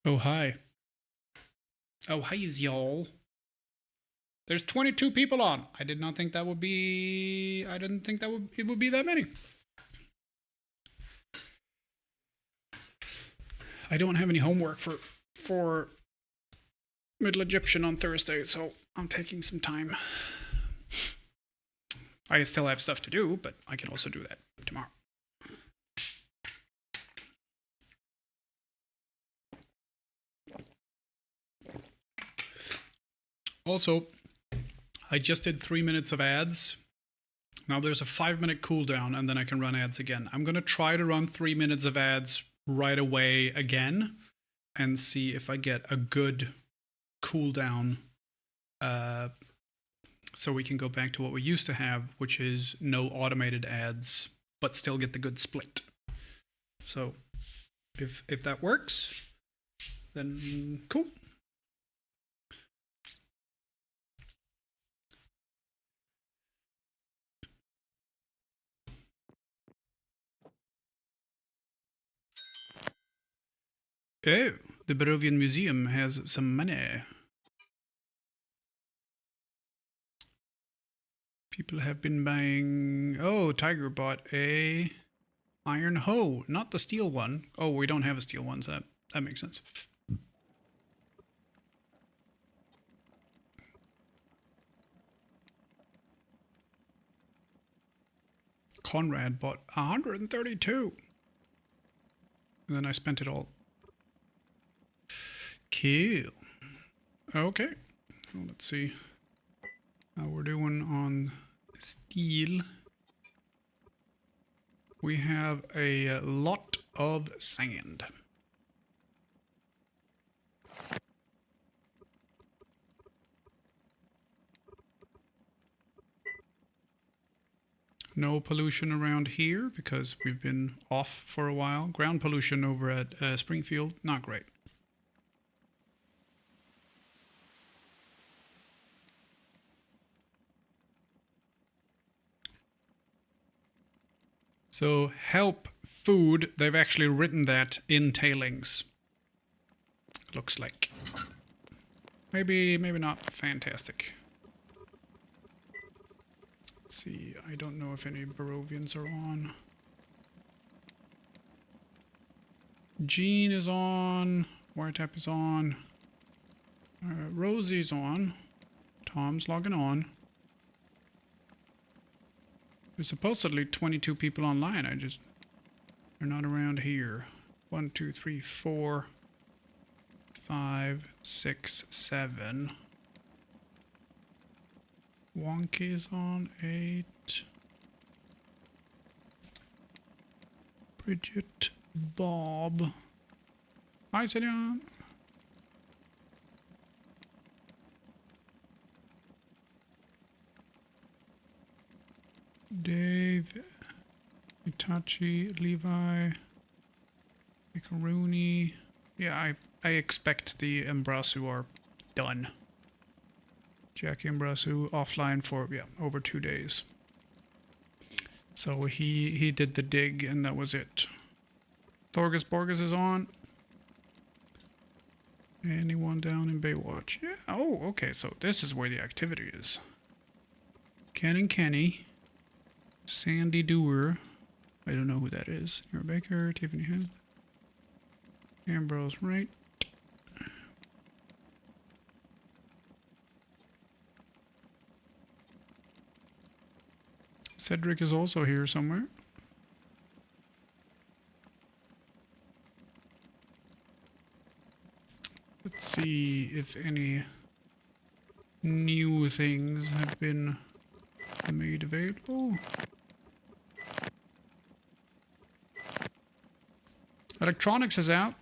Oh, hi. Oh, hi, y'all. There's 22 people on. I did not think that would be... I didn't think it would be that many. I don't have any homework for Middle Egyptian on Thursday, so I'm taking some time. I still have stuff to do, but I can also do that tomorrow. Also, I just did 3 minutes of ads. Now there's a 5-minute cooldown, and then I can run ads again. I'm going to try to run 3 minutes of ads right away again and see if I get a good cooldown so we can go back to what we used to have, which is no automated ads, but still get the good split. So if that works, then cool. Oh, the Barovian Museum has some money. People have been buying... Oh, Tiger bought a iron hoe, not the steel one. Oh, we don't have a steel one, so that makes sense. Conrad bought 132. And then I spent it all. Cool. Okay. Well, let's see how we're doing on steel. We have a lot of sand. No pollution around here because we've been off for a while. Ground pollution over at Springfield, not great. So help food, they've actually written that in tailings. Looks like. Maybe not fantastic. Let's see, I don't know if any Barovians are on. Jean is on. Wiretap is on. Rosie's on. Tom's logging on. There's supposedly 22 people online. They're not around here. 1, 2, 3, 4, 5, 6, 7. Wonky's on 8. Bridget, Bob. Hi, Sedion. Dave, Itachi, Levi, Macaroni. Yeah, I expect the Embrasu are done. Jackie Embrasu offline for, yeah, over 2 days. So he did the dig and that was it. Thorgus Borgus is on. Anyone down in Baywatch? Yeah, oh, okay, so this is where the activity is. Ken and Kenny. Sandy Doer. I don't know who that is. You're Baker, Tiffany Hill. Ambrose Wright. Cedric is also here somewhere. Let's see if any new things have been made available. Electronics is out.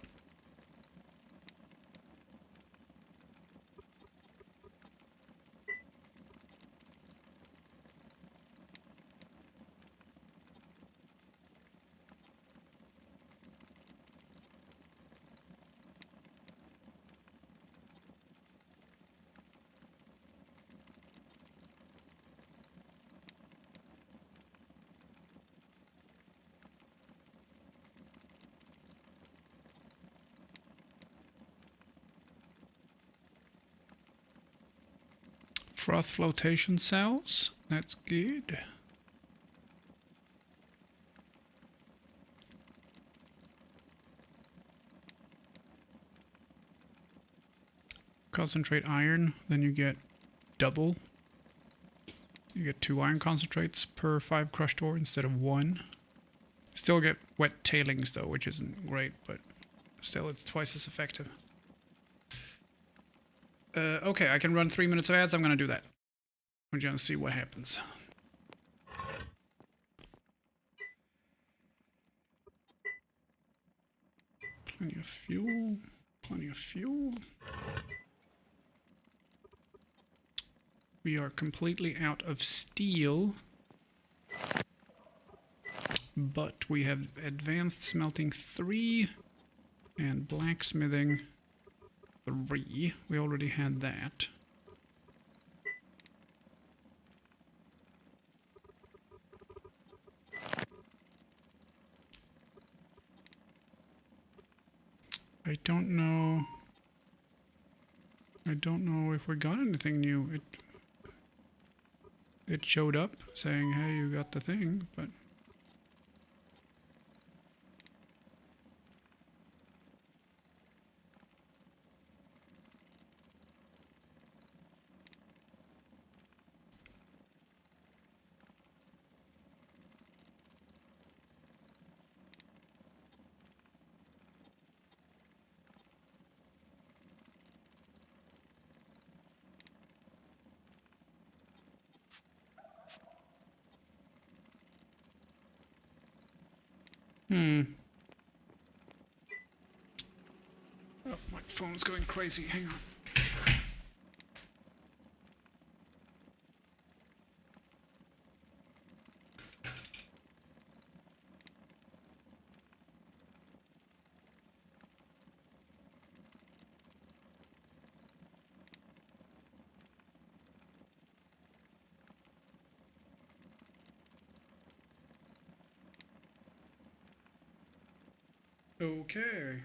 Froth flotation cells. That's good. Concentrate iron, then you get double. You get 2 iron concentrates per 5 crushed ore instead of 1. Still get wet tailings though, which isn't great, but still it's twice as effective. Okay, I can run 3 minutes of ads. I'm gonna do that. We're gonna see what happens. Plenty of fuel. Plenty of fuel. We are completely out of steel. But we have advanced smelting 3 and blacksmithing 3. We already had that. I don't know if we got anything new. It showed up saying, hey, you got the thing, but oh, my phone's going crazy. Hang on. Okay.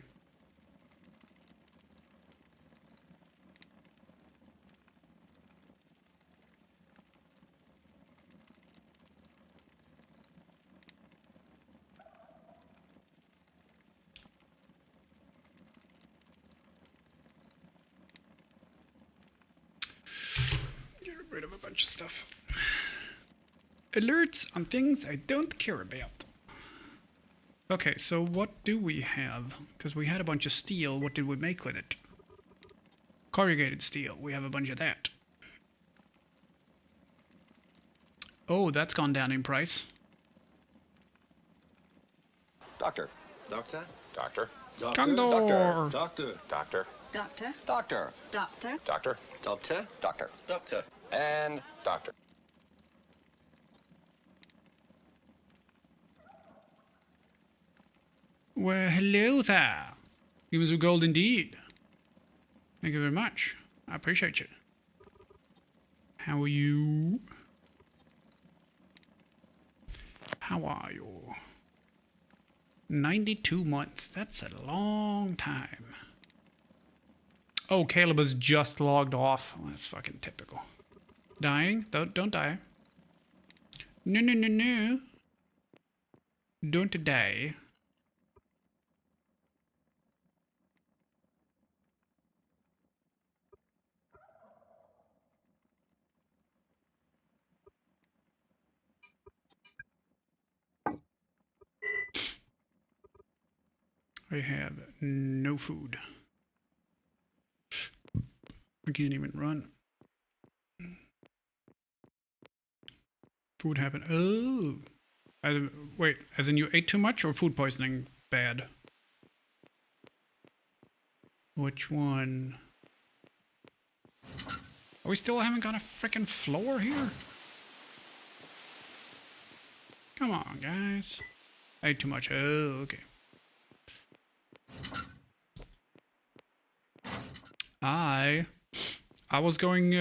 Get rid of a bunch of stuff. Alerts on things I don't care about. Okay, so what do we have? Because we had a bunch of steel. What did we make with it? Corrugated steel. We have a bunch of that. Oh, that's gone down in price. Doctor. Doctor? Doctor. Condor. Doctor. Doctor. Doctor? Doctor. Doctor? Doctor. Doctor? Doctor. Doctor. And doctor. Well, hello there. Give us a gold indeed. Thank you very much. I appreciate you. How are you? How are you? 92 months. That's a long time. Oh, Caleb has just logged off. Well, that's fucking typical. Dying? Don't die. No, no, no, no. Don't die. I have no food. I can't even run. Food happened. Oh. Wait, as in you ate too much or food poisoning bad? Which one? We still haven't got a frickin' floor here? Come on, guys. I ate too much. Oh, okay. I was going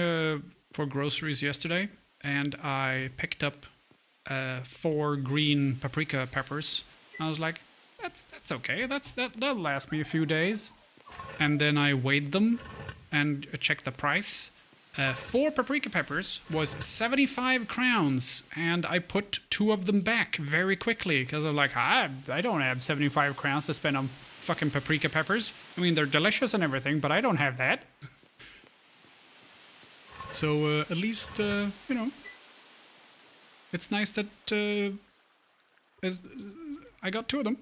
for groceries yesterday, and I picked up 4 green paprika peppers. I was like, that's okay. That'll last me a few days. And then I weighed them and checked the price. 4 paprika peppers was 75 crowns, and I put 2 of them back very quickly because I'm like, I don't have 75 crowns to spend on fucking paprika peppers. I mean, they're delicious and everything, but I don't have that. So at least, you know, it's nice that I got 2 of them.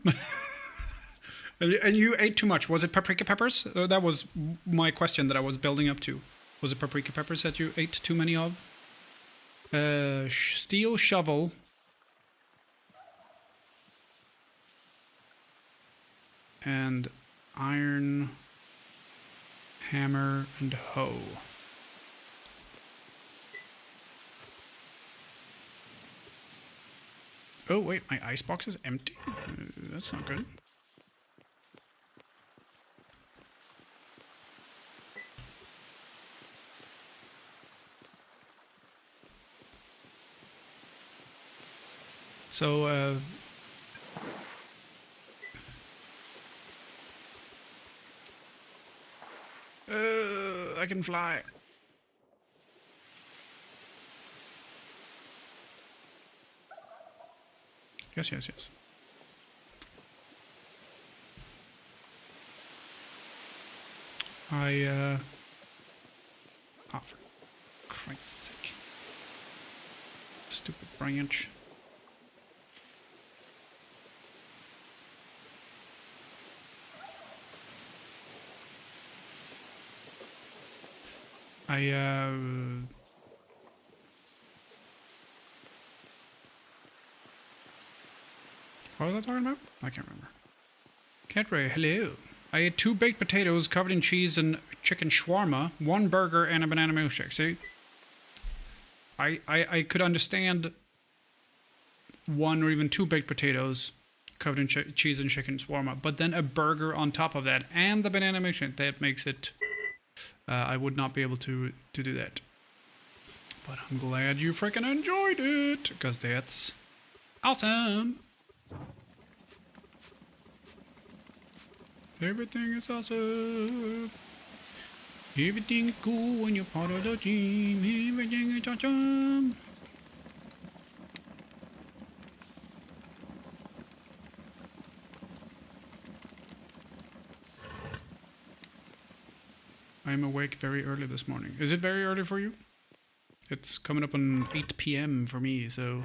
And you ate too much. Was it paprika peppers? That was my question that I was building up to. Was it paprika peppers that you ate too many of? Steel shovel. And iron hammer and hoe. Oh wait, my icebox is empty? That's not good. So, I can fly. Yes, yes, yes. Oh, for Christ's sake. Stupid branch. What was I talking about? I can't remember. Catray, hello. I ate 2 baked potatoes covered in cheese and chicken shawarma, 1 burger, and a banana milkshake. See? I could understand 1 or even 2 baked potatoes covered in cheese and chicken shawarma, but then a burger on top of that and the banana milkshake, that makes it... I would not be able to do that. But I'm glad you freaking enjoyed it, because that's awesome. Everything is awesome. Everything is cool when you're part of the team. Everything is awesome. I'm awake very early this morning. Is it very early for you? It's coming up on 8 p.m. for me, so...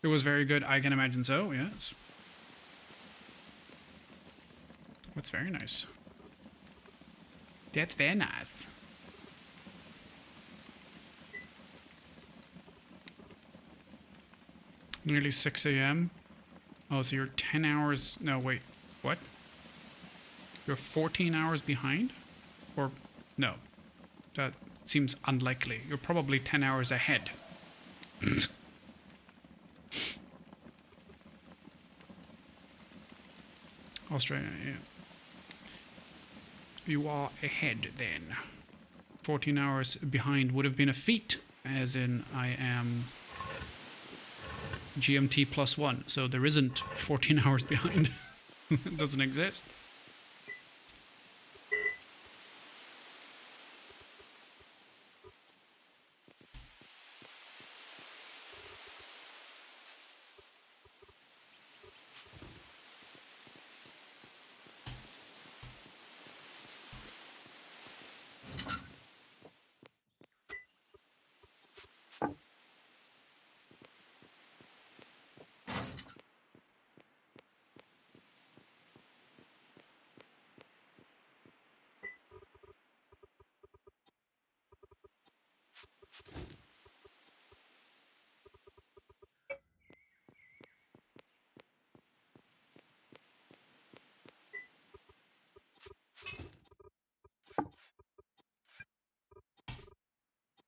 It was very good. I can imagine so, yes. That's very nice. That's very nice. Nearly 6 a.m. Oh, so you're 10 hours... No, wait. What? You're 14 hours behind? Or... No. That seems unlikely. You're probably 10 hours ahead. Australia, yeah. You are ahead then. 14 hours behind would have been a feat, as in I am GMT +1, so there isn't 14 hours behind. It doesn't exist.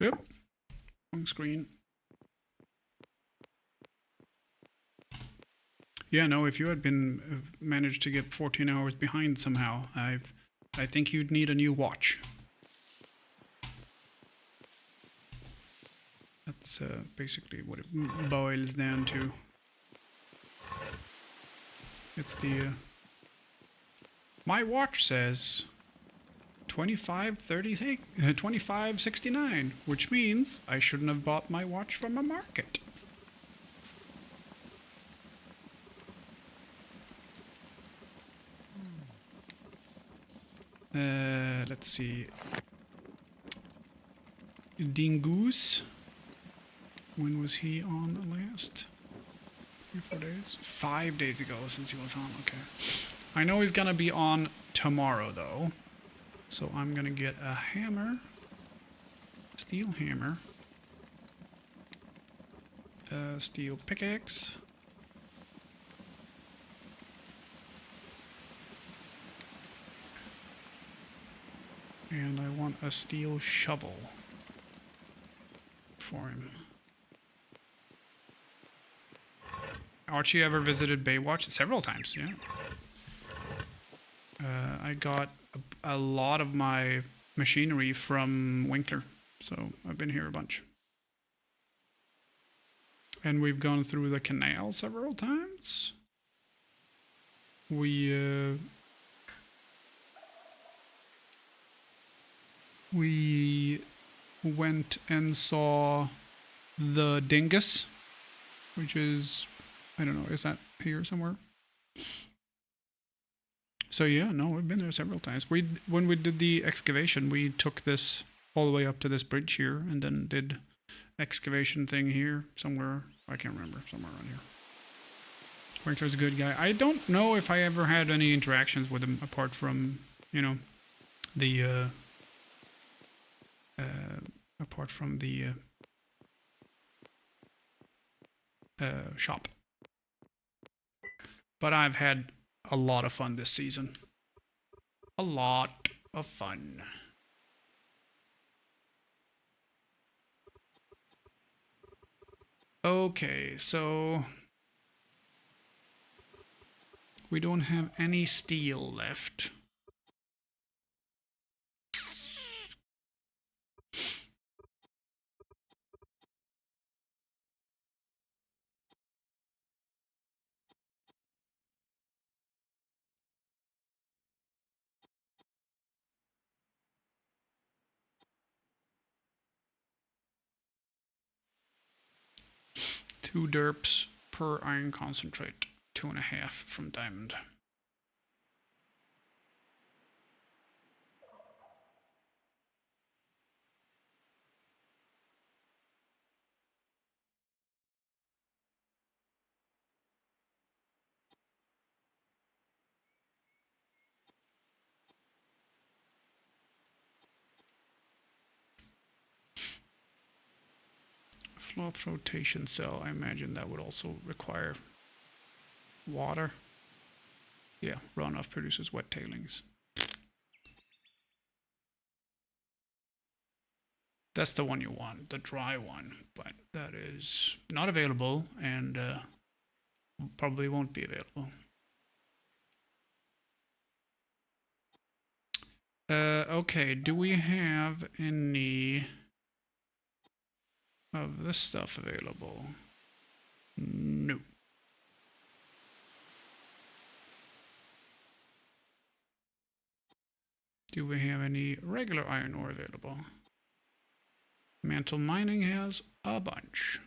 Yep. Wrong screen. Yeah, no, if you had been managed to get 14 hours behind somehow, I think you'd need a new watch. That's basically what it boils down to. It's the... my watch says 25.69, which means I shouldn't have bought my watch from a market. Let's see. Dingoose. When was he on the last? 3 4 days? 5 days ago since he was on. Okay. I know he's gonna be on tomorrow though. So I'm gonna get a hammer. Steel hammer. A steel pickaxe. And I want a steel shovel for him. Archie ever visited Baywatch? Several times, yeah. I got a lot of my machinery from Winkler, so I've been here a bunch. And we've gone through the canal several times. We went and saw the dingus, which is, I don't know, is that here somewhere? So yeah, no, we've been there several times. When we did the excavation, we took this all the way up to this bridge here, and then did excavation thing here somewhere. I can't remember, somewhere around here. Winkler's a good guy. I don't know if I ever had any interactions with him apart from, you know, the shop. But I've had a lot of fun this season. A lot of fun. Okay, so we don't have any steel left. Two derps per iron concentrate, 2.5 from diamond. Floth rotation cell, I imagine that would also require water. Yeah, runoff produces wet tailings. That's the one you want, the dry one, but that is not available and probably won't be available. Okay, do we have any of this stuff available? No. Do we have any regular iron ore available? Mantle Mining has a bunch.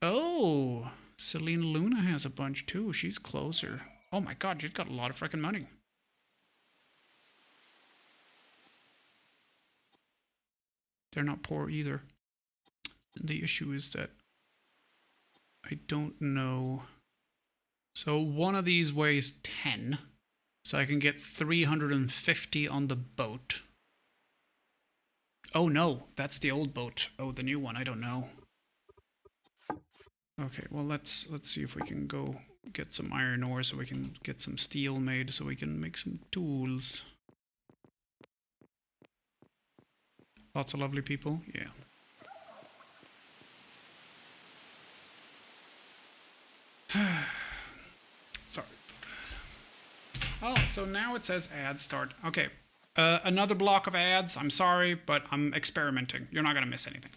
Oh, Selena Luna has a bunch too. She's closer. Oh my god, she's got a lot of freaking money. They're not poor either. The issue is that I don't know. So one of these weighs 10. So I can get 350 on the boat. Oh no, that's the old boat. Oh, the new one, I don't know. Okay, well let's see if we can go get some iron ore so we can get some steel made so we can make some tools. Lots of lovely people, yeah. Sorry. Oh, so now it says add start. Okay. Another block of ads. I'm sorry, but I'm experimenting. You're not going to miss anything.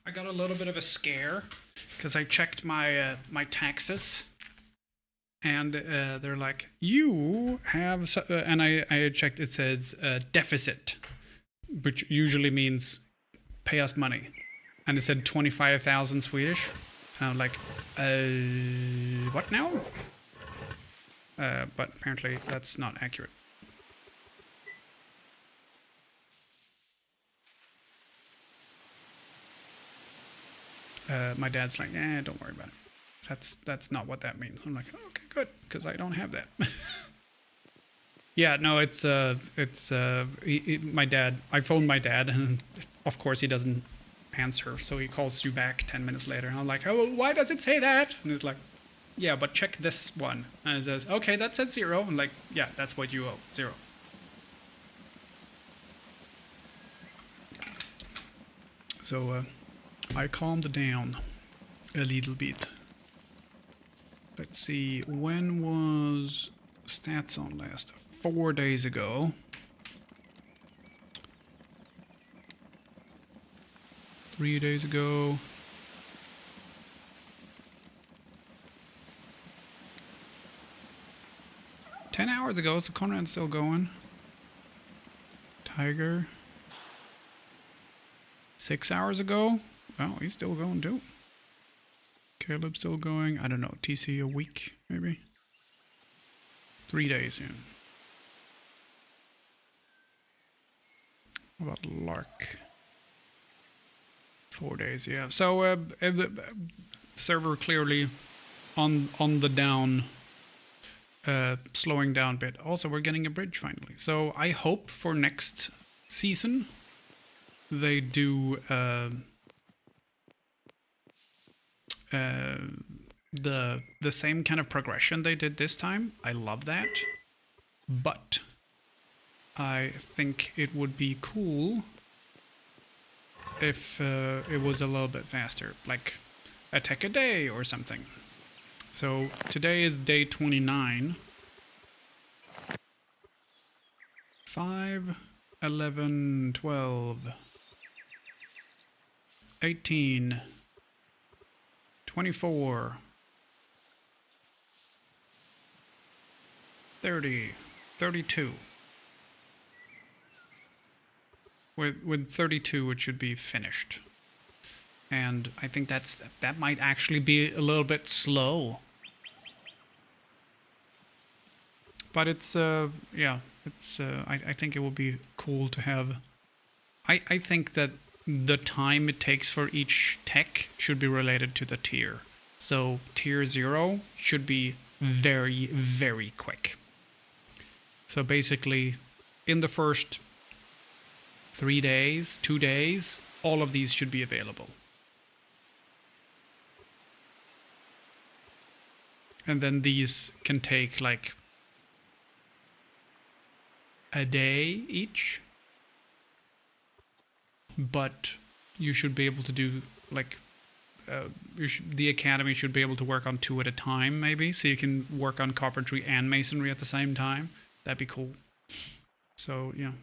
I got a little bit of a scare because I checked my my taxes, and they're like, "You have," and I checked. It says deficit, which usually means pay us money, and it said 25,000 Swedish, and I'm like, what now? But apparently that's not accurate. My dad's like, don't worry about it. That's not what that means. I'm like, okay, good, because I don't have that. Yeah, no, it's my dad. I phoned my dad, and of course he doesn't answer, so he calls you back 10 minutes later. And I'm like, oh, why does it say that? And he's like, yeah, but check this one. And it says, okay, that says 0. I'm like, yeah, that's what you owe, 0. So I calmed down a little bit. Let's see, when was stats on last? 4 days ago. 3 days ago. $10 hours ago, so Conrad's still going. Tiger. 6 hours ago. Well, he's still going too. Caleb's still going. I don't know. TC a week, maybe? 3 days, yeah. What about Lark? 4 days, yeah. So the server clearly on the down, slowing down a bit. Also, we're getting a bridge finally. So I hope for next season they do the same kind of progression they did this time. I love that, but I think it would be cool if it was a little bit faster, like a tech a day or something. So today is day 29. 5, 11, 12, 18, 24, 30, 32. With 32 it should be finished. And I think that might actually be a little bit slow. But it's yeah, it's I think it will be cool to have. I think that the time it takes for each tech should be related to the tier. So tier 0 should be very, very quick. So basically, in the first 3 days, 2 days, all of these should be available. And then these can take like a day each. But you should be able to do like the academy should be able to work on 2 at a time, maybe, so you can work on carpentry and masonry at the same time. That'd be cool. So yeah.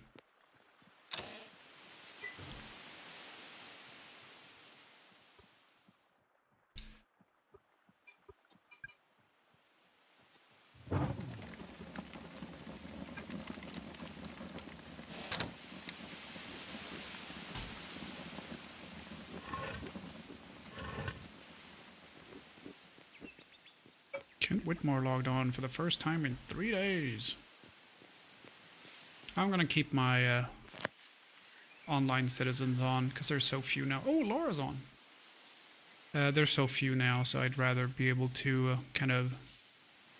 Kent Whitmore logged on for the first time in 3 days. I'm gonna keep my online citizens on because there's so few now. Oh, Laura's on. There's so few now, so I'd rather be able to kind of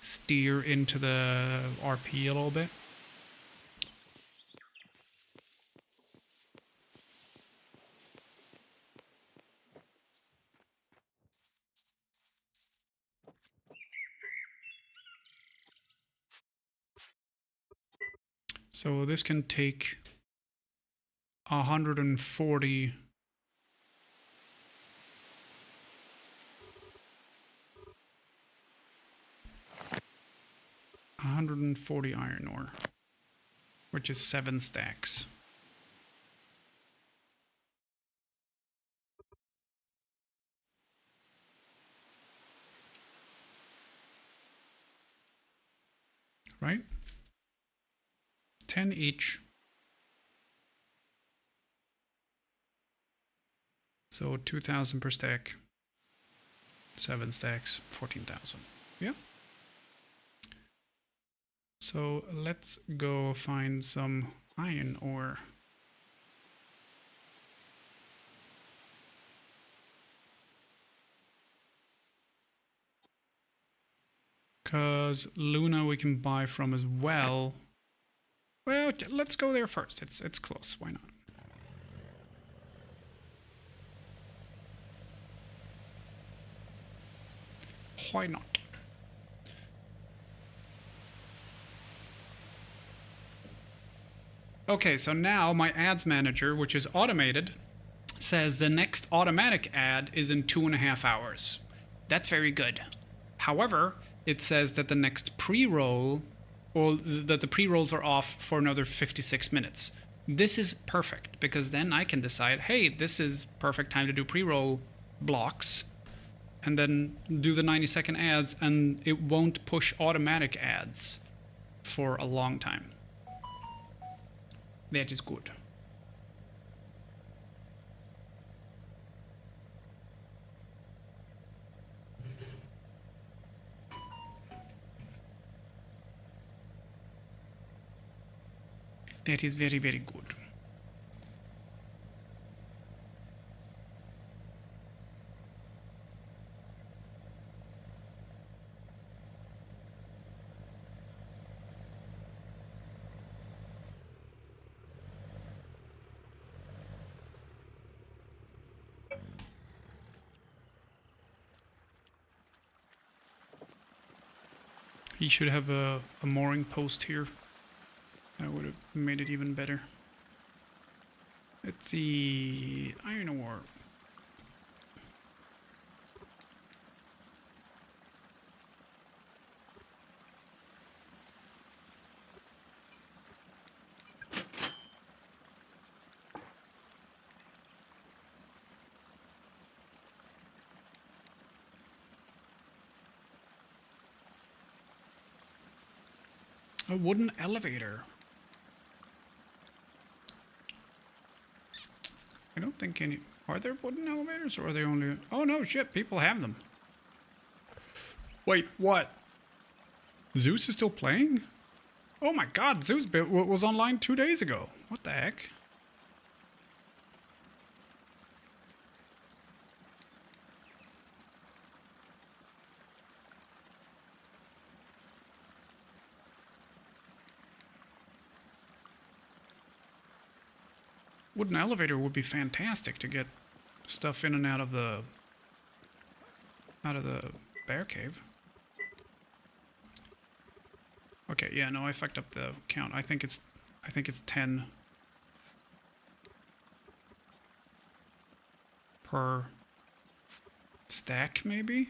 steer into the RP a little bit. So this can take 140 140 iron ore, which is 7 stacks. Right? 10 each. So 2,000 per stack. 7 stacks, 14,000. Yeah. So let's go find some iron ore. Because Luna we can buy from as well. Well, let's go there first. It's close. Why not? Why not? Okay, so now my ads manager, which is automated, says the next automatic ad is in 2.5 hours. That's very good. However, it says that the next pre-roll, or that the pre-rolls are off for another 56 minutes. This is perfect because then I can decide, hey, this is perfect time to do pre-roll blocks and then do the 90-second ads, and it won't push automatic ads for a long time. That is good. That is very, very good. He should have a mooring post here. That would have made it even better. Let's see. Iron ore. A wooden elevator. I don't think any... Are there wooden elevators or are they only... Oh no, shit, people have them. Wait, what? Zeus is still playing? Oh my god, Zeus was online 2 days ago. What the heck? Wooden elevator would be fantastic to get stuff in and out of the bear cave. Okay, yeah, no, I fucked up the count. I think it's 10 per stack, maybe.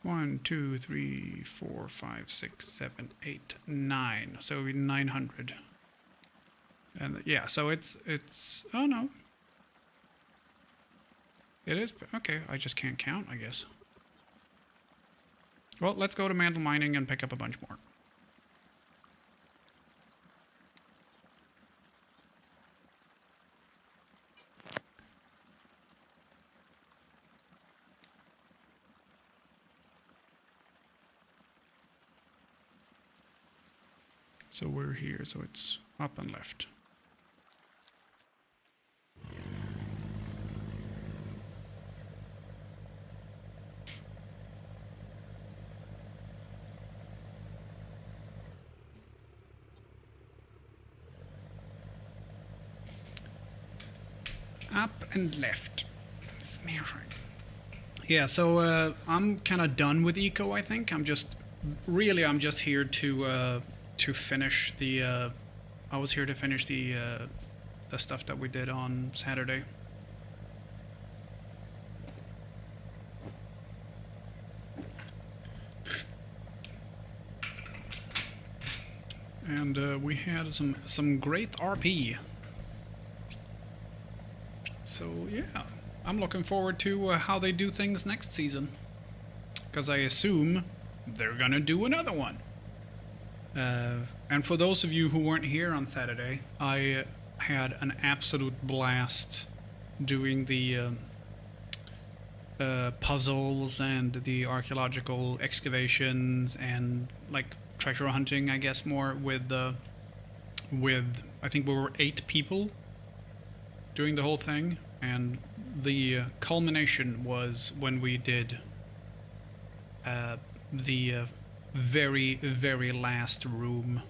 1, 2, 3, 4, 5, 6, 7, 8, 9. So it would be 900. And yeah, so it's oh no. It is okay, I just can't count, I guess. Well, let's go to mantle mining and pick up a bunch more. So we're here, so it's up and left. Up and left. Smashing. Yeah, so I'm kind of done with eco, I think. I'm just here to finish the I was here to finish the stuff that we did on Saturday. And we had some great RP. So yeah, I'm looking forward to how they do things next season. Because I assume they're gonna do another one. And for those of you who weren't here on Saturday, I had an absolute blast doing the puzzles and the archaeological excavations and like treasure hunting, I guess, more with I think we were 8 people doing the whole thing, and the culmination was when we did the very, very last room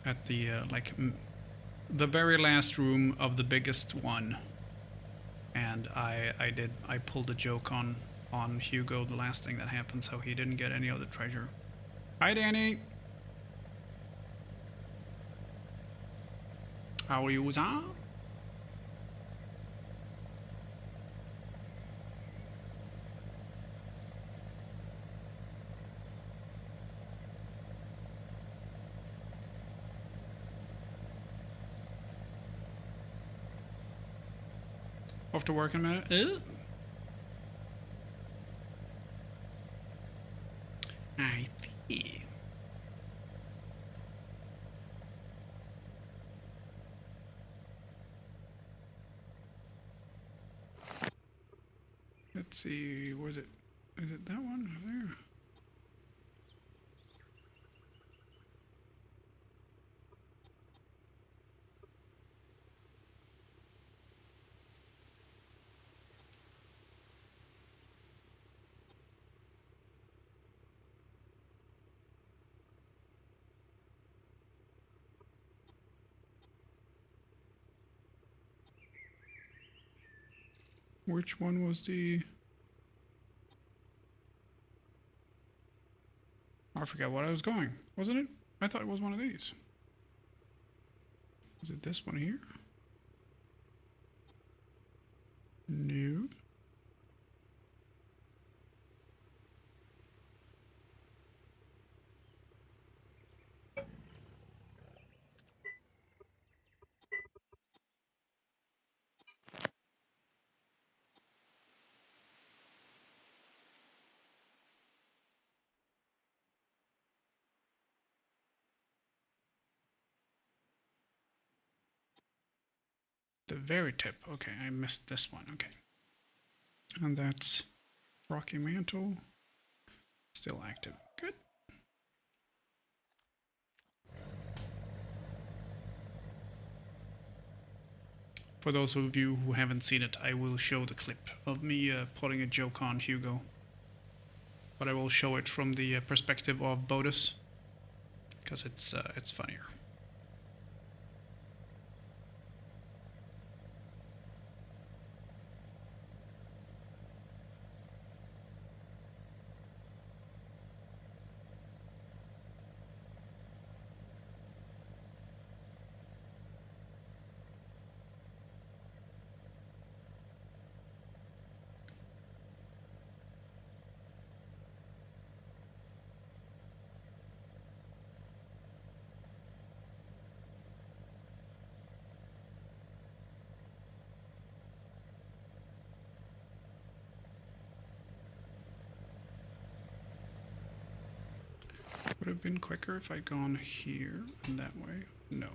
at the the very last room of the biggest one. And I pulled a joke on Hugo the last thing that happened, so he didn't get any other treasure. Hi, Danny. How are you, sir? Off to work in a minute. I see. Let's see, was it? Is it that one there? Which one was the... I forgot what I was going. Wasn't it? I thought it was one of these. Is it this one here? No. The very tip. Okay, I missed this one. Okay. And that's Rocky Mantle. Still active. Good. For those of you who haven't seen it, I will show the clip of me putting a joke on Hugo. But I will show it from the perspective of Bodus, because it's funnier. Would have been quicker if I'd gone here and that way. No.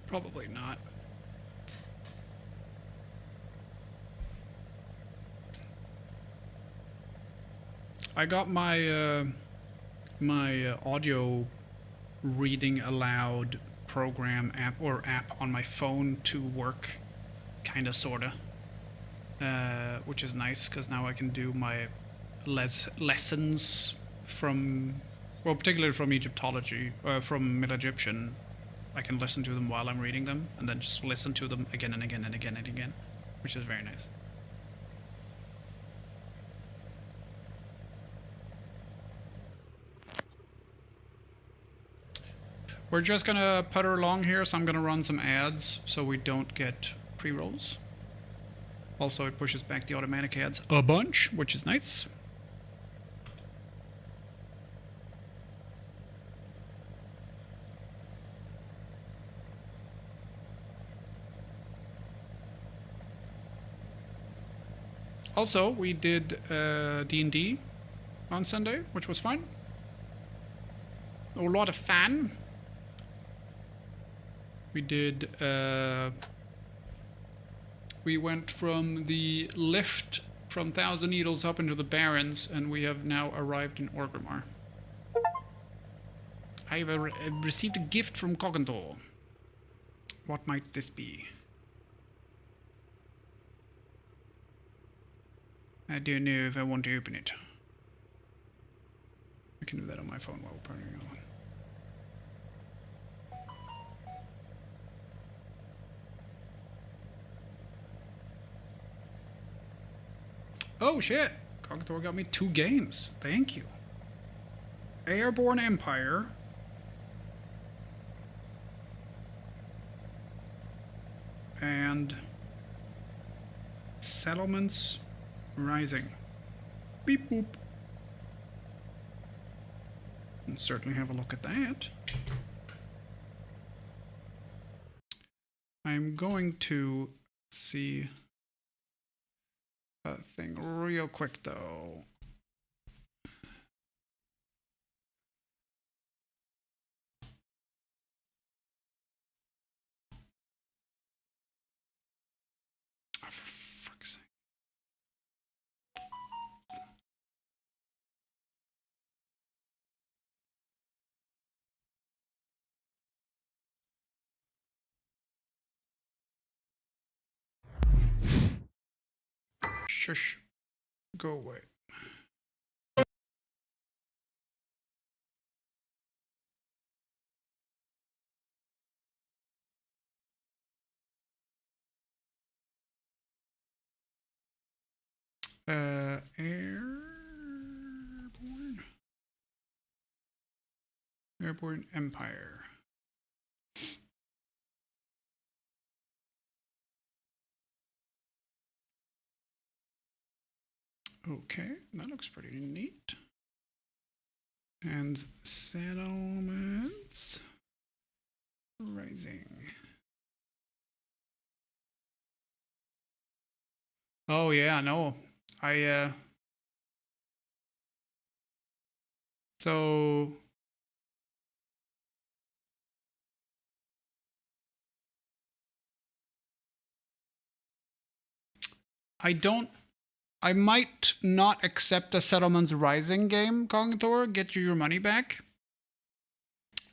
Probably not. I got my my audio reading aloud program app on my phone to work, kinda sorta, which is nice because now I can do my lessons from, well, particularly from Egyptology, from Middle Egyptian. I can listen to them while I'm reading them, and then just listen to them again and again and again and again, which is very nice. We're just gonna putter along here, so I'm gonna run some ads so we don't get pre-rolls. Also, it pushes back the automatic ads a bunch, which is nice. Also, we did D&D on Sunday, which was fun. A lot of fun. We did, we went from the lift from Thousand Needles up into the Barrens, and we have now arrived in Orgrimmar. I have received a gift from Cogentor. What might this be? I don't know if I want to open it. I can do that on my phone while we're turning it on. Oh shit! Cogentor got me 2 games. Thank you. Airborne Empire. And Settlements Rising. Beep boop. Can certainly have a look at that. I'm going to see a thing real quick though. Oh, for fuck's sake. Shush. Go away. Airborne Empire. Okay, that looks pretty neat. And Settlements Rising. Oh yeah, no. So I might not accept a Settlements Rising game, Cogentor, get you your money back.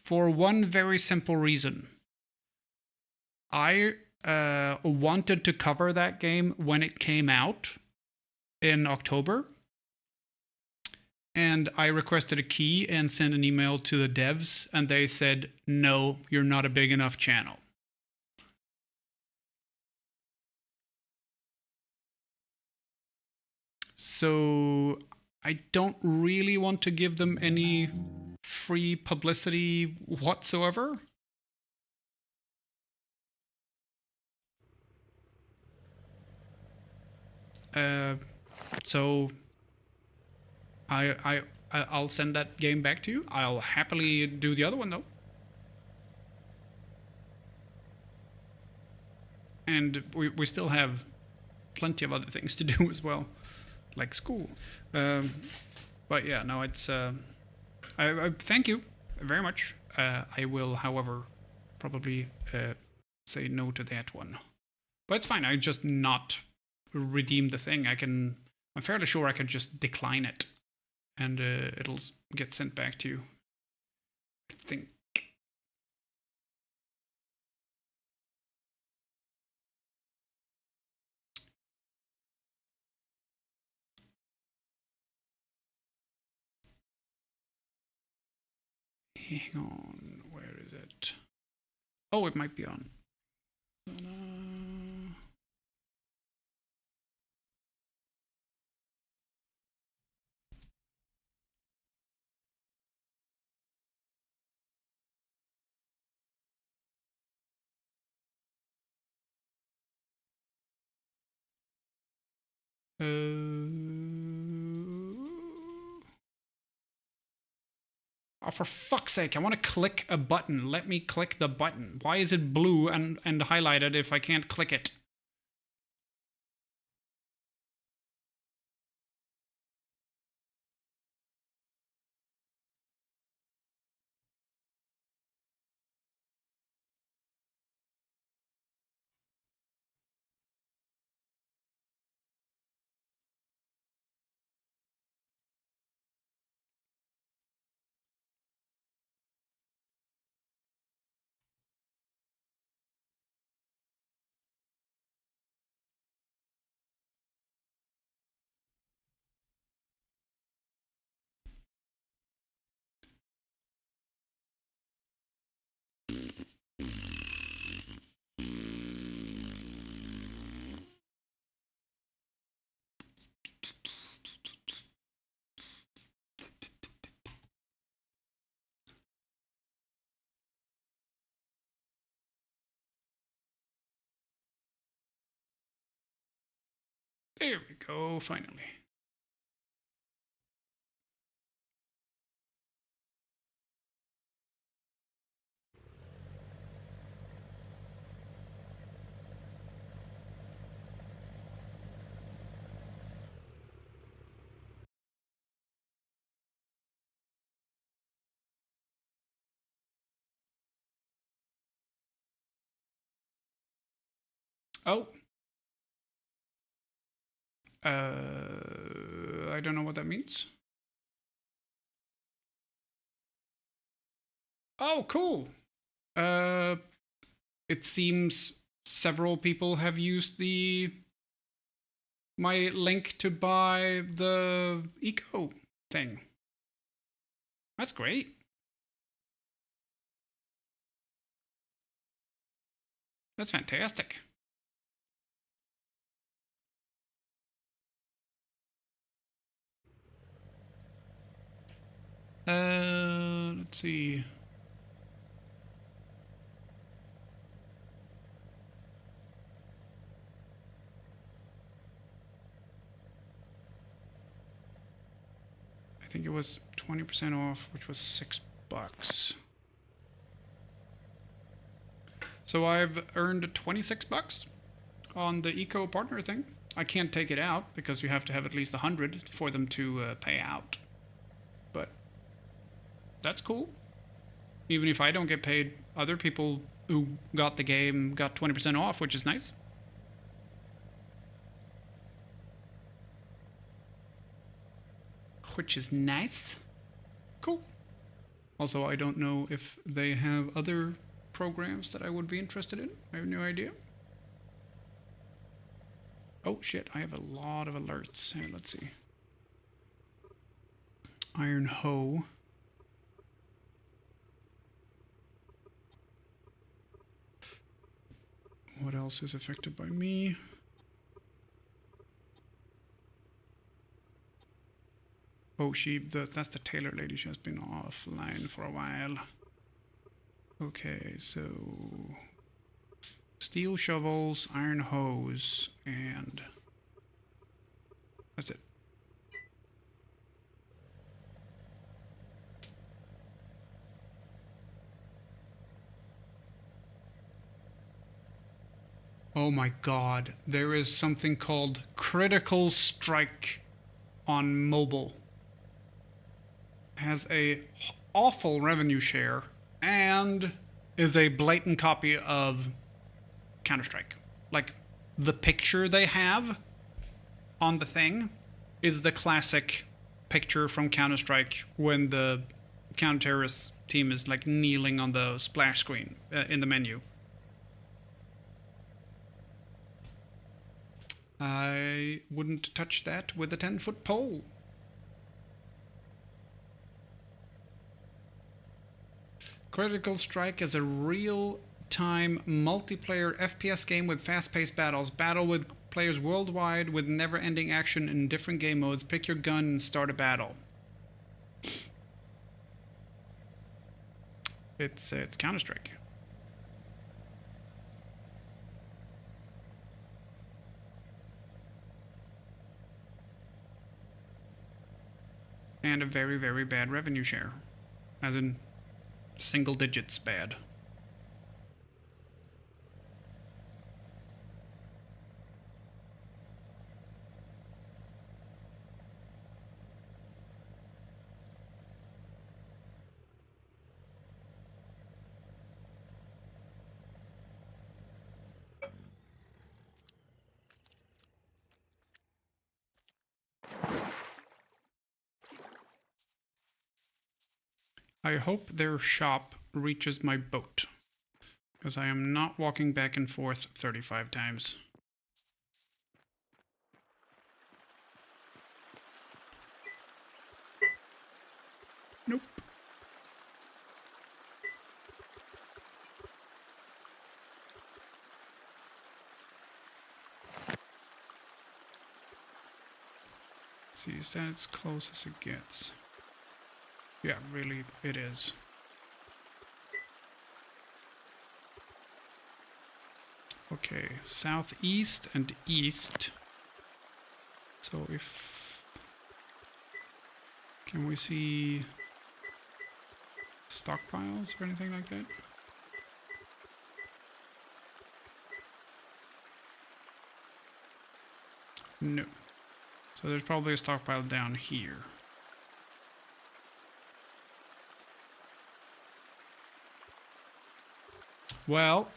For one very simple reason. I wanted to cover that game when it came out in October. And I requested a key and sent an email to the devs, and they said, no, you're not a big enough channel. So I don't really want to give them any free publicity whatsoever. So I'll send that game back to you. I'll happily do the other one though. And we still have plenty of other things to do as well, like school. But yeah, no, it's I thank you very much. I will, however, probably say no to that one. But it's fine. I just not redeem the thing. I'm fairly sure I can just decline it and it'll get sent back to you. I think. Hang on, where is it? Oh, it might be on. Oh, for fuck's sake, I want to click a button. Let me click the button. Why is it blue and highlighted if I can't click it? There we go, finally. Oh. I don't know what that means. Oh, cool. It seems several people have used my link to buy the eco thing. That's great. That's fantastic. Let's see. I think it was 20% off, which was $6. So I've earned $26 on the eco partner thing. I can't take it out because you have to have at least 100 for them to pay out. But that's cool. Even if I don't get paid, other people who got the game got 20% off, which is nice. Which is nice. Cool. Also, I don't know if they have other programs that I would be interested in. I have no idea. Oh shit, I have a lot of alerts. Here, let's see. Iron Hoe. What else is affected by me? Oh, that's the tailor lady. She has been offline for a while. Okay, so steel shovels, iron hose, and that's it. Oh my god, there is something called Critical Strike on mobile. Has a awful revenue share and is a blatant copy of Counter-Strike. Like, the picture they have on the thing is the classic picture from Counter-Strike when the counter-terrorist team is like kneeling on the splash screen in the menu. I wouldn't touch that with a 10-foot pole. Critical Strike is a real-time multiplayer FPS game with fast-paced battles. Battle with players worldwide with never-ending action in different game modes. Pick your gun and start a battle. It's Counter-Strike. And a very, very bad revenue share. As in, single digits bad. I hope their shop reaches my boat, because I am not walking back and forth 35 times. Nope. Let's see, is that as close as it gets? Yeah, really, it is. Okay, southeast and east. So if... Can we see stockpiles or anything like that? No. So there's probably a stockpile down here. Well,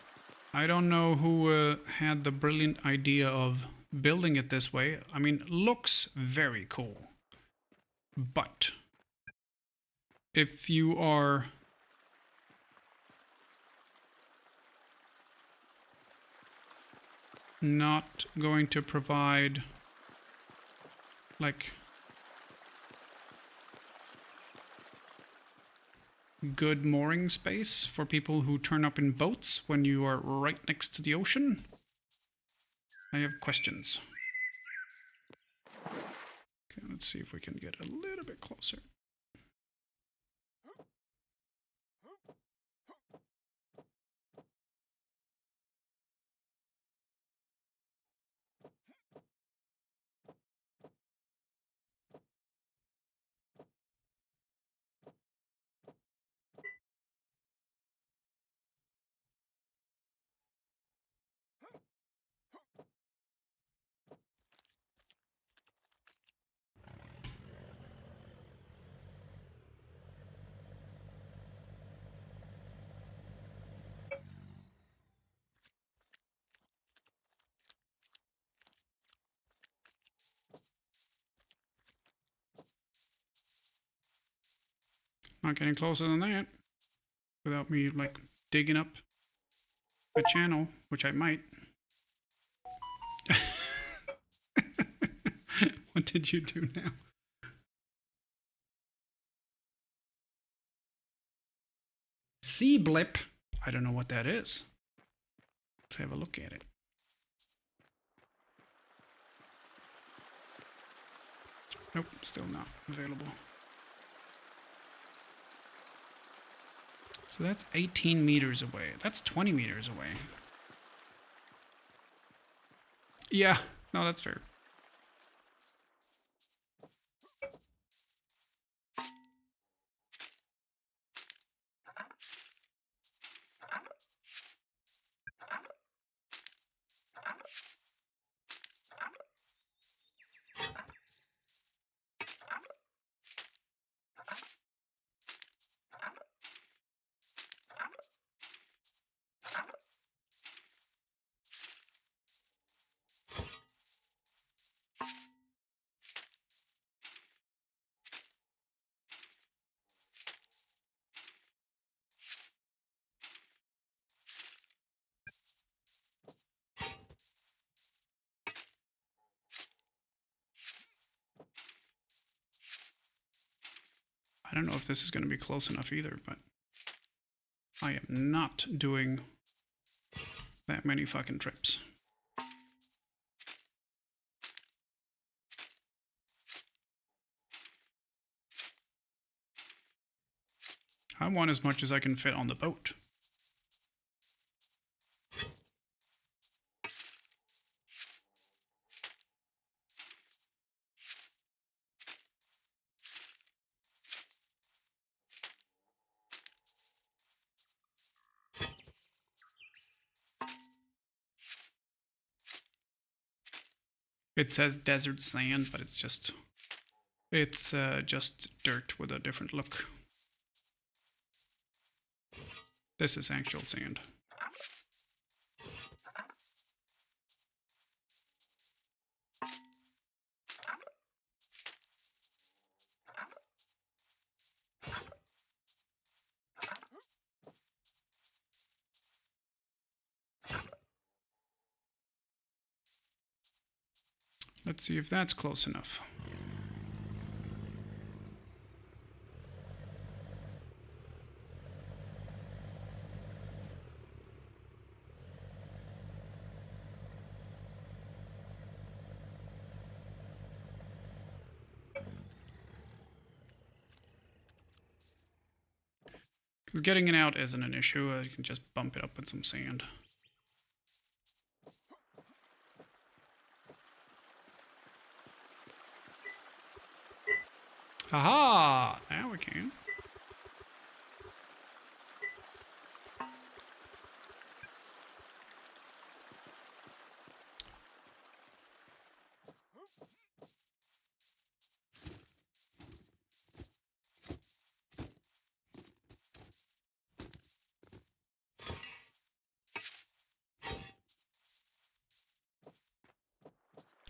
I don't know who had the brilliant idea of building it this way. I mean, looks very cool. But if you are not going to provide like good mooring space for people who turn up in boats when you are right next to the ocean, I have questions. Okay, let's see if we can get a little bit closer. Not getting closer than that without me like digging up the channel, which I might. What did you do now? Sea blip? I don't know what that is. Let's have a look at it. Nope, still not available. So that's 18 meters away. That's 20 meters away. Yeah, no, that's fair. I don't know if this is going to be close enough either, but I am not doing that many fucking trips. I want as much as I can fit on the boat. It says desert sand, but it's just dirt with a different look. This is actual sand. Let's see if that's close enough. Because getting it out isn't an issue. I can just bump it up with some sand. Haha! Now we can.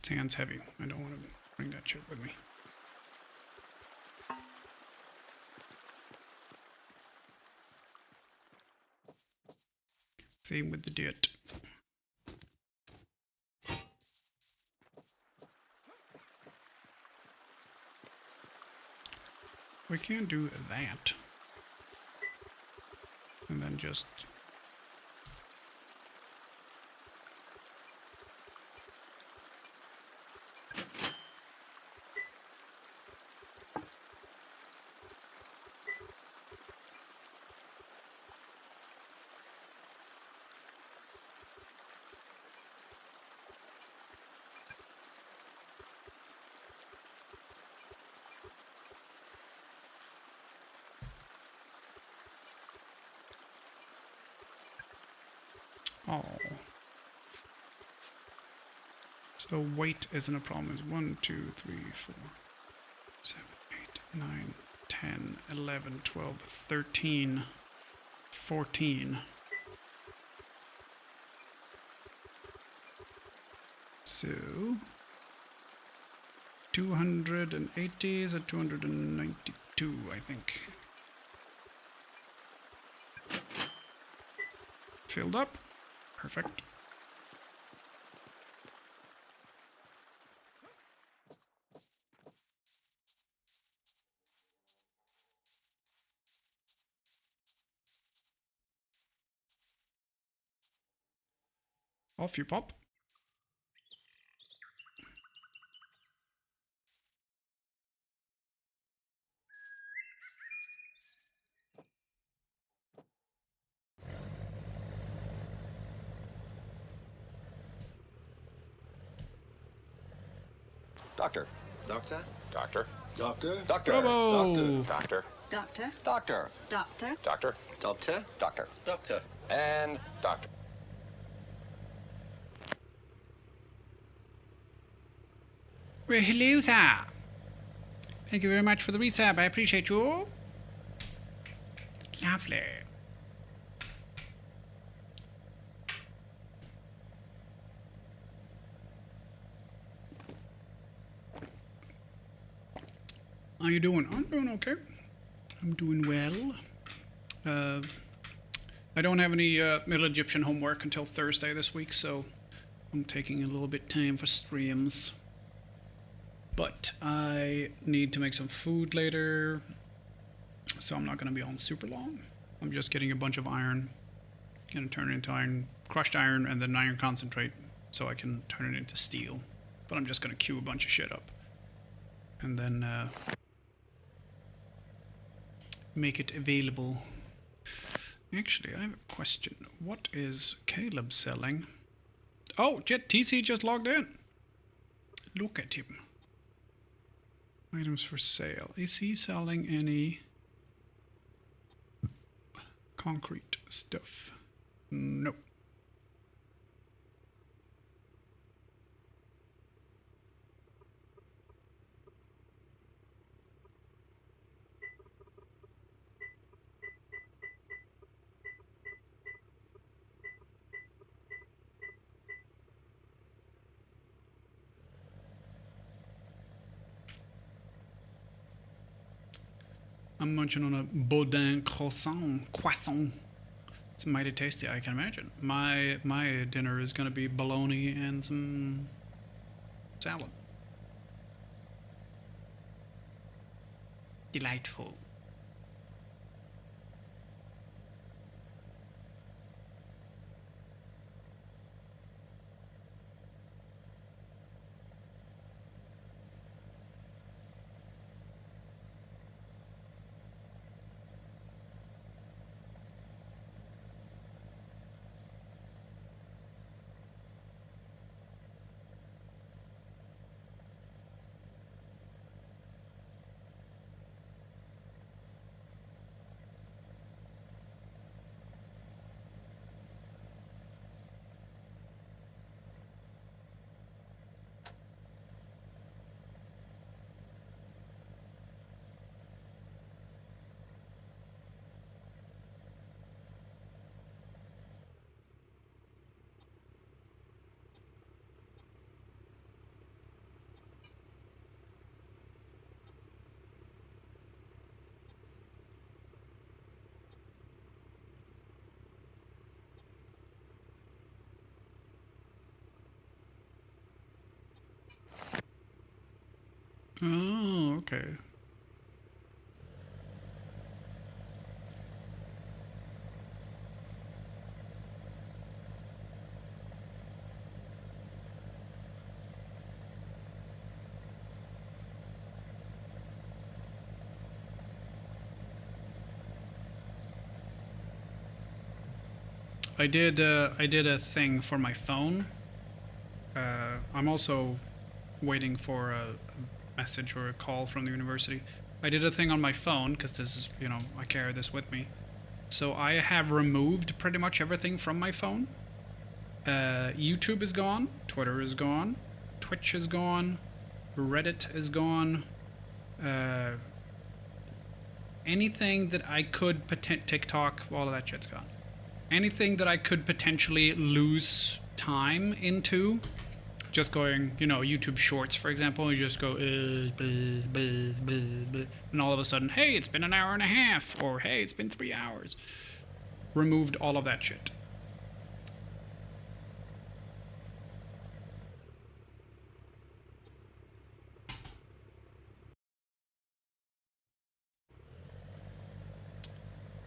Sand's heavy. I don't want to bring that shit with me. Same with the dirt. We can do that. And then just... Oh. So weight isn't a problem. It's 1, 2, 3, 4, 7, 8, 9, 10, 11, 12, 13, 14. So 280 is at 292, I think. Filled up. Perfect. Off you pop. Doctor. Doctor? Doctor. Doctor? Doctor. Bravo! Doctor. Doctor? Doctor. Doctor? Doctor. Doctor? Doctor. Doctor. And doctor. Well, hello, sir. Thank you very much for the resub. I appreciate you. Lovely. How you doing? I'm doing okay. I'm doing well. I don't have any Middle Egyptian homework until Thursday this week, so I'm taking a little bit time for streams. But I need to make some food later. So I'm not going to be on super long. I'm just getting a bunch of iron. Going to turn it into iron, crushed iron, and then iron concentrate, so I can turn it into steel. But I'm just going to queue a bunch of shit up. And then make it available. Actually, I have a question. What is Caleb selling? Oh, TC just logged in. Look at him. Items for sale. Is he selling any concrete stuff? No. I'm munching on a Baudin croissant. It's mighty tasty, I can imagine. My dinner is going to be bologna and some salad. Delightful. Oh, okay. I did a thing for my phone. I'm also waiting for a message or a call from the university. I did a thing on my phone because this is, I carry this with me. So I have removed pretty much everything from my phone. YouTube is gone. Twitter is gone. Twitch is gone. Reddit is gone. Anything that I could TikTok, all of that shit's gone. Anything that I could potentially lose time into, just going, YouTube Shorts, for example, you just go, and all of a sudden, hey, it's been an hour and a half, or hey, it's been 3 hours. Removed all of that shit.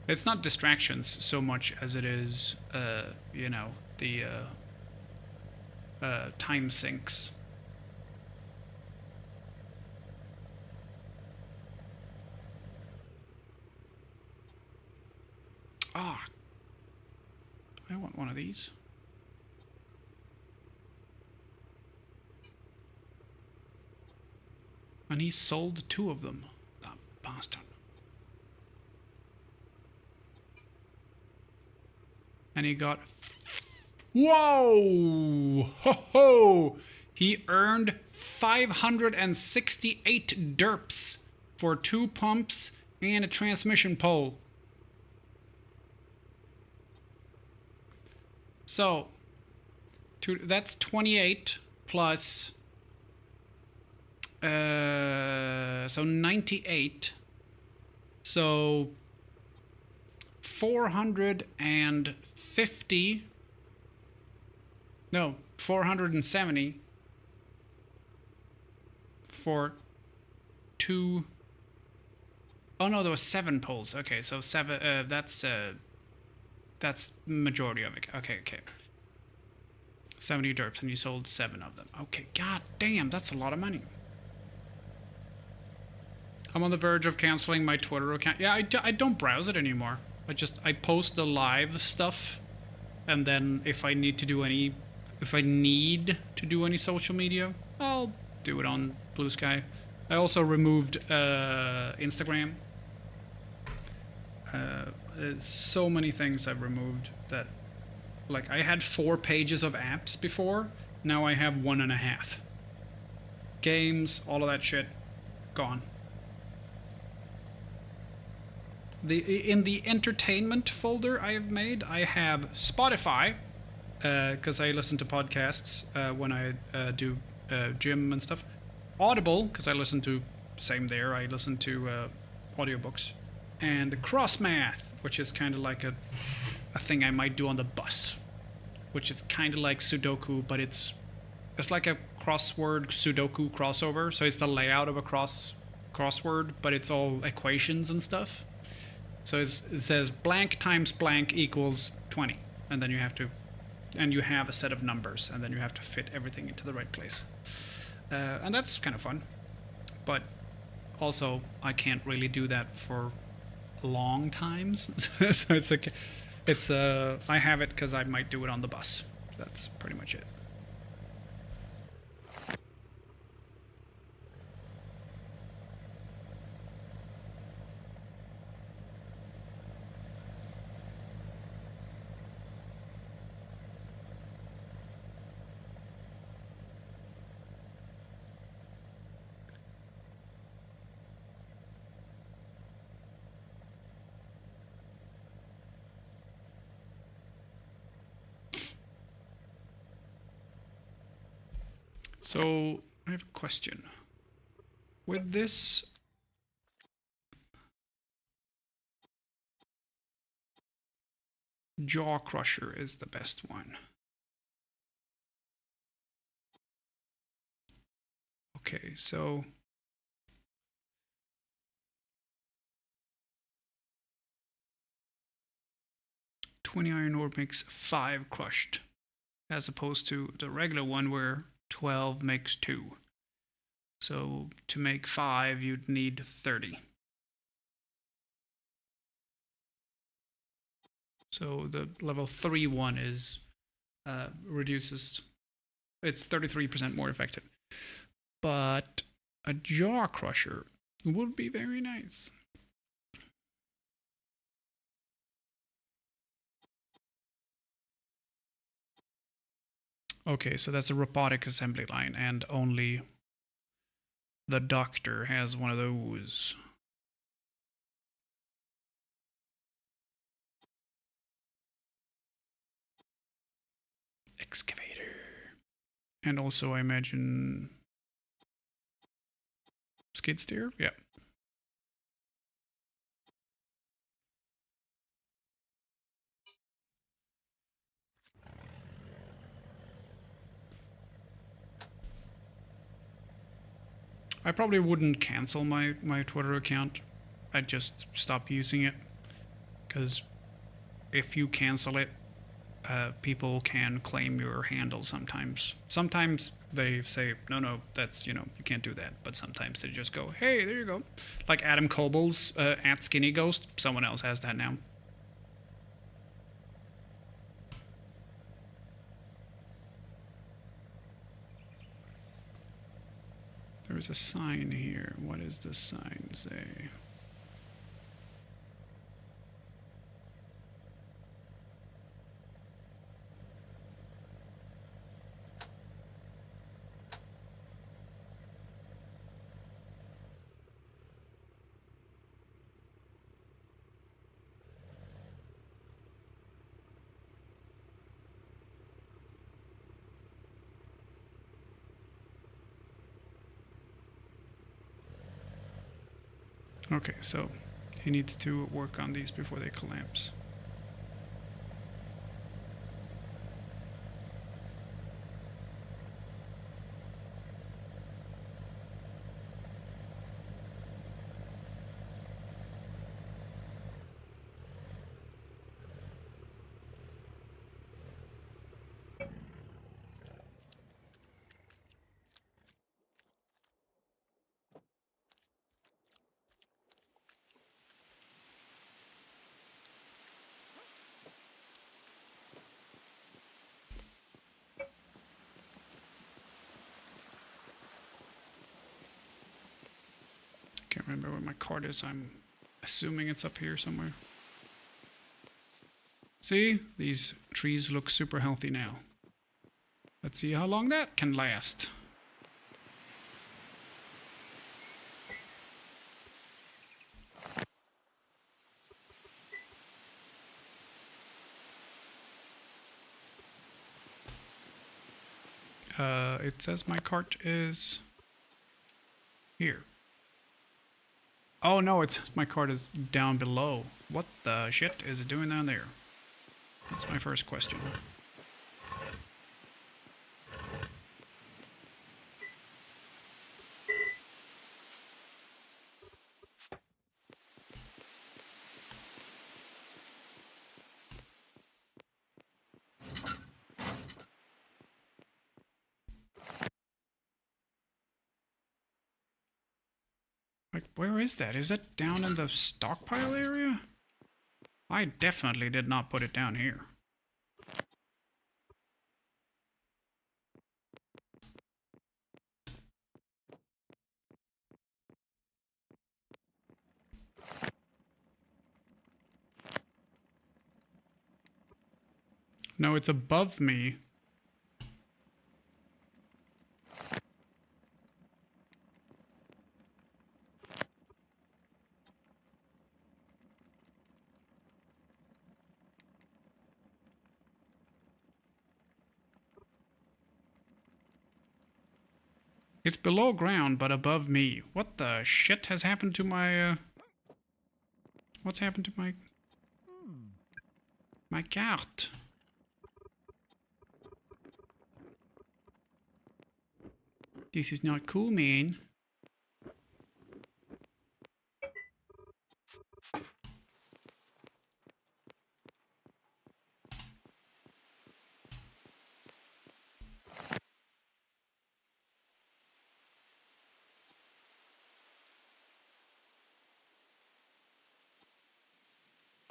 It's not distractions so much as it is, the time sinks. Ah, I want one of these. And he sold 2 of them, that bastard. And he got, whoa, ho ho! He earned 568 derps for 2 pumps and a transmission pole. So, that's 28 plus, so 98. So 450, no, 470 for 2 Oh no, there was 7 polls. Okay, so 7. That's majority of it. Okay, okay. 70 derps, and you sold 7 of them. Okay, god damn, that's a lot of money. I'm on the verge of canceling my Twitter account. Yeah, I don't browse it anymore. I post the live stuff, and then if I need to do any social media, I'll do it on Blue Sky. I also removed Instagram. So many things I've removed that, like, I had 4 pages of apps before. Now I have 1.5. Games, all of that shit, gone. In the entertainment folder I have made, I have Spotify, because I listen to podcasts when I do gym and stuff. Audible, because I listen to, same there, I listen to audiobooks. And CrossMath, which is kind of like a thing I might do on the bus, which is kind of like Sudoku, but it's like a crossword Sudoku crossover. So it's the layout of a crossword, but it's all equations and stuff. So it says blank times blank equals 20, and then you have a set of numbers, and then you have to fit everything into the right place. And that's kind of fun, but also I can't really do that for long times. So it's like, I have it because I might do it on the bus. That's pretty much it. So I have a question. With this, Jaw Crusher is the best one. Okay, so $20 iron ore makes 5 crushed, as opposed to the regular one where 12 makes 2. So to make 5, you'd need 30. So the level 3 one is reduces. It's 33% more effective. But a Jaw Crusher would be very nice. Okay, so that's a robotic assembly line, and only the doctor has one of those. Excavator. And also, I imagine, skid steer? Yeah. I probably wouldn't cancel my Twitter account. I'd just stop using it. Because if you cancel it, people can claim your handle sometimes. Sometimes they say, no, that's, you can't do that. But sometimes they just go, hey, there you go. Like Adam Cobal's at Skinny Ghost. Someone else has that now. There's a sign here. What does the sign say? Okay, so he needs to work on these before they collapse. Can't remember where my card is. I'm assuming it's up here somewhere. See? These trees look super healthy now. Let's see how long that can last. It says my cart is here. Oh no, it says my cart is down below. What the shit is it doing down there? That's my first question. Like, where is that? Is that down in the stockpile area? I definitely did not put it down here. No, it's above me. It's below ground, but above me. What the shit has happened to my, What's happened to my... my cart? This is not cool, man.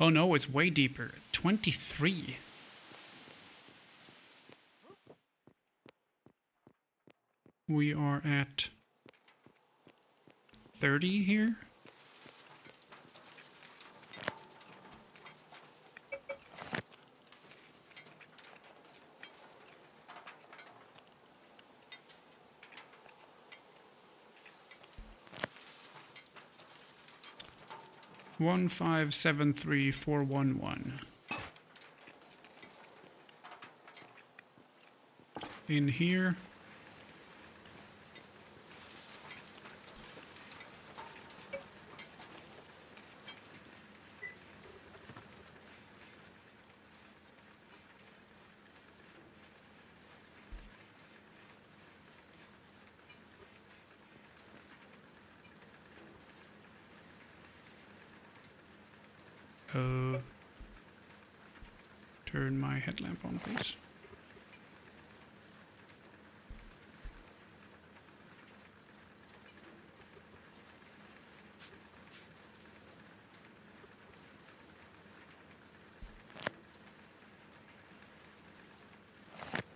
Oh no, it's way deeper. 23. We are at 30 here. One 1573411. In here. Turn my headlamp on, please.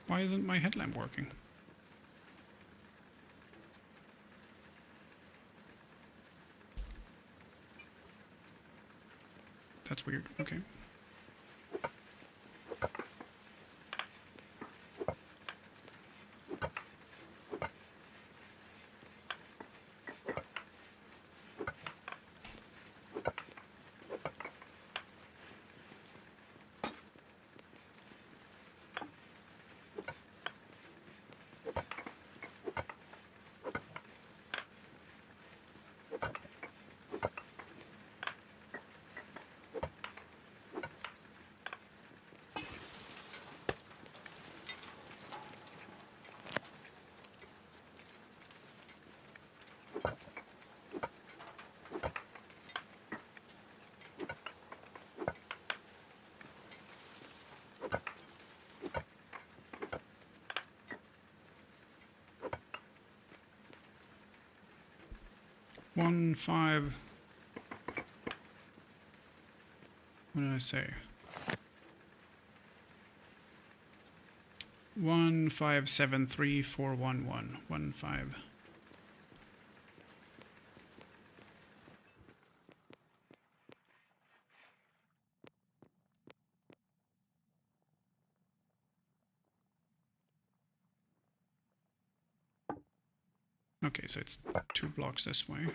Why isn't my headlamp working? That's weird. Okay. One five. What did I say? 1573411. 15. Okay, so it's 2 blocks this way.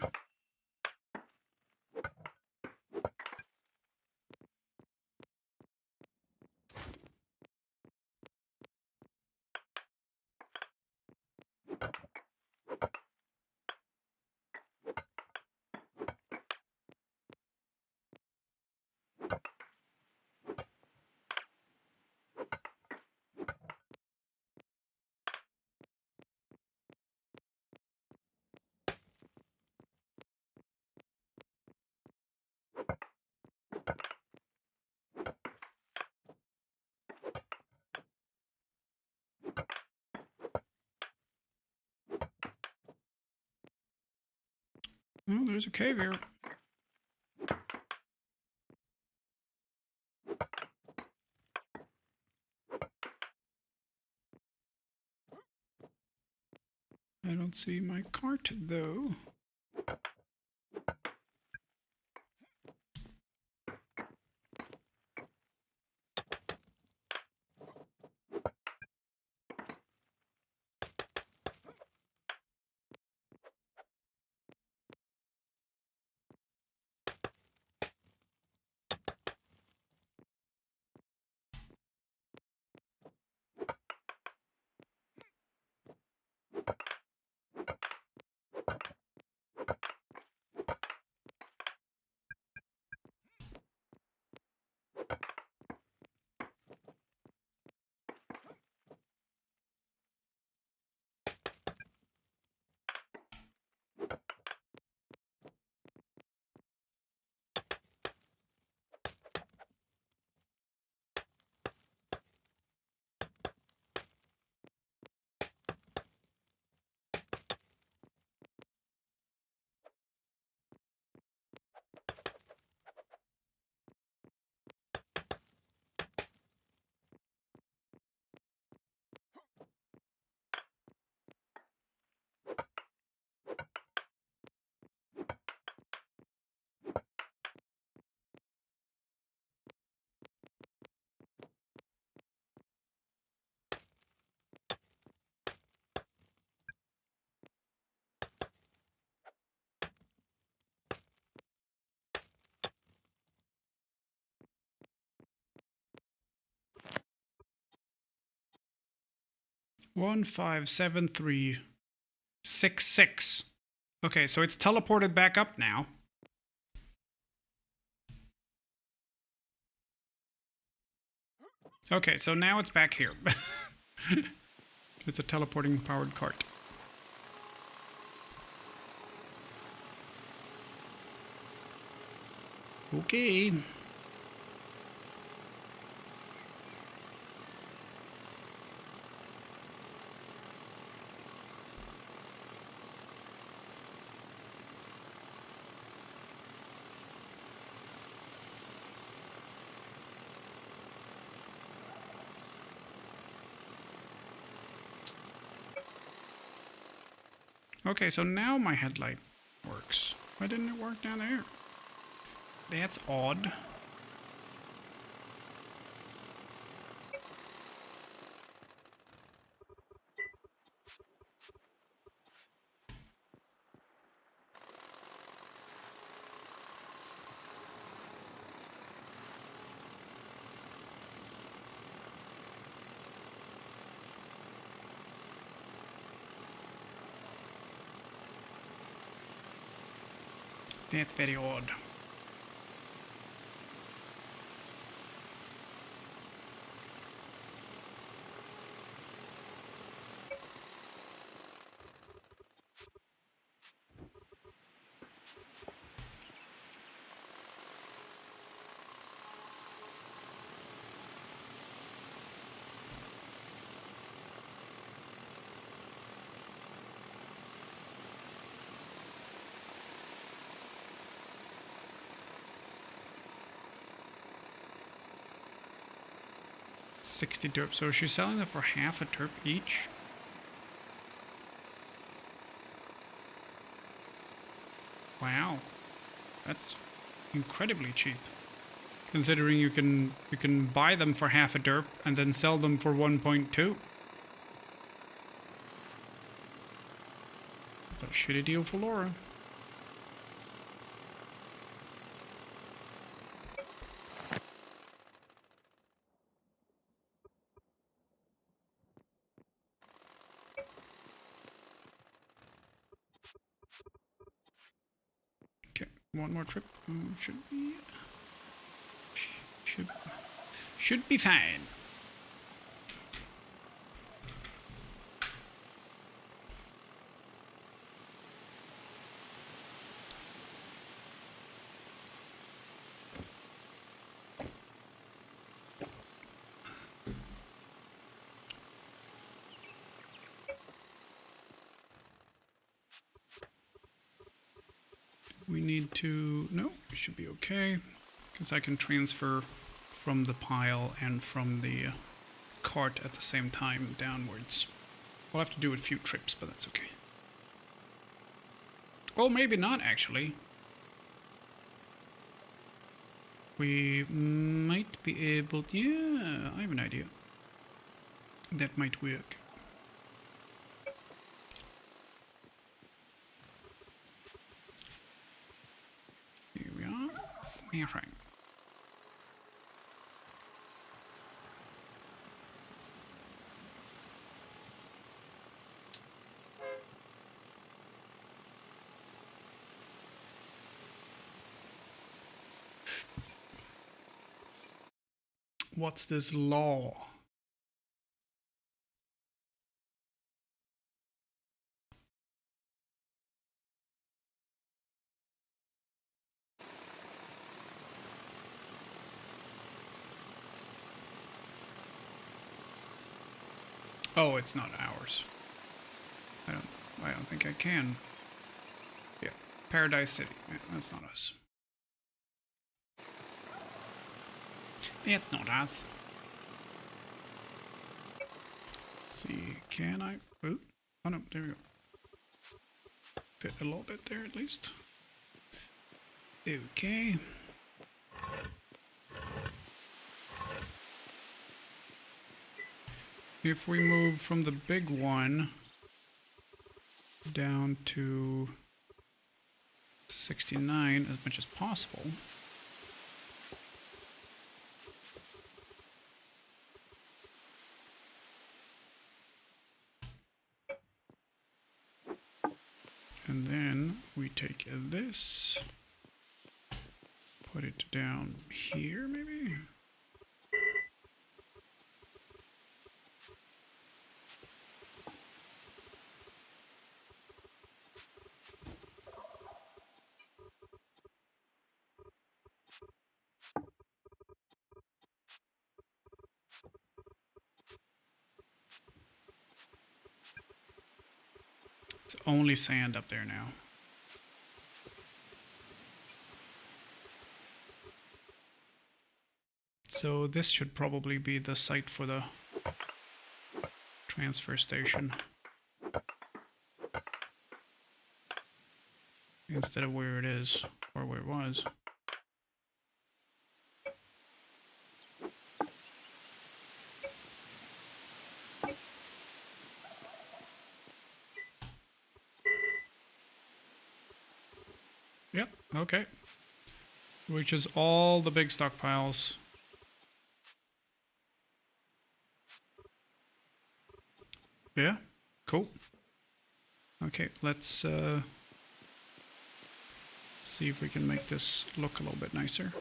Oh, there's a cave here. I don't see my cart, though. One, 5, 7, 3, 6, 6. Okay, so it's teleported back up now. Okay, so now it's back here. It's a teleporting powered cart. Okay. Okay, so now my headlight works. Why didn't it work down there? That's odd. That's very odd. $60 derp. So she's selling them for half a derp each. Wow, that's incredibly cheap. Considering you can buy them for half a derp and then sell them for 1.2. That's a Shitty deal for Laura. Okay, one more trip. Should be fine. We need to, no, it should be okay, because I can transfer from the pile and from the cart at the same time downwards. We'll have to do a few trips, but that's okay. Oh, maybe not actually. We might be able, yeah, I have an idea. That might work. Here we are. Smashing. What's this law? Oh, it's not ours. I don't think I can. Yeah, Paradise City. Yeah, that's not us. It's not us. Let's see, can I? Oh no, there we go. Fit a little bit there at least. Okay. If we move from the big one down to 69 as much as possible. And then we take this, put it down here maybe? It's only sand up there now. So this should probably be the site for the transfer station. Instead of where it is, or where it was. Yep, okay. Which is all the big stockpiles. Yeah, cool. Okay, let's see if we can make this look a little bit nicer.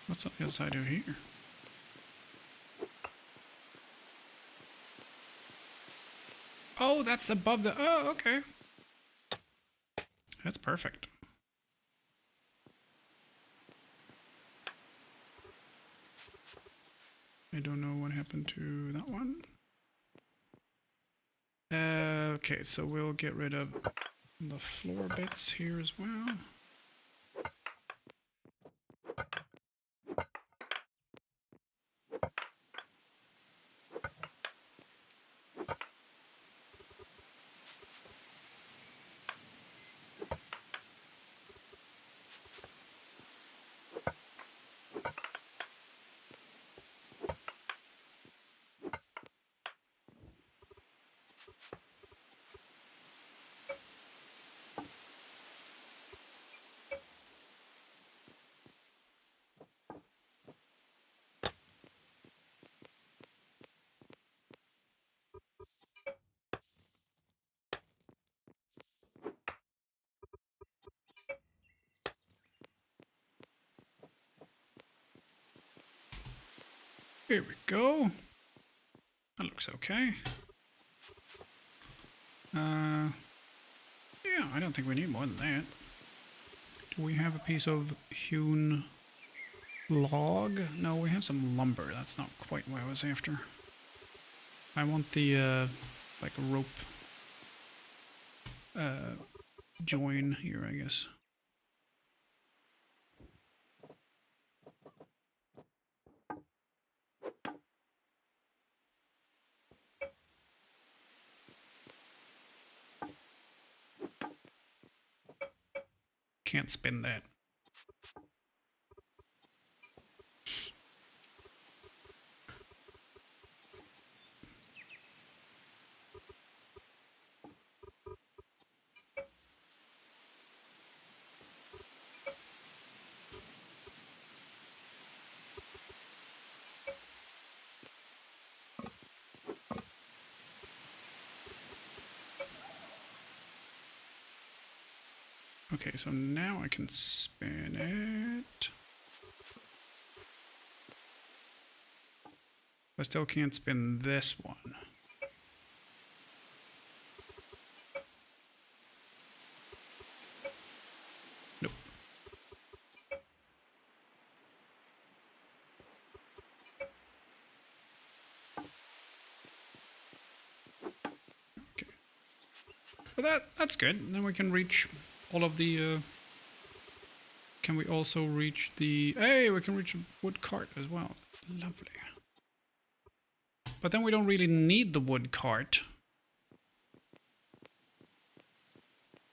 What's on the other side of here? Oh, that's above the... Oh, okay. That's perfect. I don't know what happened to that one. Okay, so we'll get rid of the floor bits here as well. Here we go. That looks okay. Yeah, I don't think we need more than that. Do we have a piece of hewn log? No, we have some lumber. That's not quite what I was after. I want the, like a rope join here, I guess. Can't spin that. Okay, so now I can spin it. I still can't spin this one. Nope. Okay. Well, that's good. And then we can reach all of the... Can we also reach the... Hey, we can reach a wood cart as well. Lovely. But then we don't really need the wood cart.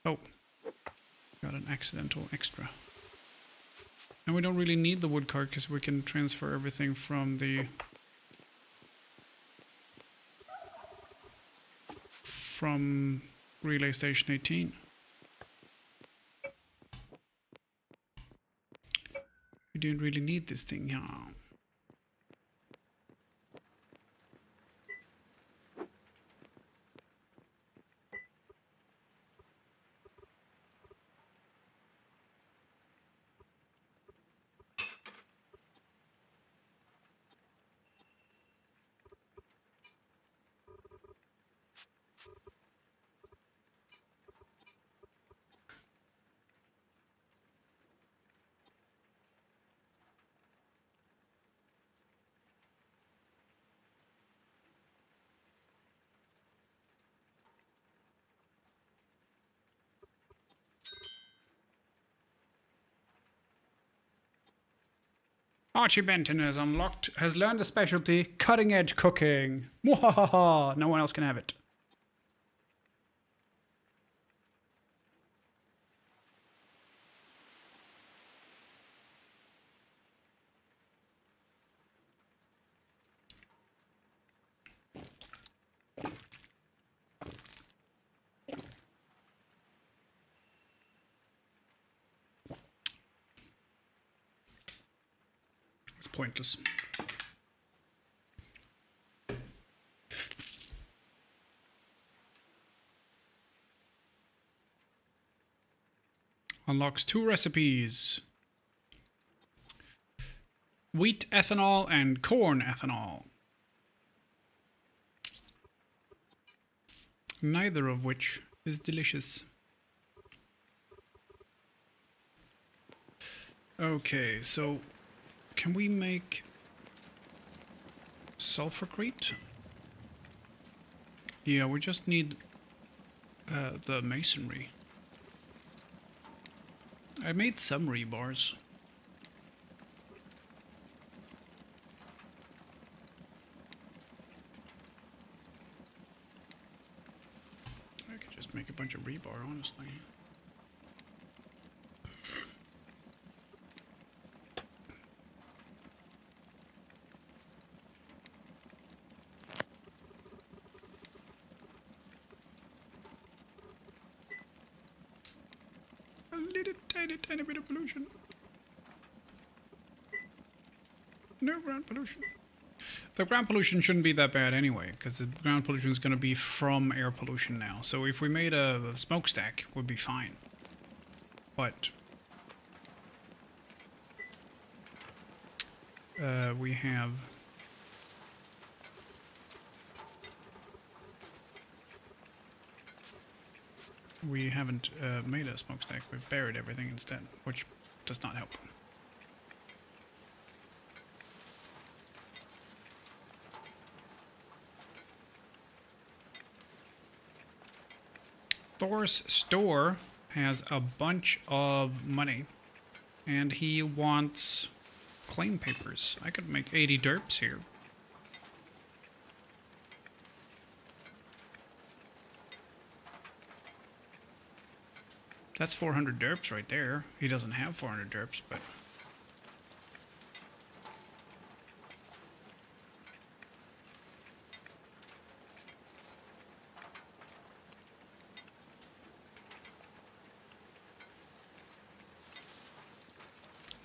Oh. Got an accidental extra. And we don't really need the wood cart because we can transfer everything from the... From Relay Station 18. We didn't really need this thing, huh? Archie Benton has learned the specialty, cutting edge cooking. Mwahaha! No one else can have it. It's pointless. Unlocks 2 recipes. wheat ethanol and corn ethanol. Neither of which is delicious. Okay, so can we make sulfurcrete? Yeah, we just need the masonry. I made some rebars. I could just make a bunch of rebar, honestly. A little tiny bit of pollution. No ground pollution. The ground pollution shouldn't be that bad anyway, because the ground pollution is going to be from air pollution now. So if we made a smokestack, would be fine. But we haven't made a smokestack. We've buried everything instead, which does not help. Thor's store has a bunch of money, and he wants claim papers. I could make 80 derps here. That's 400 derps right there. He doesn't have 400 derps, but...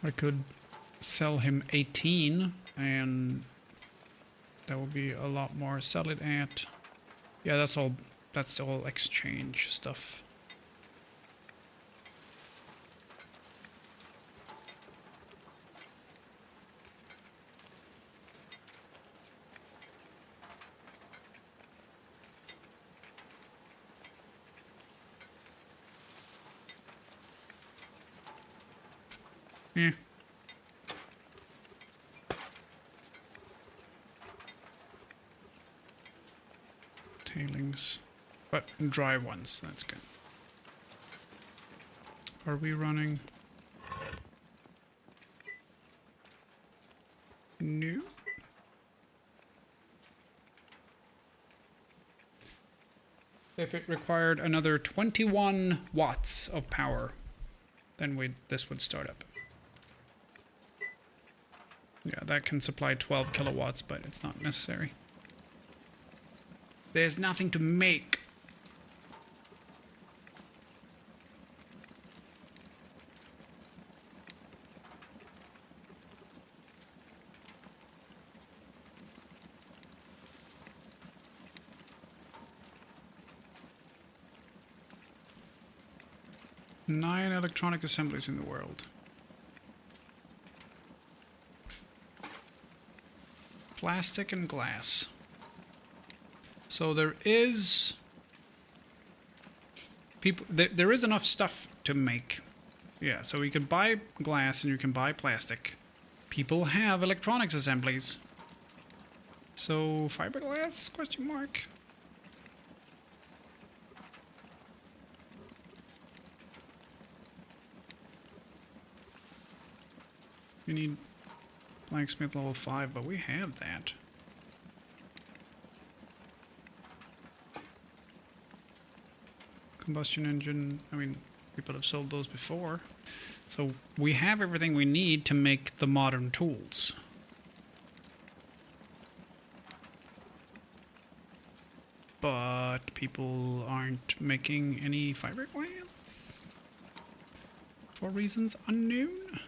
I could sell him 18, and that would be a lot more. Sell it at... Yeah, that's all exchange stuff. Yeah. Tailings. But dry ones, that's good. Are we running? No. If it required another 21 watts of power, then this would start up. Yeah, that can supply 12 kilowatts, but it's not necessary. There's nothing to make. Nine electronic assemblies in the world. Plastic and glass. So there is there is enough stuff to make. Yeah, so we could buy glass and you can buy plastic. People have electronics assemblies. So fiberglass, question mark. We need blacksmith level 5, but we have that. Combustion engine, I mean, people have sold those before. So we have everything we need to make the modern tools. But people aren't making any fiberglass for reasons unknown.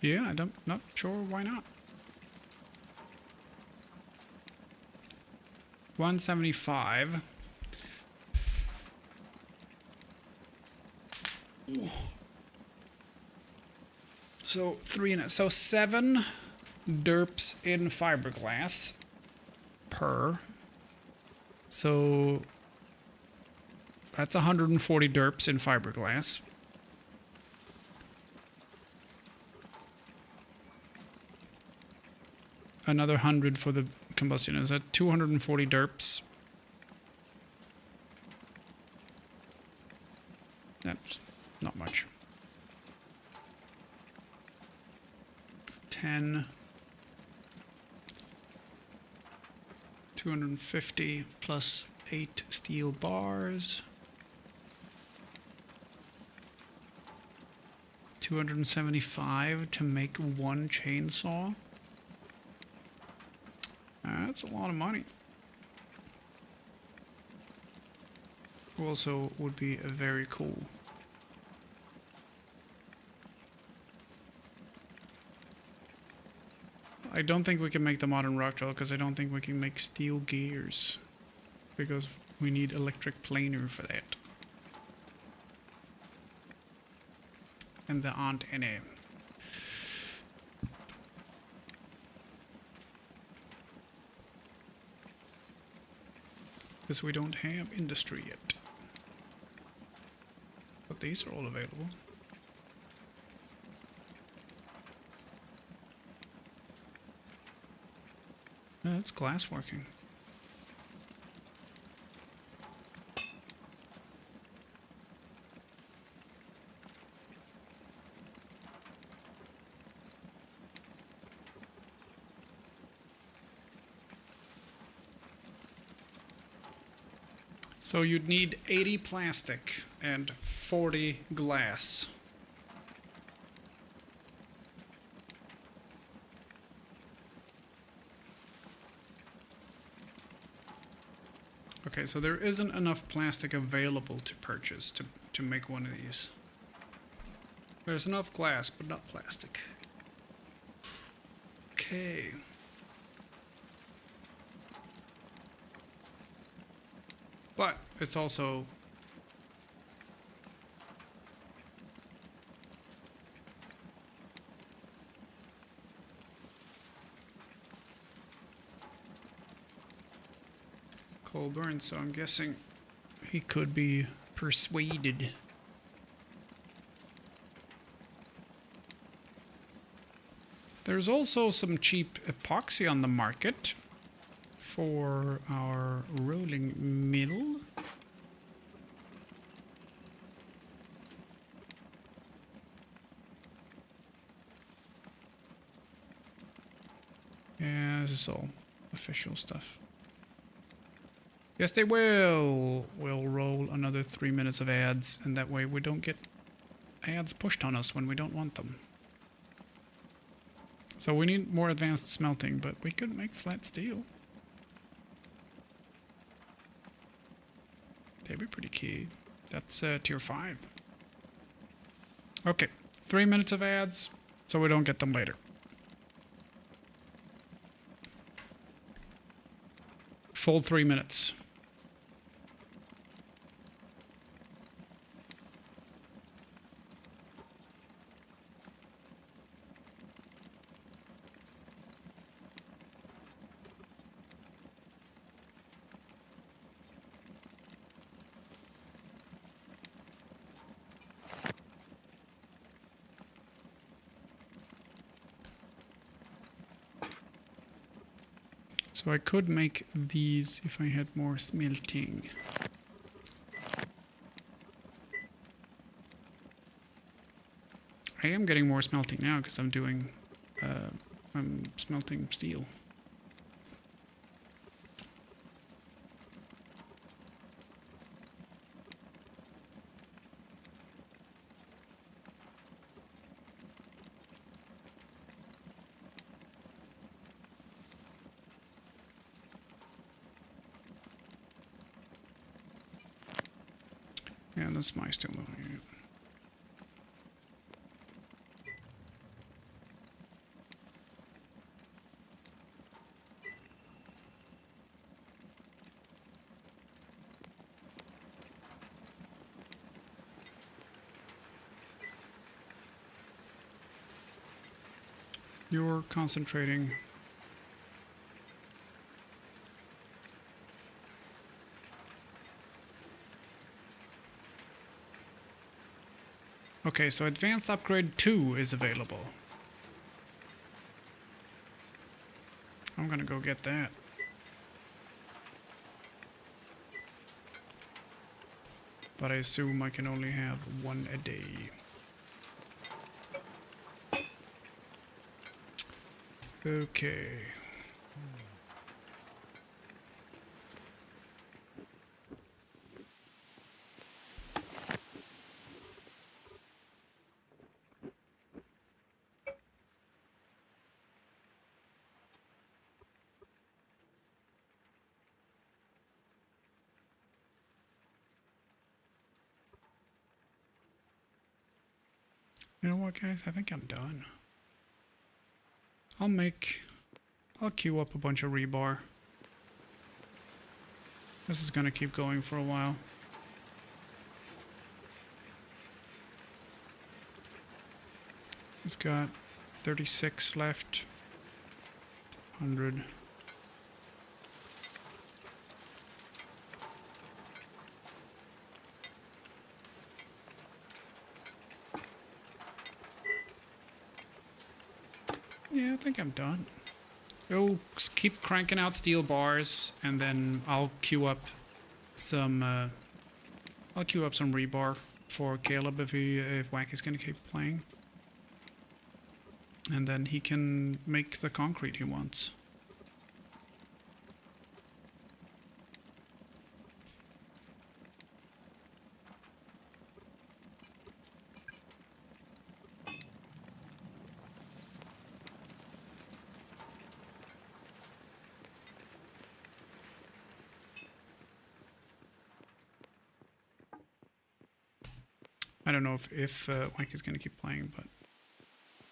Yeah, not sure why not. 175. So 7 derps in fiberglass per. So that's 140 derps in fiberglass. Another 100 for the combustion. Is that 240 derps? That's not much. 10. 250 plus 8 steel bars. 275 to make 1 chainsaw. That's a lot of money. Also would be very cool. I don't think we can make the modern rock drill because I don't think we can make steel gears because we need electric planer for that. And there aren't any. Because we don't have industry yet. But these are all available. It's glass working. So you'd need 80 plastic and 40 glass. Okay, so there isn't enough plastic available to purchase to make one of these. There's enough glass, but not plastic. Okay. But it's also Colburn, so I'm guessing he could be persuaded. There's also some cheap epoxy on the market for our rolling mill. Yeah, this is all official stuff. Yes, they will. We'll roll another 3 minutes of ads, and that way we don't get ads pushed on us when we don't want them. So we need more advanced smelting, but we could make flat steel. That'd be pretty key. That's tier 5. Okay, 3 minutes of ads, so we don't get them later. Full 3 minutes. So I could make these if I had more smelting. I am getting more smelting now because I'm doing, I'm smelting steel. Yeah, that's my steel. You're concentrating. Okay, so Advanced Upgrade 2 is available. I'm gonna go get that. But I assume I can only have one a day. Okay. You know what, guys? I think I'm done. I'll queue up a bunch of rebar. This is gonna keep going for a while. He's got 36 left. 100. Yeah, I think I'm done. We'll keep cranking out steel bars, and then I'll queue up some rebar for Caleb if Wack is gonna keep playing. And then he can make the concrete he wants. I don't know if Wack is gonna keep playing, but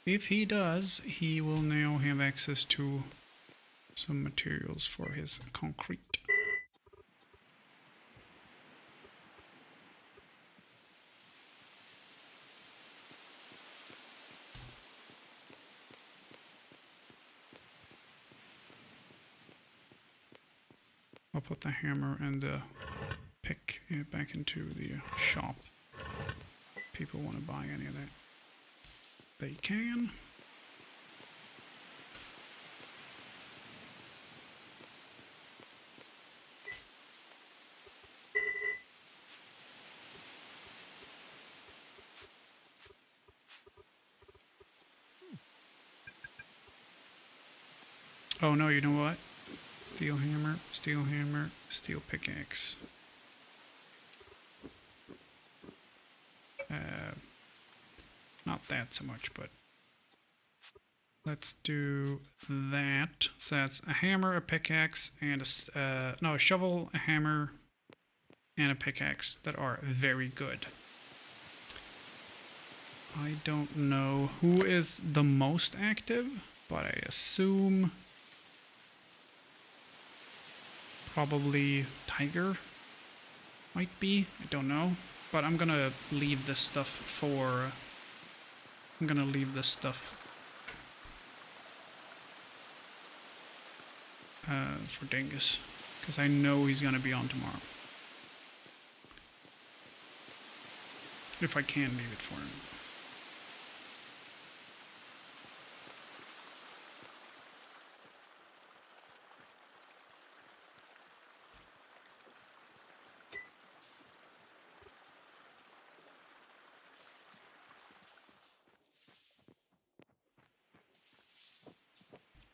if he does, he will now have access to some materials for his concrete. I'll put the hammer and the pick back into the shop. People want to buy any of that, they can. Oh no, you know what? Steel hammer, steel pickaxe. Not that so much, but let's do that. So that's a hammer, a pickaxe, and a shovel, a hammer, and a pickaxe that are very good. I don't know who is the most active, but I assume probably Tiger might be. I don't know, but I'm gonna leave this stuff for. I'm gonna leave this stuff for Dingus, because I know he's gonna be on tomorrow. If I can leave it for him.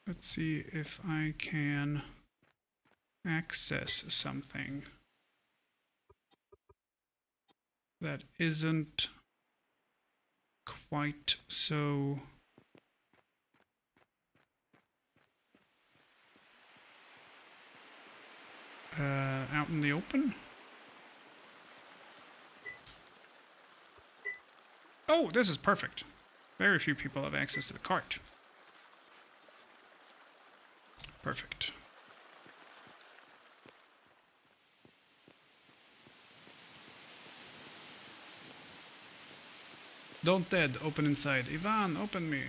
Let's see if I can access something that isn't quite so out in the open. Oh, this is perfect. Very few people have access to the cart. Perfect. Don't dead, open inside. Ivan, open me.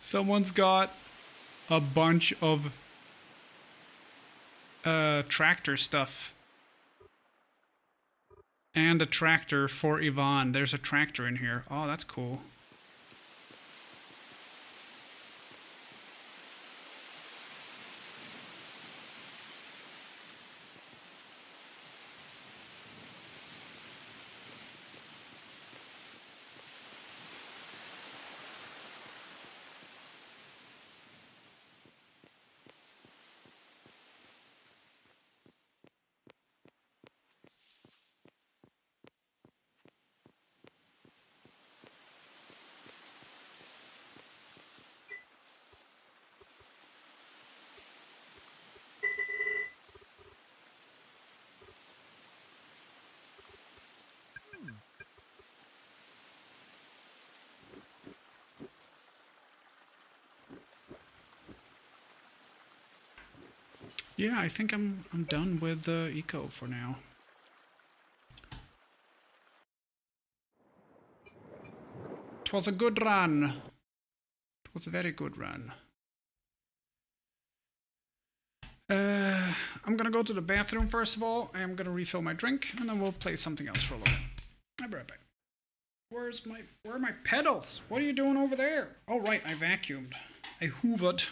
Someone's got a bunch of tractor stuff. And a tractor for Yvonne. There's a tractor in here. Oh, that's cool. Yeah, I think I'm done with the eco for now. It was a good run. It was a very good run. I'm gonna go to the bathroom first of all. I'm gonna refill my drink, and then we'll play something else for a little bit. I'll be right back. Where are my pedals? What are you doing over there? Oh right, I vacuumed. I hoovered.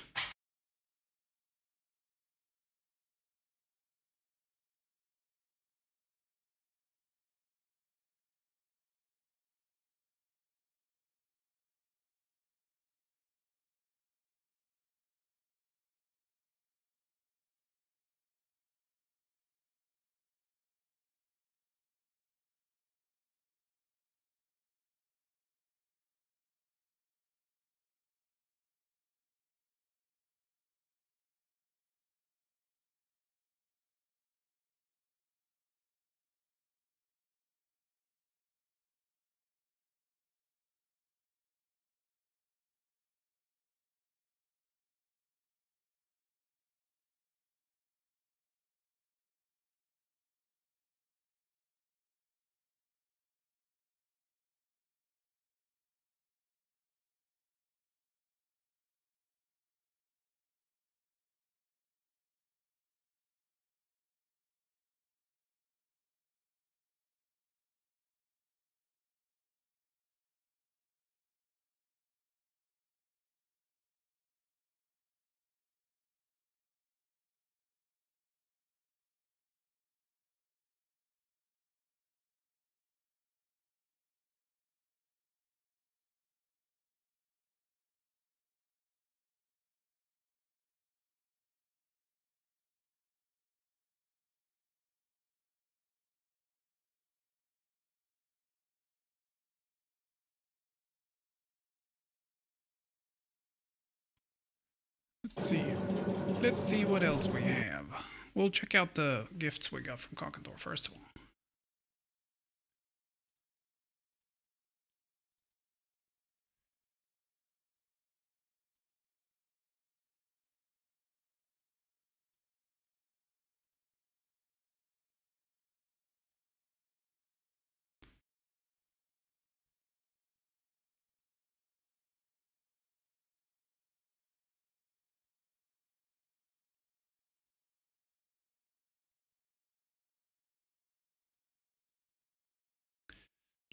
Let's see what else we have. We'll check out the gifts we got from Cockendor first of all.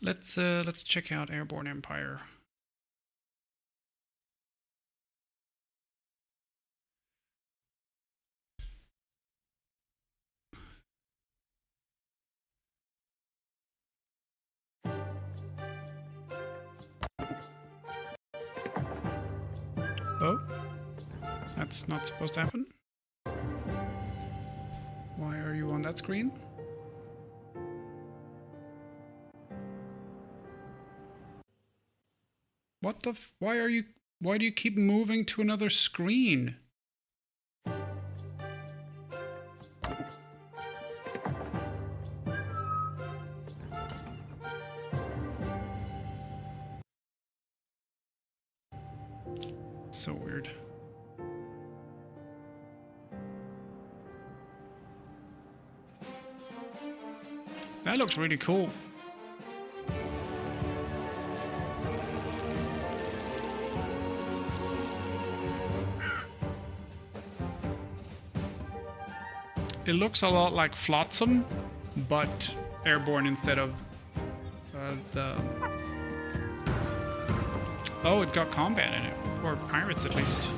Let's check out Airborne Empire. Oh, that's not supposed to happen. Why are you on that screen? What the why do you keep moving to another screen? So weird. That looks really cool. It looks a lot like Flotsam, but airborne instead of the... Oh, it's got combat in it. Or pirates, at least.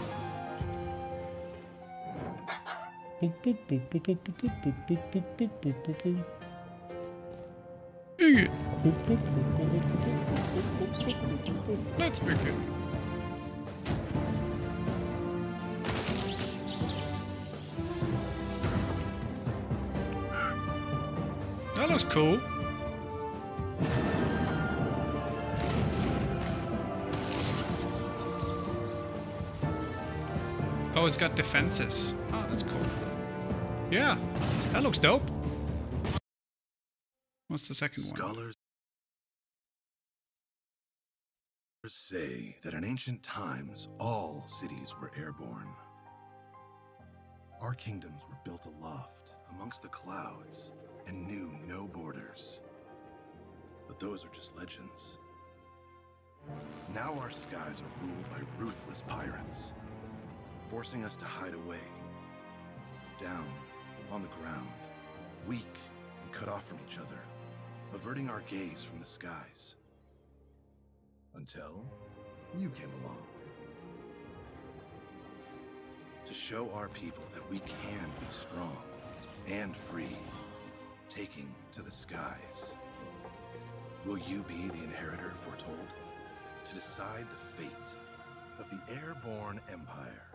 Let's begin. That looks cool. Oh, it's got defenses. Oh, that's cool. Yeah, that looks dope. What's the second one? Scholars say that in ancient times, all cities were airborne. Our kingdoms were built aloft, amongst the clouds, and knew no borders. But those are just legends. Now our skies are ruled by ruthless pirates, forcing us to hide away, down, on the ground, weak and cut off from each other, averting our gaze from the skies. Until you came along. To show our people that we can be strong and free, taking to the skies. Will you be the inheritor foretold? To decide the fate of the airborne empire.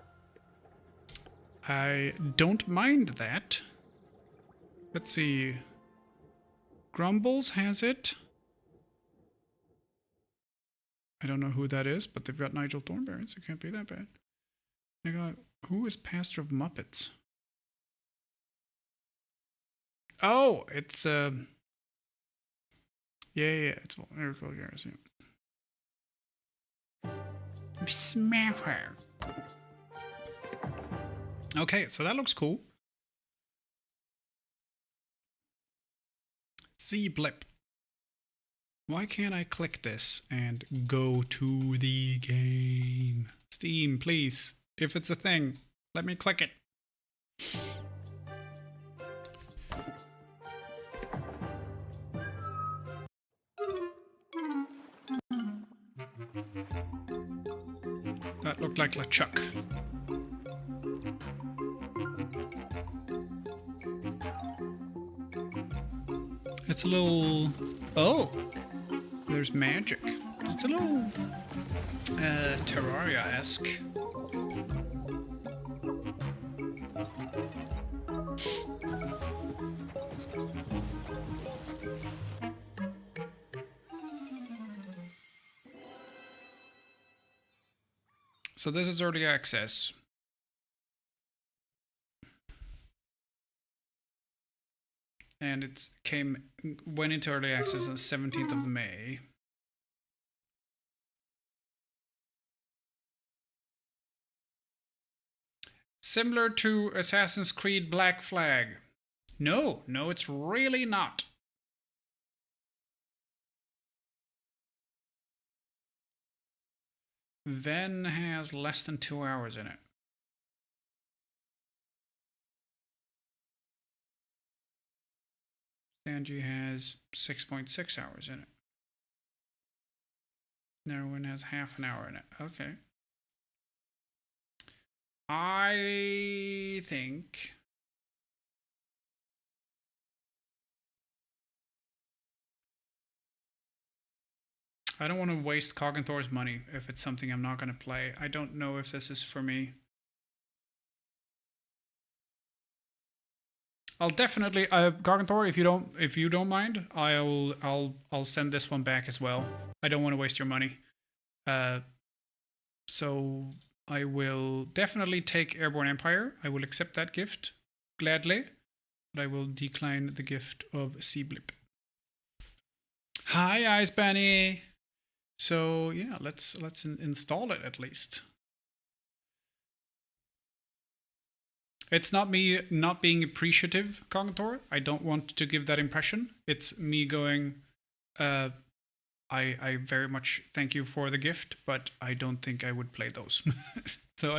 I don't mind that. Let's see. Grumbles has it. I don't know who that is, but they've got Nigel Thornberry, so it can't be that bad. They got, who is Pastor of Muppets? Oh, it's yeah, it's Miracle Garrison. Smash her. Okay, so that looks cool. See blip. Why can't I click this and go to the game? Steam, please. If it's a thing, let me click it. That looked like LeChuck. It's a little... Oh! There's magic. It's a little... Terraria-esque. So this is early access. And it went into early access on the 17th of May. Similar to Assassin's Creed Black Flag. No, it's really not. Ven has less than 2 hours in it. Sanji has 6.6 hours in it. Narwin has half an hour in it. Okay. I think... I don't want to waste Coggenthor's money if it's something I'm not going to play. I don't know if this is for me. I'll definitely Coggenthor, if you don't mind, I'll send this one back as well. I don't want to waste your money. So I will definitely take Airborne Empire. I will accept that gift gladly, but I will decline the gift of Sea Blip. Hi, Ice Bunny. So yeah, let's install it at least. It's not me not being appreciative, Cognitor. I don't want to give that impression. It's me going, I very much thank you for the gift, but I don't think I would play those. So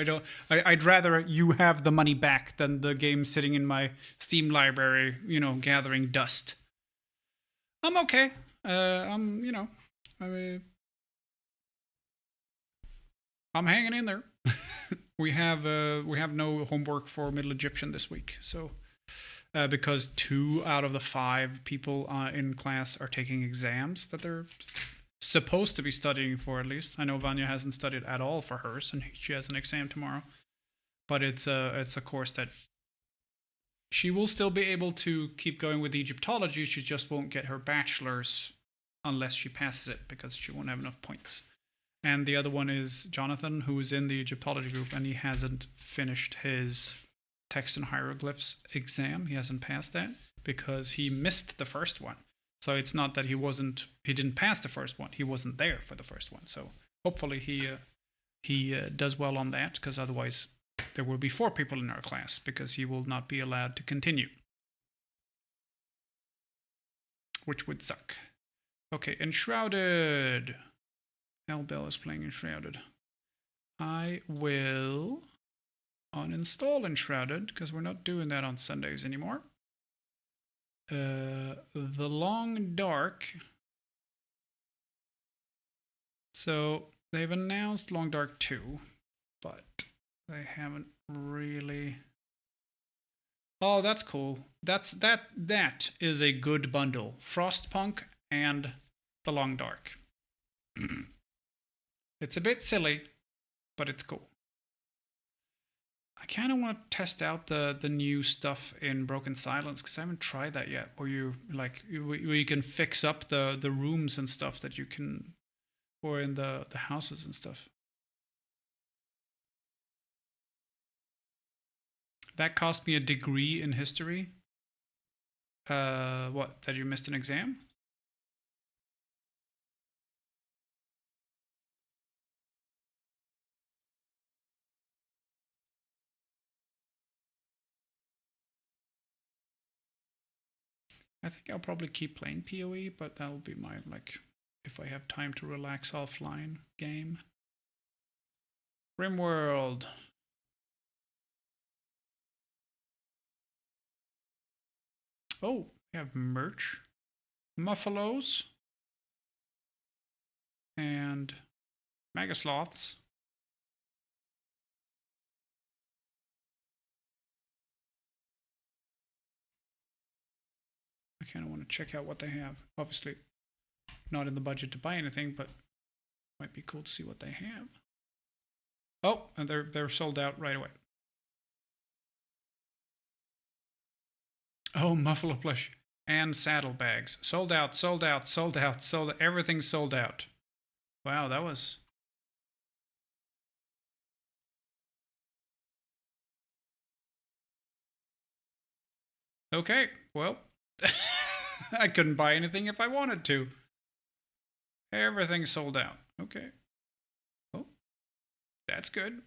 I'd rather you have the money back than the game sitting in my Steam library, gathering dust. I'm okay. I'm I'm hanging in there. We have no homework for Middle Egyptian this week, so because 2 out of the 5 people in class are taking exams that they're supposed to be studying for, at least. I know Vanya hasn't studied at all for hers, and she has an exam tomorrow. But it's a course that she will still be able to keep going with Egyptology. She just won't get her bachelor's unless she passes it, because she won't have enough points. And the other one is Jonathan, who is in the Egyptology group, and he hasn't finished his text and hieroglyphs exam. He hasn't passed that because he missed the first one. So it's not that he didn't pass the first one. He wasn't there for the first one. So hopefully he does well on that, because otherwise there will be 4 people in our class, because he will not be allowed to continue, which would suck. Okay, Enshrouded. Bell is playing Enshrouded. I will uninstall Enshrouded, because we're not doing that on Sundays anymore. The Long Dark. So they've announced Long Dark 2, but they haven't really. Oh, that's cool. That is a good bundle. Frostpunk and the Long Dark. It's a bit silly, but it's cool. I kind of want to test out the new stuff in Broken Silence, because I haven't tried that yet. Where you can fix up the rooms and stuff that you can, or in the houses and stuff. That cost me a degree in history. What? That you missed an exam? I think I'll probably keep playing PoE, but that'll be my, if I have time to relax offline game. RimWorld. Oh, we have merch. Muffalos. And Megasloths. I kind of want to check out what they have. Obviously, not in the budget to buy anything, but might be cool to see what they have. Oh, and they're sold out right away. Oh, Muffalo plush and saddlebags. Sold out, sold out, sold out, sold out. Everything's sold out. Wow, that was... Okay, well, I couldn't buy anything if I wanted to. Everything's sold out. Okay. Oh, that's good.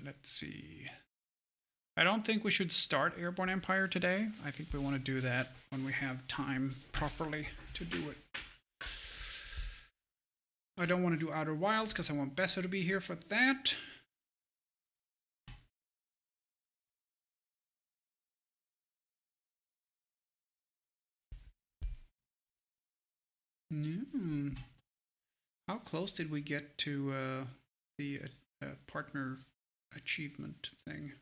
Let's see. I don't think we should start Airborne Empire today. I think we want to do that when we have time properly to do it. I don't want to do Outer Wilds because I want Bessa to be here for that. How close did we get to the partner achievement thing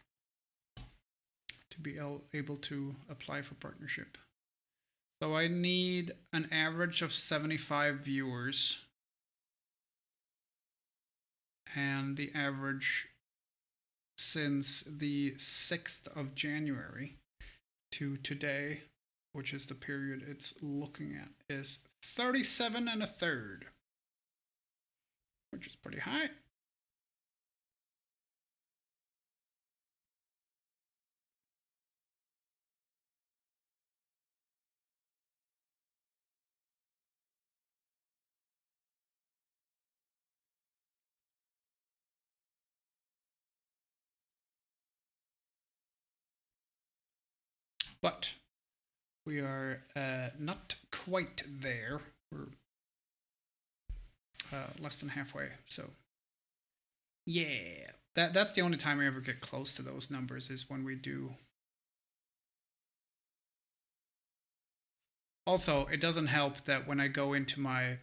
to be able to apply for partnership? So I need an average of 75 viewers, and the average since the 6th of January to today, which is the period it's looking at, is 37 1/3, which is pretty high. but we are not quite there. We're less than halfway, so yeah. That's the only time I ever get close to those numbers is when we do. Also, it doesn't help that when I go into my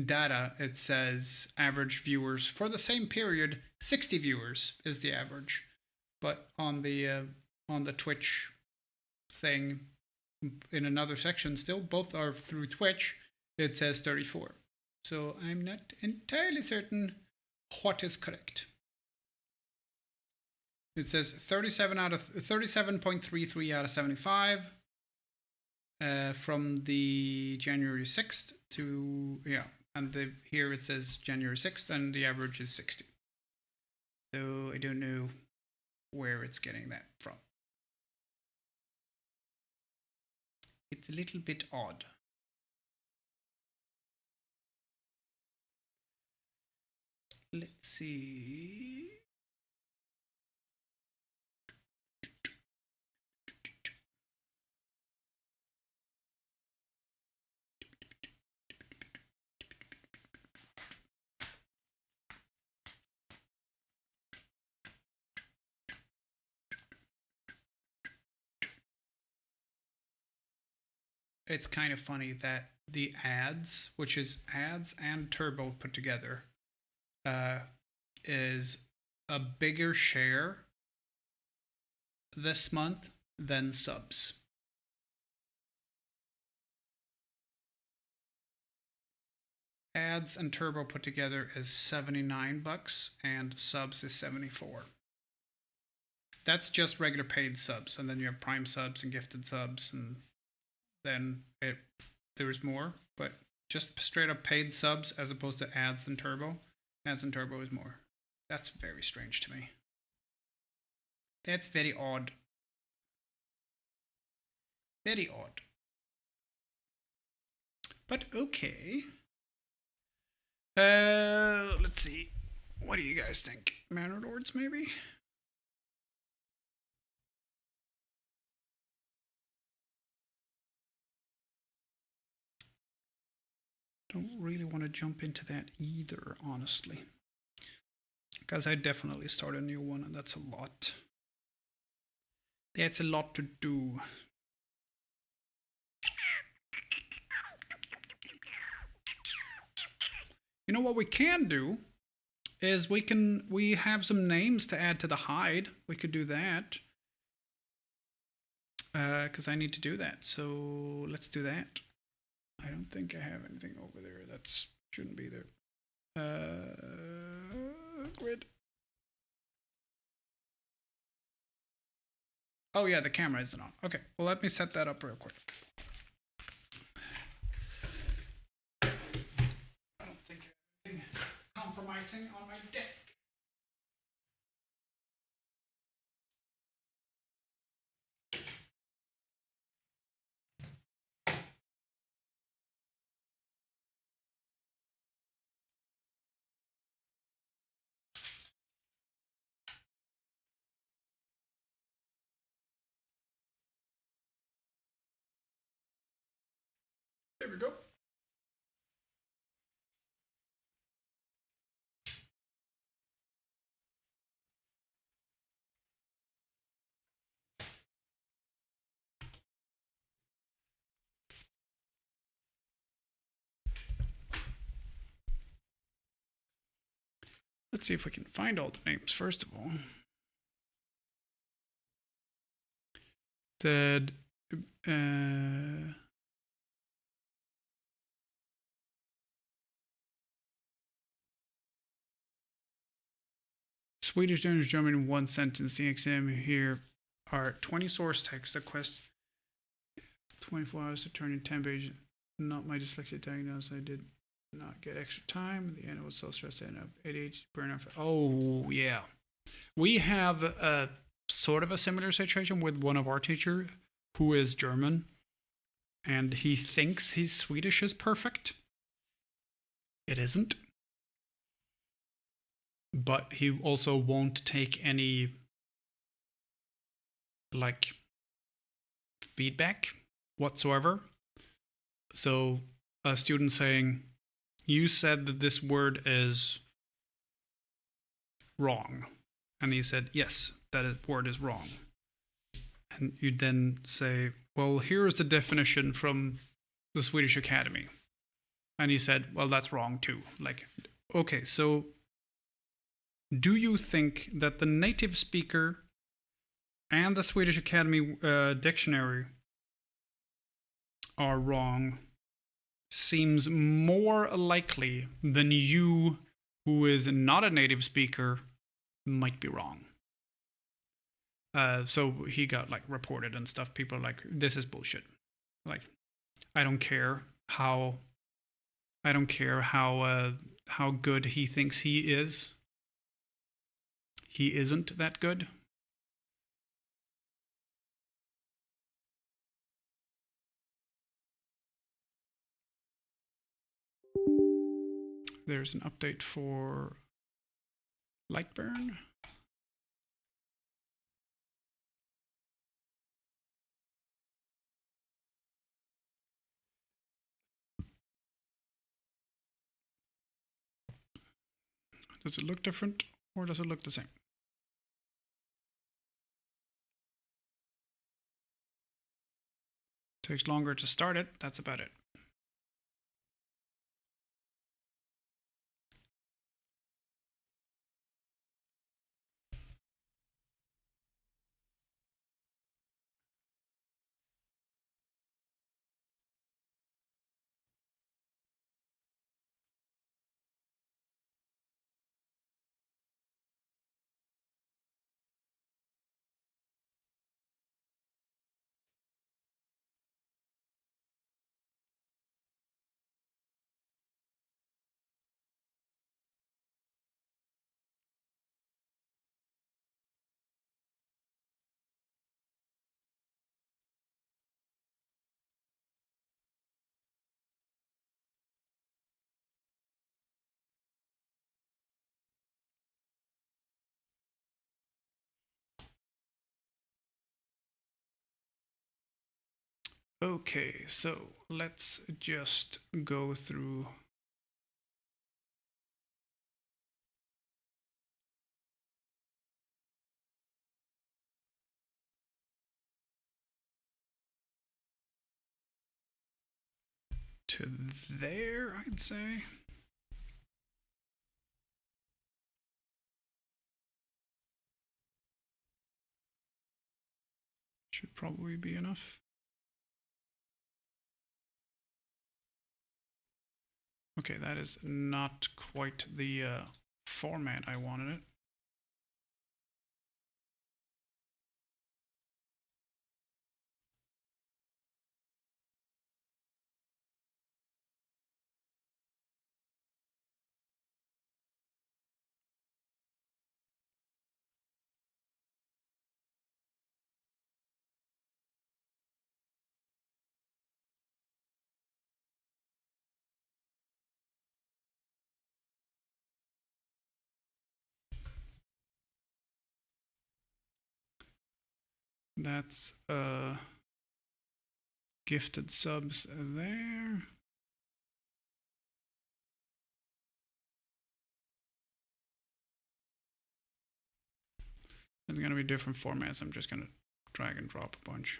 data, it says average viewers for the same period, 60 viewers is the average. But on the Twitch thing, in another section still, both are through Twitch, it says 34. So I'm not entirely certain what is correct. It says 37.33 out of 75 from the January 6th to, yeah, and here it says January 6th and the average is 60. So I don't know where it's getting that from. It's a little bit odd. Let's see. It's kind of funny that the ads, which is ads and turbo put together, is a bigger share this month than subs. Ads and turbo put together is $79 and subs is $74. That's just regular paid subs, and then you have prime subs and gifted subs, and then there's more, but just straight up paid subs as opposed to ads and turbo. Ads and turbo is more. That's very strange to me. That's very odd. Very odd. But okay. Let's see. What do you guys think? Manor Lords, maybe? Don't really want to jump into that either, honestly. Because I definitely start a new one, and that's a lot. That's a lot to do. You know what we can do is we have some names to add to the hide. We could do that. Because I need to do that. So let's do that. I don't think I have anything over there. That shouldn't be there. Grid. Oh yeah, the camera isn't on. Okay, well let me set that up real quick. I don't think I have anything compromising on my desk. There we go. Let's see if we can find all the names first of all. Said Swedish donors German in one sentence. The exam here are 20 source text requests, 24 hours to turn in 10 pages. Not my dyslexia diagnosis. I did not get extra time. The end was so stressed. I ended up ADHD burnout. Oh yeah, we have a sort of a similar situation with one of our teachers who is German, and he thinks his Swedish is perfect. It isn't. But he also won't take any like feedback whatsoever. So a student saying, you said that this word is wrong. And he said, yes, that word is wrong. And you then say, well, here is the definition from the Swedish Academy. And he said, well, that's wrong too. Like, okay, so do you think that the native speaker and the Swedish Academy dictionary are wrong? Seems more likely than you, who is not a native speaker, might be wrong. So he got like reported and stuff. People are like, this is bullshit. Like, I don't care how good he thinks he is. He isn't that good. There's an update for Lightburn. Does it look different or does it look the same? Takes longer to start it, that's about it. Okay, so let's just go through to there, I'd say. Should probably be enough. Okay, that is not quite the format I wanted it. That's gifted subs there. There's going to be different formats. I'm just going to drag and drop a bunch.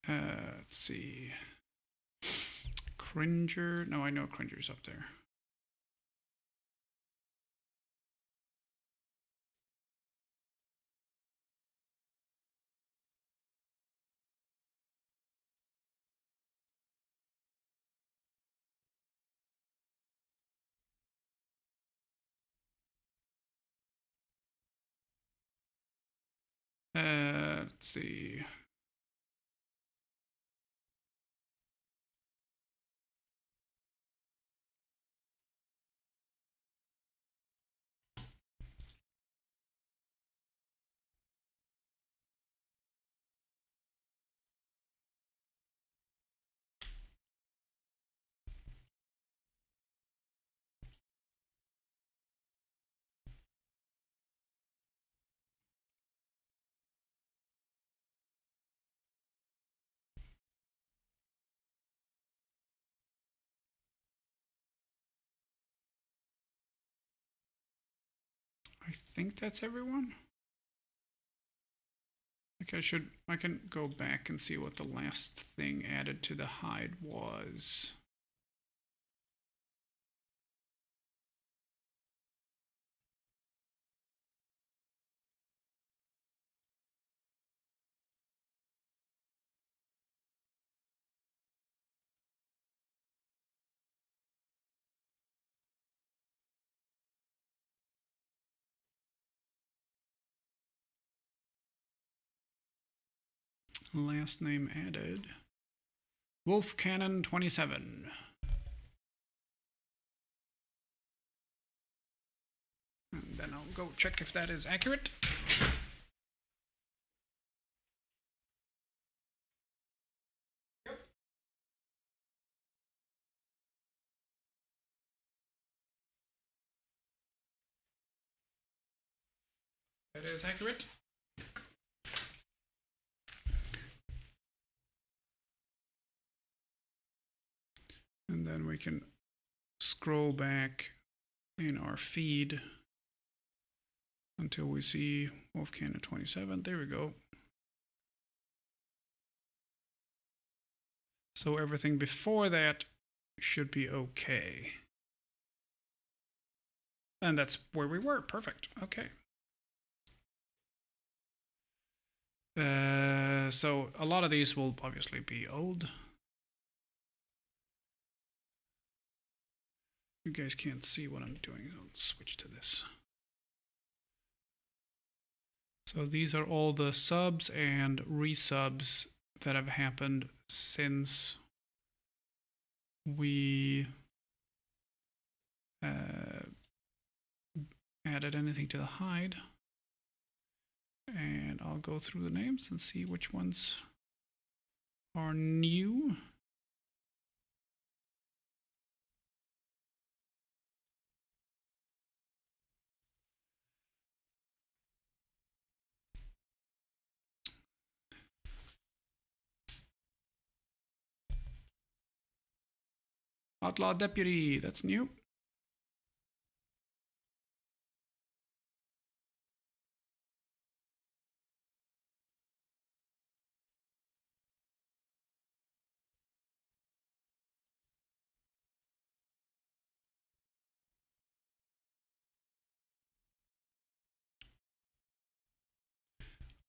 Let's see. Cringer. No, I know Cringer's up there. Let's see. I think that's everyone. Like I can go back and see what the last thing added to the hide was. Last name added. Wolf Cannon 27. And then I'll go check if that is accurate. That is accurate. And then we can scroll back in our feed until we see Wolf Cannon 27. There we go. So everything before that should be okay. And that's where we were. Perfect. Okay. So a lot of these will obviously be old. You guys can't see what I'm doing. I'll switch to this. So these are all the subs and resubs that have happened since we added anything to the hide. And I'll go through the names and see which ones are new. Outlaw Deputy, that's new.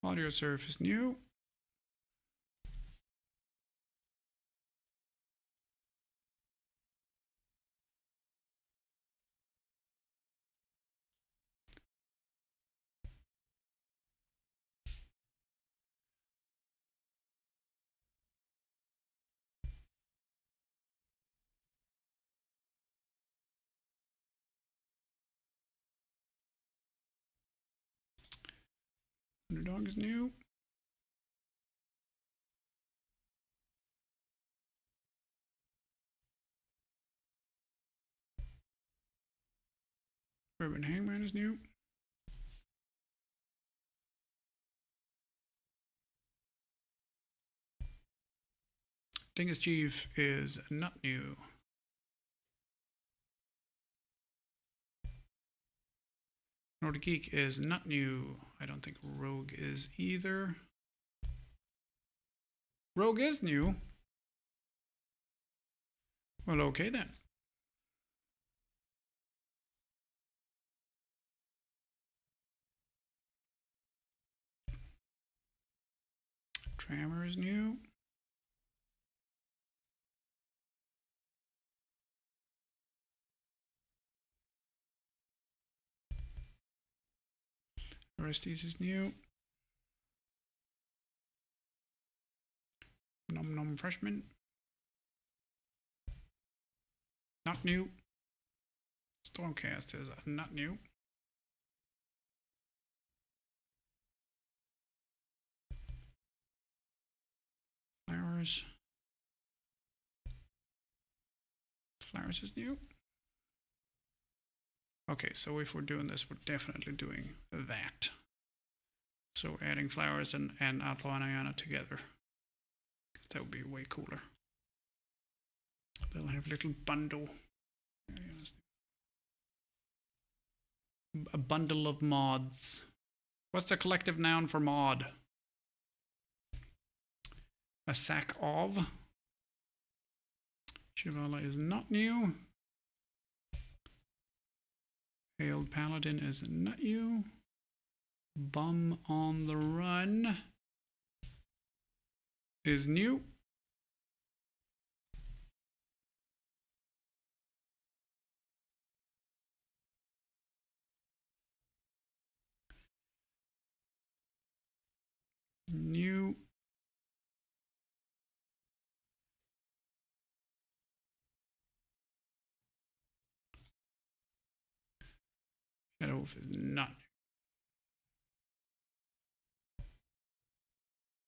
Audio Surf is new. Underdog is new. Urban Hangman is new. Dingus Chief is not new. Nordic Geek is not new. I don't think Rogue is either. Rogue is new. Well, okay then. Trammer is new. Orestes is new. Nom Nom Freshman. Not new. Stormcast is not new. Flowers. Flowers is new. Okay, so if we're doing this, we're definitely doing that. So we're adding Flowers and Outlaw and Ayana together. That would be way cooler. They'll have a little bundle. A bundle of mods. What's the collective noun for mod? A sack of. Shivala is not new. Hailed Paladin is not you. Bum on the Run is new. New. Shadow Wolf is not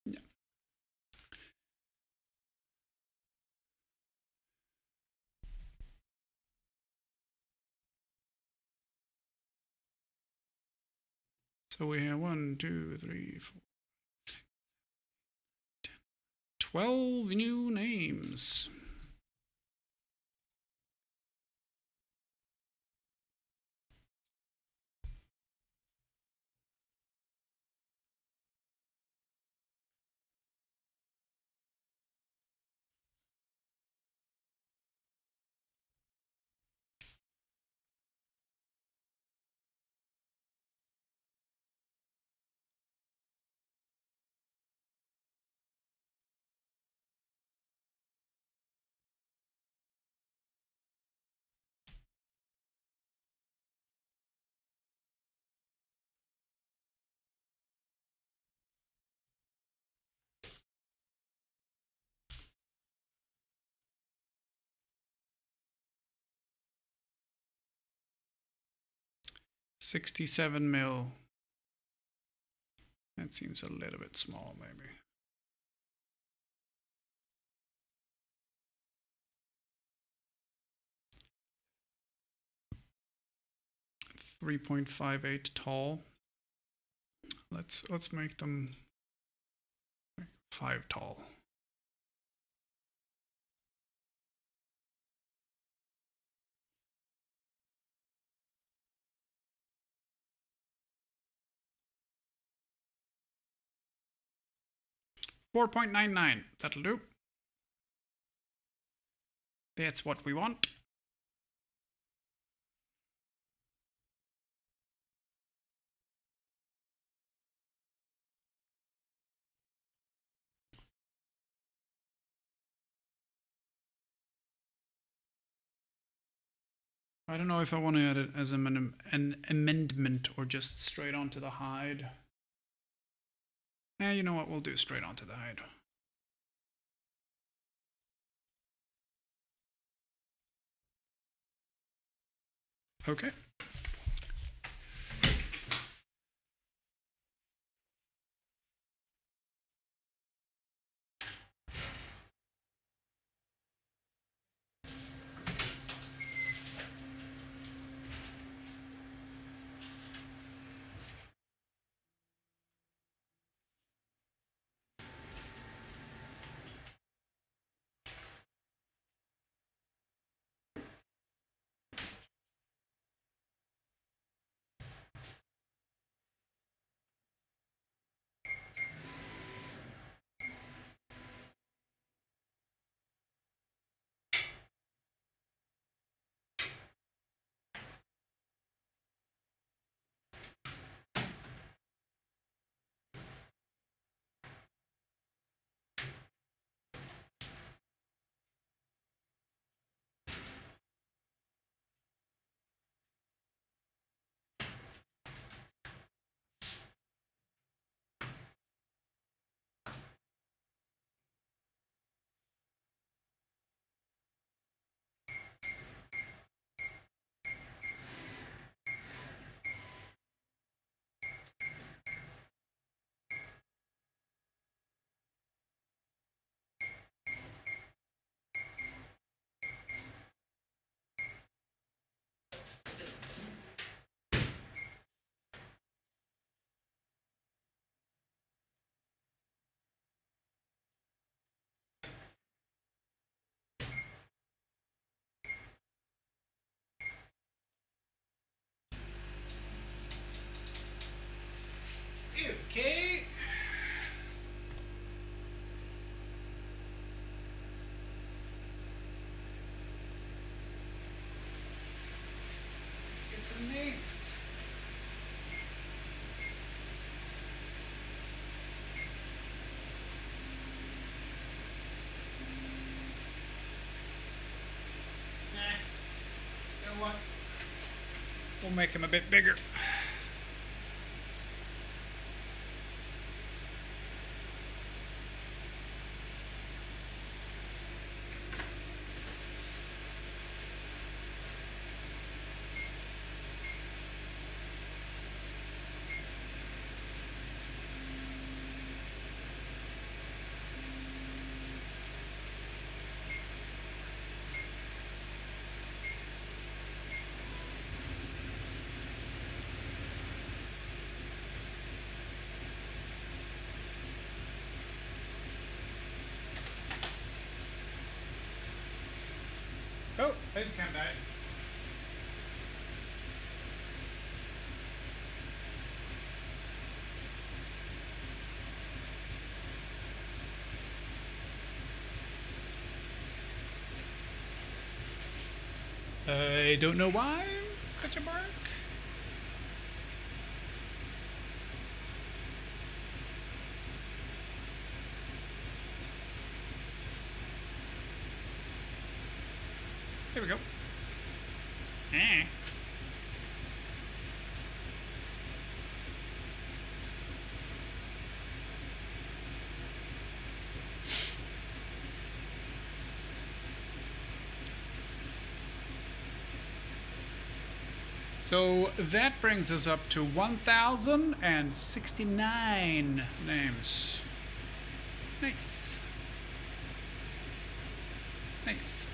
new. Yeah. So we have 1, 2, 3, 4, 10, 12 new names. $67 mil. That seems a little bit small, maybe. .58 tall. Let's make them 5 tall. $4.99. That'll do. That's what we want. I don't know if I want to add it as an amendment or just straight onto the hide. You know what? We'll do straight onto the hide. Okay. We'll make him a bit bigger. Oh, there's a cam died. I don't know why. Question mark. Here we go. So that brings us up to 1,069 names. Nice. Nice.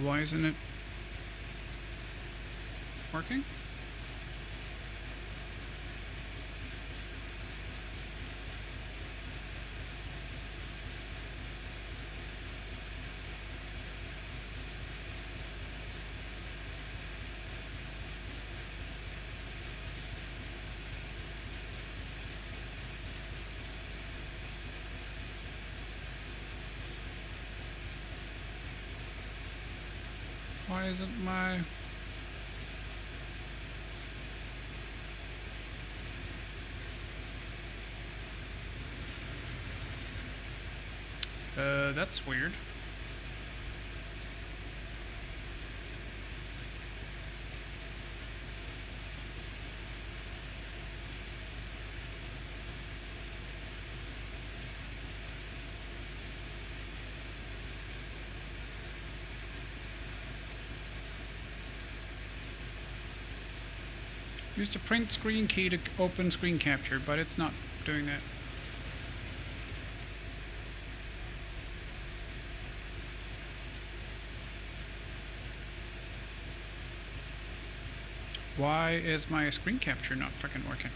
Why isn't it working? Why isn't my... that's weird. Use the print screen key to open screen capture, but it's not doing that. Why is my screen capture not freaking working?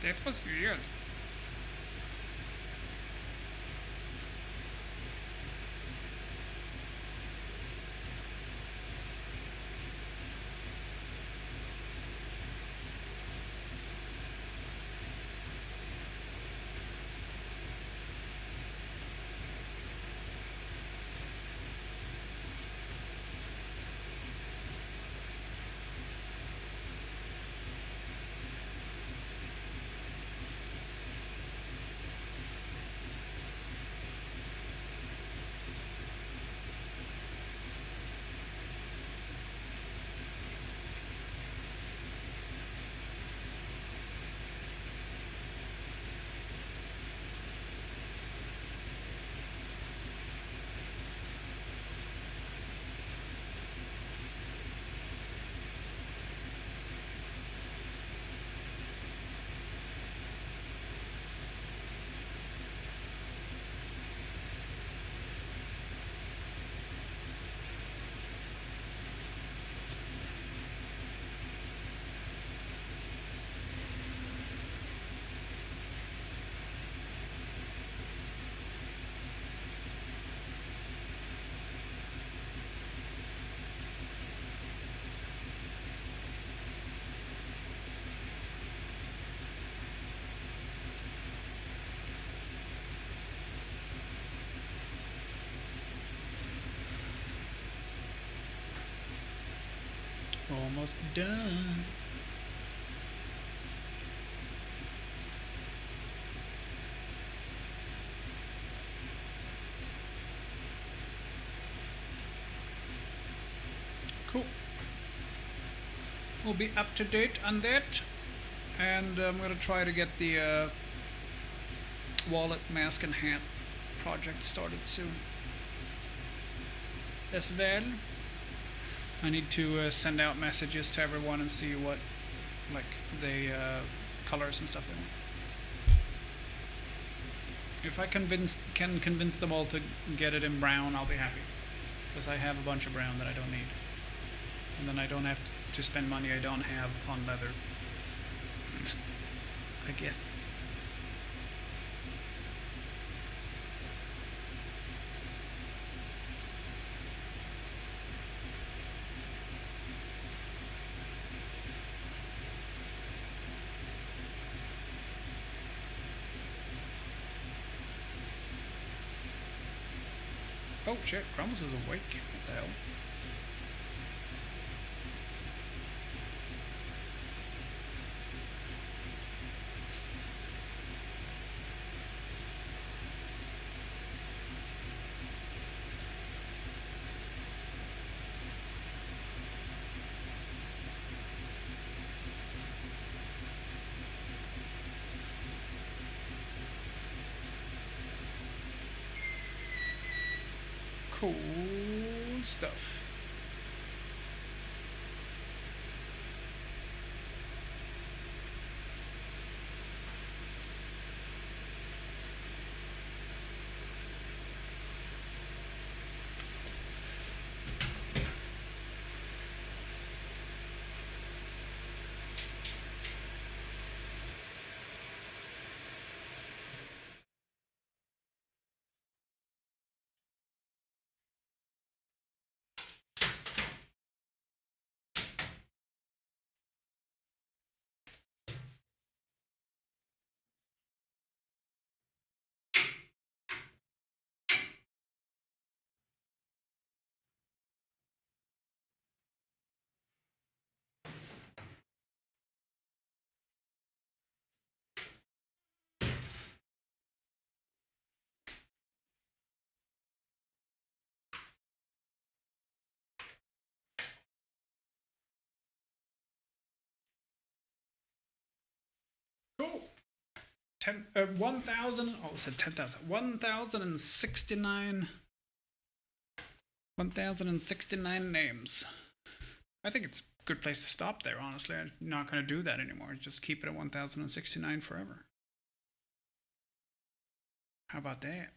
That was weird. Almost done. Cool. We'll be up to date on that, and I'm gonna try to get the wallet, mask, and hat project started soon. As well, I need to send out messages to everyone and see what, like, the colors and stuff they want. If I can convince them all to get it in brown, I'll be happy, because I have a bunch of brown that I don't need, and then I don't have to spend money I don't have on leather. I guess. Oh shit, Crumbles is awake. What the hell? Cool stuff. Cool. 1,000. Oh, it said 10,000. 1,069. 1,069 names. I think it's a good place to stop there, honestly. I'm not going to do that anymore. Just keep it at 1,069 forever. How about that?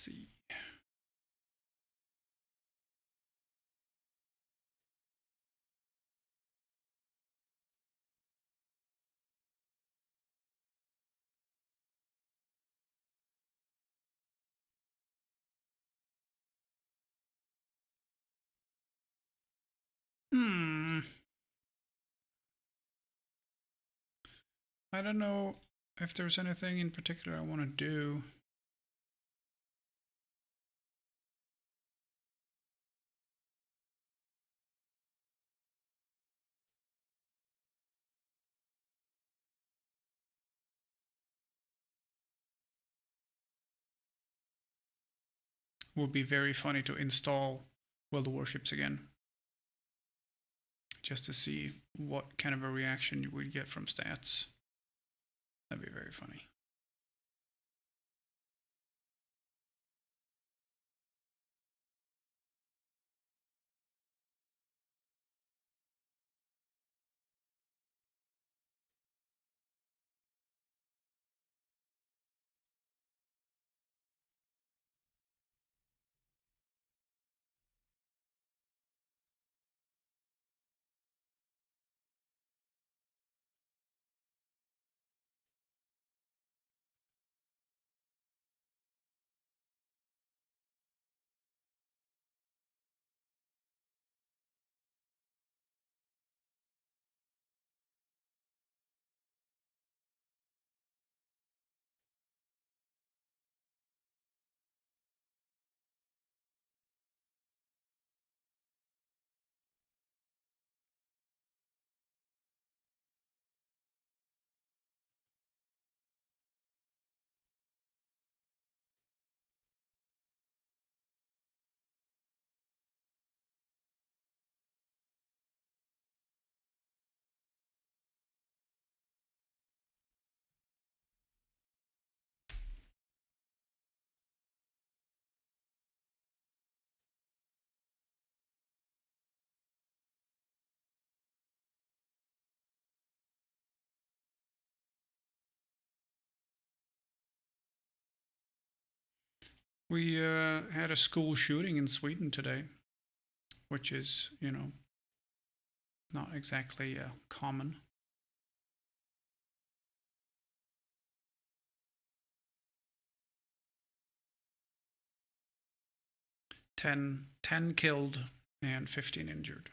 see. I don't know if there's anything in particular I want to do. Would be very funny to install World of Warships again. Just to see what kind of a reaction you would get from stats. That'd be very funny. We had a school shooting in Sweden today, which is, you know, not exactly common. Ten killed and 15 injured.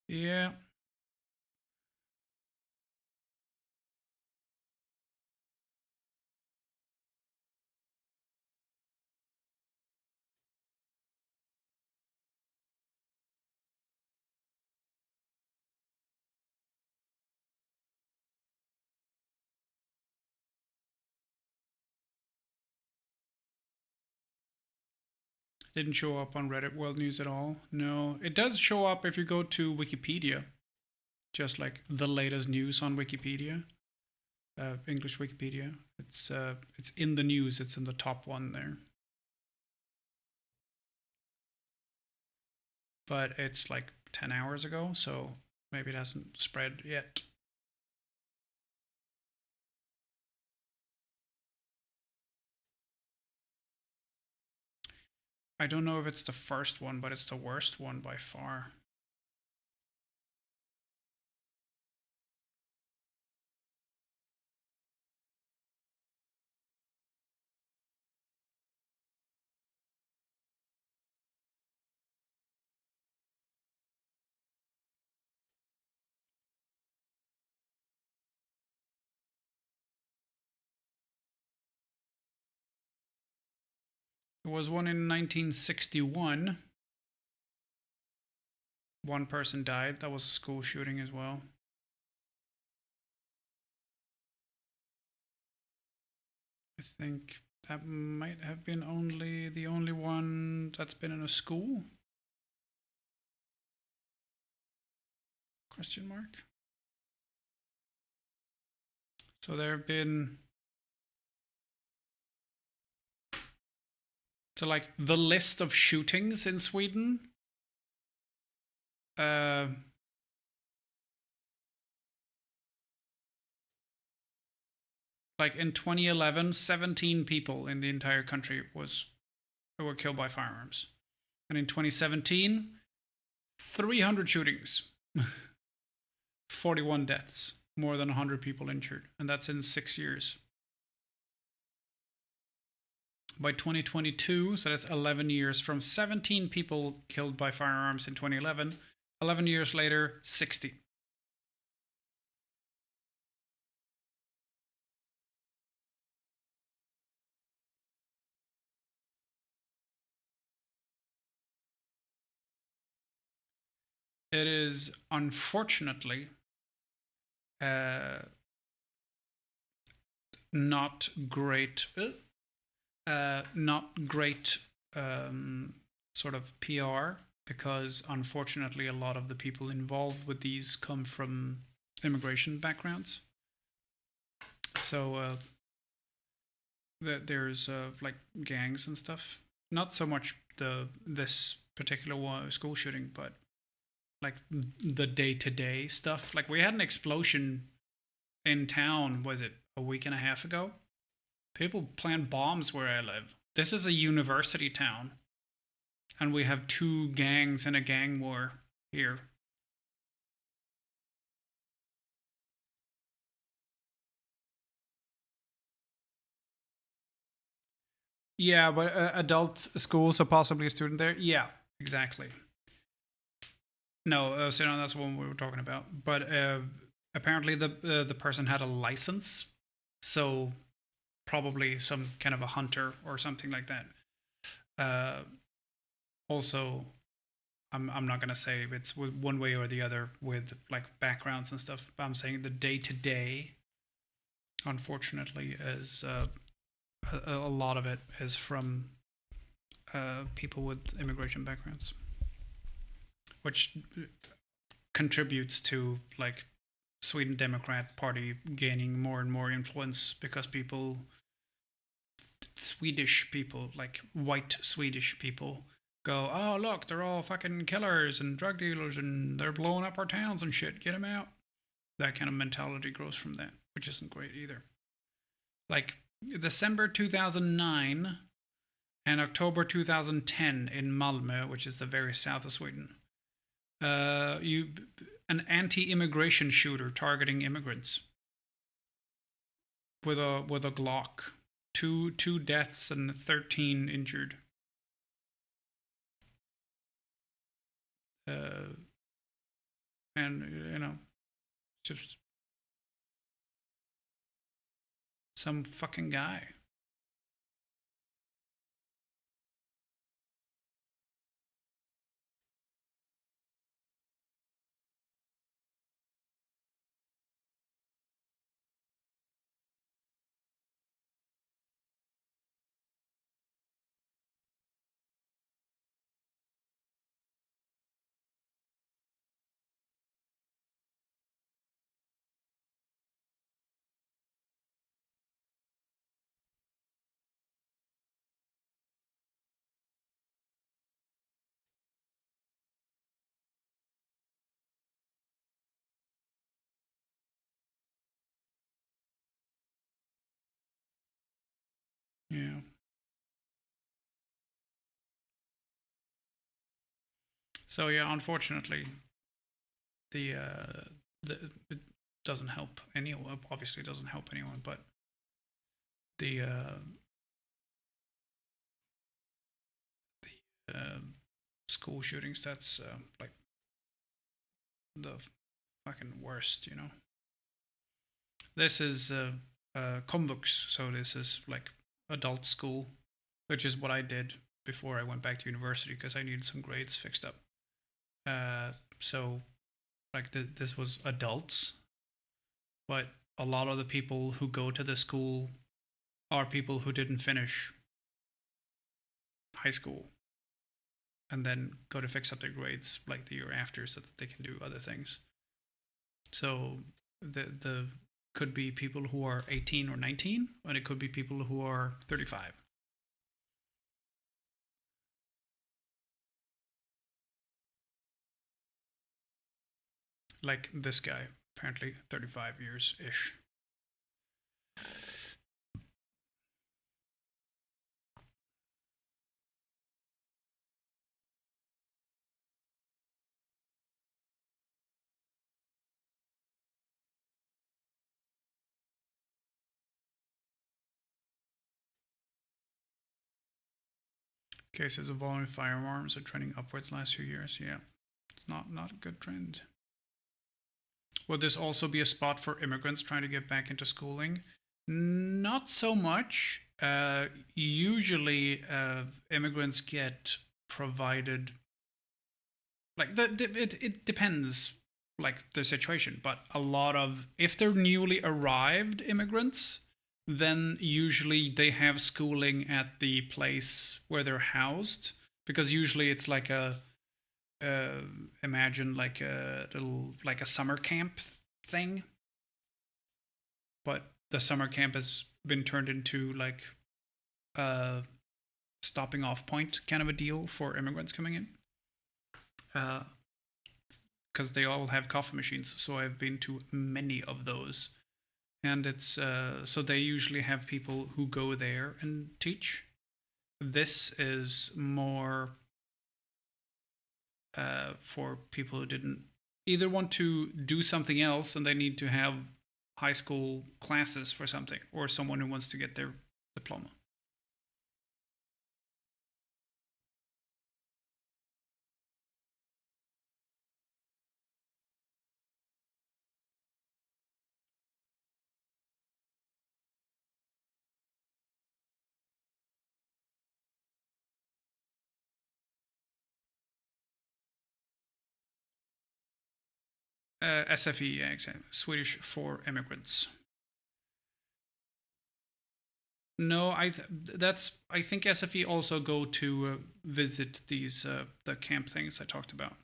Yeah. Didn't show up on Reddit World News at all. No, it does show up if you go to Wikipedia, just like the latest news on Wikipedia, English Wikipedia. It's in the news. It's in the top one there. But it's like 10 hours ago, so maybe it hasn't spread yet. I don't know if it's the first one, but it's the worst one by far. There was one in 1961. One person died. That was a school shooting as well. I think that might have been the only one that's been in a school. Question mark. So there have been, so like the list of shootings in Sweden. Like in 2011, 17 people in the entire country were killed by firearms. And in 2017, 300 shootings, 41 deaths, more than 100 people injured. And that's in 6 years. By 2022, so that's 11 years, from 17 people killed by firearms in 2011, 11 years later, 60. It is unfortunately not great, sort of PR, because unfortunately a lot of the people involved with these come from immigration backgrounds. So there's like gangs and stuff. Not so much this particular school shooting, but like the day-to-day stuff. Like we had an explosion in town, was it a week and a half ago? People plant bombs where I live. This is a university town, and we have 2 gangs in a gang war here. Yeah, but adult schools, so possibly a student there. Yeah, exactly. No, so no, that's the one we were talking about. But apparently the person had a license, so probably some kind of a hunter or something like that. Also, I'm not gonna say it's one way or the other with like backgrounds and stuff, but I'm saying the day to day, unfortunately, is a lot of it is from people with immigration backgrounds, which contributes to like Sweden Democrat Party gaining more and more influence, because Swedish people, like white Swedish people, go, oh look, they're all fucking killers and drug dealers and they're blowing up our towns and shit, get them out. That kind of mentality grows from that, which isn't great either. Like December 2009 and October 2010 in Malmö, which is the very south of Sweden, an anti-immigration shooter targeting immigrants with a Glock. Two deaths and 13 injured. And you know, just some fucking guy. Yeah. So yeah, unfortunately, it doesn't help anyone. Obviously, it doesn't help anyone, but the school shootings, that's like the fucking worst, you know. This is Komvux, so this is like adult school, which is what I did before I went back to university because I needed some grades fixed up. So, like, this was adults, but a lot of the people who go to the school are people who didn't finish high school and then go to fix up their grades like the year after so that they can do other things. So the could be people who are 18 or 19, and it could be people who are 35. Like this guy, apparently 35 years-ish. Cases of volume firearms are trending upwards last few years. Yeah, it's not a good trend. Would this also be a spot for immigrants trying to get back into schooling? Not so much. Usually, immigrants get provided. Like it depends, like the situation. But a lot of, if they're newly arrived immigrants, then usually they have schooling at the place where they're housed, because usually it's like imagine like a little, like a summer camp thing, but the summer camp has been turned into like a stopping off point kind of a deal for immigrants coming in, because they all have coffee machines. So I've been to many of those. And it's so they usually have people who go there and teach. This is more for people who didn't either want to do something else and they need to have high school classes for something, or someone who wants to get their diploma. SFE, yeah, exactly. Swedish for immigrants. No, I think SFE also go to visit these the camp things I talked about.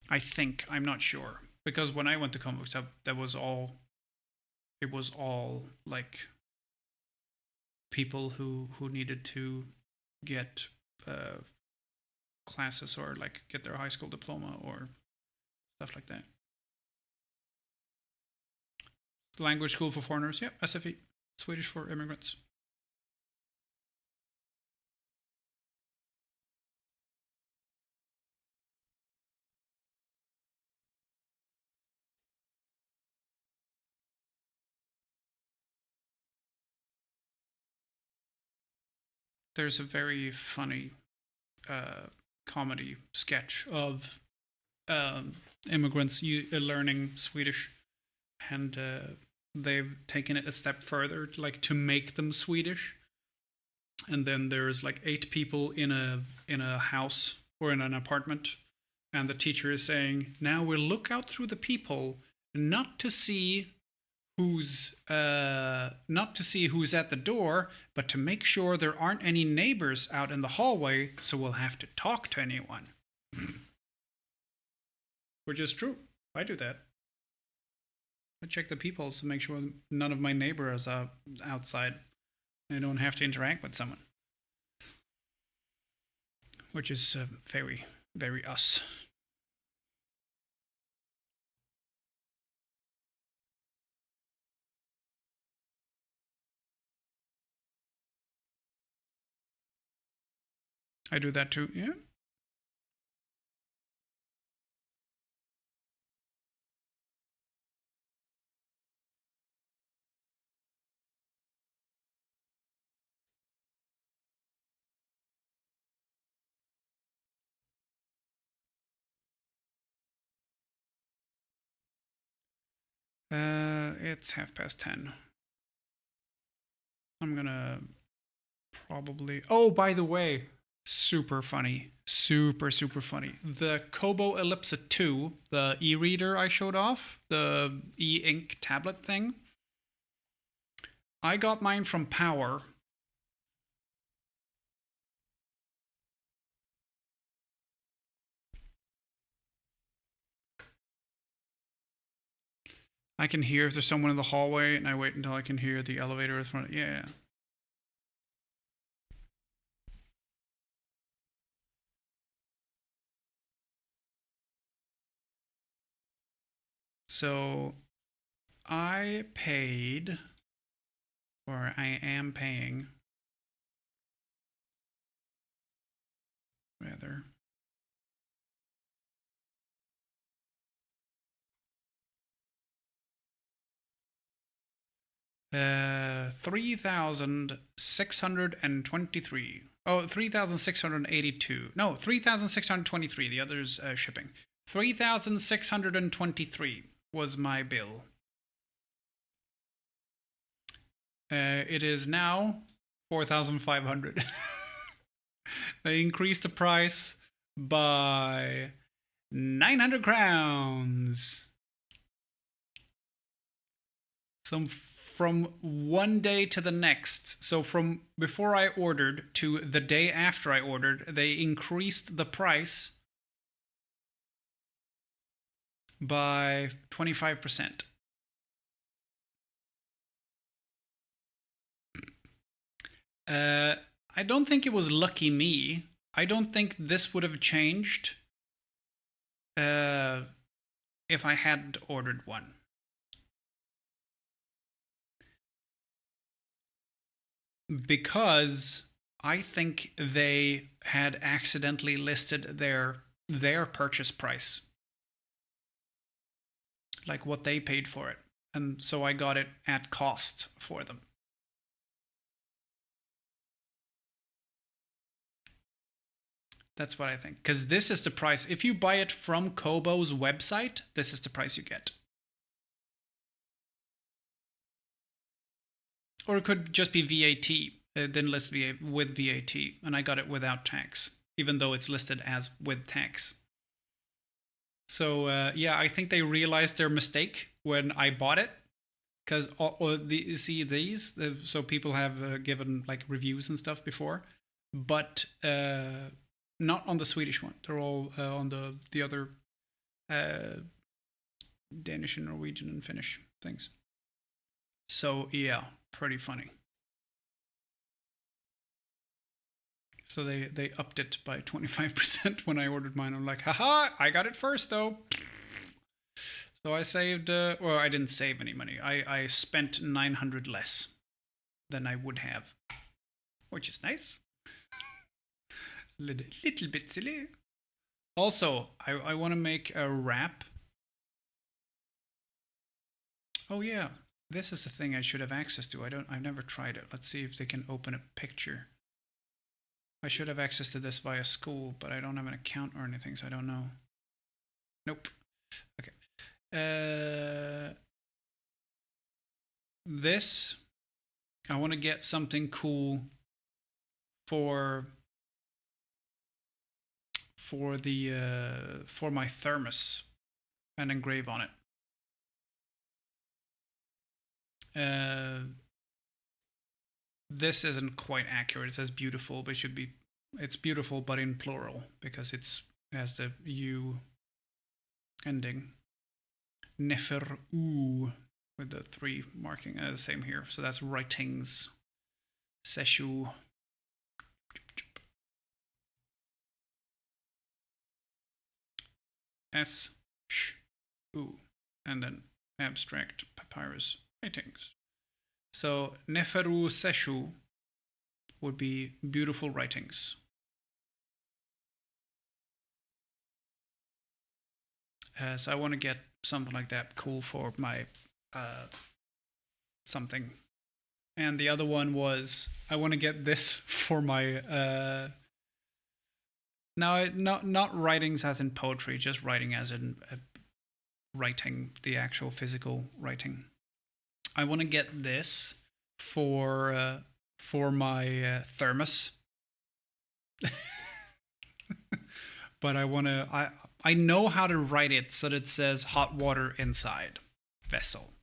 I think, I'm not sure, because when I went to Comic Shop, it was all like people who needed to get classes or like get their high school diploma or stuff like that. Language school for foreigners, yep, SFE, Swedish for immigrants. There's a very funny comedy sketch of immigrants learning Swedish, and they've taken it a step further, like to make them Swedish. And then there's like 8 people in a house or in an apartment, and the teacher is saying, "Now we'll look out through the people, not to see who's at the door, but to make sure there aren't any neighbors out in the hallway, so we'll have to talk to anyone." Which is true. I do that. I check the people to make sure none of my neighbors are outside. I don't have to interact with someone. Which is very, very us. I do that too, yeah. It's 10:30. I'm gonna probably... Oh, by the way, super funny. Super, super funny. The Kobo Ellipsa 2, the e-reader I showed off, the e-ink tablet thing, I got mine from Power. I can hear if there's someone in the hallway, and I wait until I can hear the elevator in front. Yeah. So I paid, or I am paying, rather, $3,623. Oh, 3,682. No, 3,623. The other's shipping. 3,623 was my bill. It is now 4,500. They increased the price by 900 crowns. So from one day to the next, so from before I ordered to the day after I ordered, they increased the price by 25%. I don't think it was lucky me. I don't think this would have changed if I hadn't ordered one. Because I think they had accidentally listed their purchase price, like what they paid for it, and so I got it at cost for them. That's what I think, because this is the price. If you buy it from Kobo's website, this is the price you get. Or it could just be VAT. It didn't list with VAT, and I got it without tax, even though it's listed as with tax. So yeah, I think they realized their mistake when I bought it, because see these, so people have given like reviews and stuff before, but not on the Swedish one. They're all on the other Danish and Norwegian and Finnish things. So yeah, pretty funny. So they upped it by 25% when I ordered mine. I'm like, haha, I got it first though. So I saved, well, I didn't save any money. I spent 900 less than I would have, which is nice. Little bit silly. Also, I want to make a wrap. Oh yeah, this is the thing I should have access to. I've never tried it. Let's see if they can open a picture. I should have access to this via school, but I don't have an account or anything, so I don't know. Nope. Okay. This, I want to get something cool for my thermos and engrave on it. This isn't quite accurate. It says beautiful, but it's beautiful, but in plural, because it has the U ending. Nefer U with the 3 marking. Same here. So that's writings. Seshu. S sh U, and then abstract papyrus writings. So Neferu Seshu would be beautiful writings. So I want to get something like that cool for my something. And the other one was I want to get this for my now not writings as in poetry, just writing as in writing, the actual physical writing. I want to get this for for my thermos. But I know how to write it so that it says hot water inside vessel.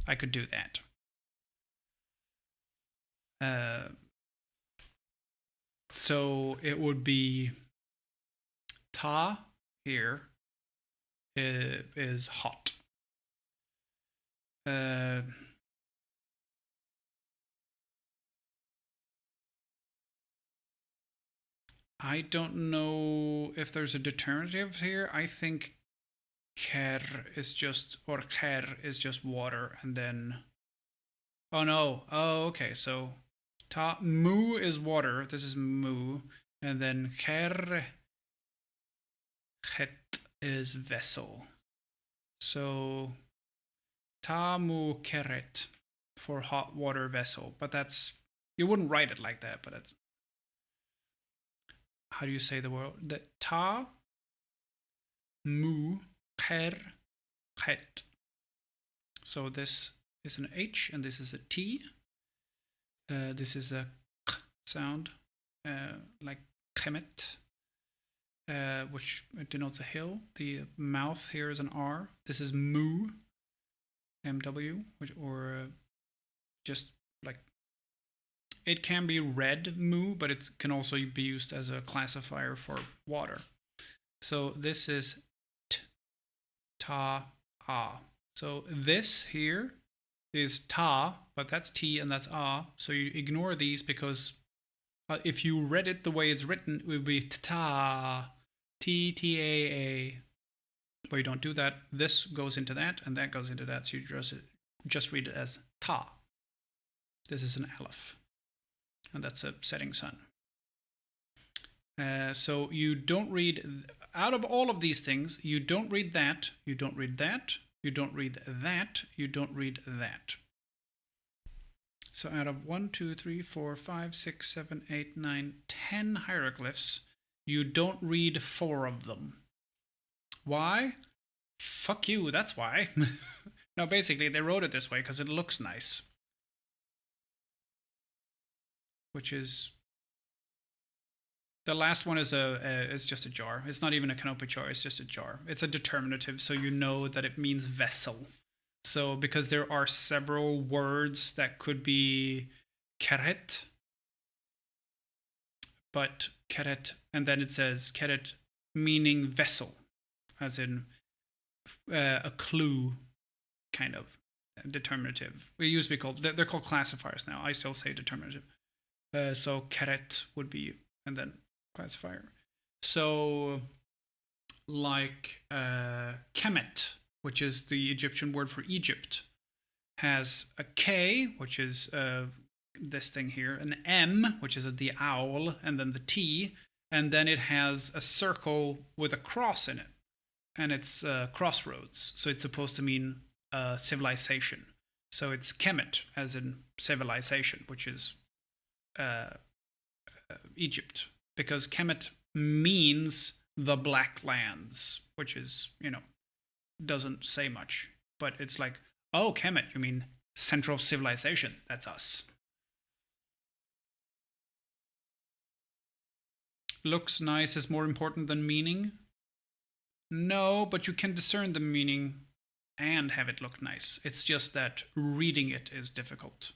I could do that. So it would be ta here is hot. I don't know if there's a determinative here. I think ker is just, or ker is just water, and then, oh no, oh okay, so ta mu is water, this is mu, and then ker het is vessel. So ta mu keret for hot water vessel, but that's, you wouldn't write it like that, but it's, how do you say the word? The ta mu ker het. So this is an H and this is a T. This is a k sound, like kemet, which denotes a hill. The mouth here is an R. This is mu, MW, or just like, it can be read mu, but it can also be used as a classifier for water. So this is t, ta, a. So this here is ta, but that's t and that's a. So you ignore these because if you read it the way it's written, it would be ta, t, t, a. But you don't do that. This goes into that and that goes into that. So you just read it as ta. This is an aleph. And that's a setting sun. So you don't read, out of all of these things, you don't read that, you don't read that, you don't read that, you don't read that. So out of 1, 2, 3, 4, 5, 6, 7, 8, 9, 10 hieroglyphs, you don't read 4 of them. Why? Fuck you, that's why. No, basically they wrote it this way because it looks nice. Which is, the last one is just a jar. It's not even a canopy jar, it's just a jar. It's a determinative, so you know that it means vessel. So because there are several words that could be keret, but keret, and then it says keret meaning vessel, as in a clue kind of determinative. They used to be called, they're called classifiers now. I still say determinative. So keret would be, and then classifier. So like Kemet, which is the Egyptian word for Egypt, has a K, which is this thing here, an M, which is the owl, and then the T, and then it has a circle with a cross in it, and it's crossroads. So it's supposed to mean civilization. So it's Kemet, as in civilization, which is Egypt, because Kemet means the Black Lands, which is, you know, doesn't say much, but it's like, oh, Kemet, you mean center of civilization, that's us. Looks nice is more important than meaning? No, but you can discern the meaning and have it look nice. It's just that reading it is difficult.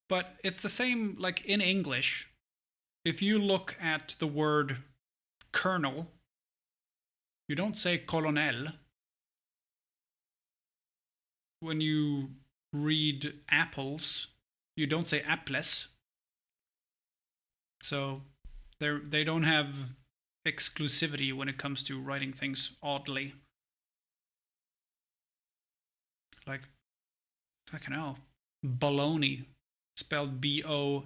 But it's the same, like in English, if you look at the word colonel, you don't say colonel. When you read apples, you don't say apples. So they don't have exclusivity when it comes to writing things oddly. Like, fucking hell, baloney. Spelled B-O-L-O-G-N-A.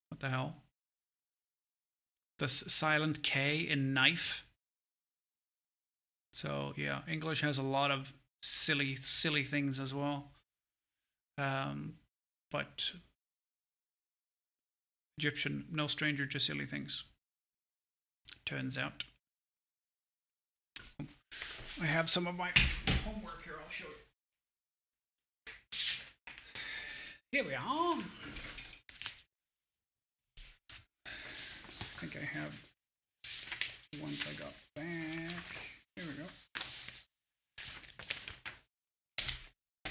What the hell? The silent K in knife. So yeah, English has a lot of silly things as well. But Egyptian, no stranger to silly things, turns out. I have some of my homework here. I'll show you. Here we are. I think I have the ones I got back. Here we go.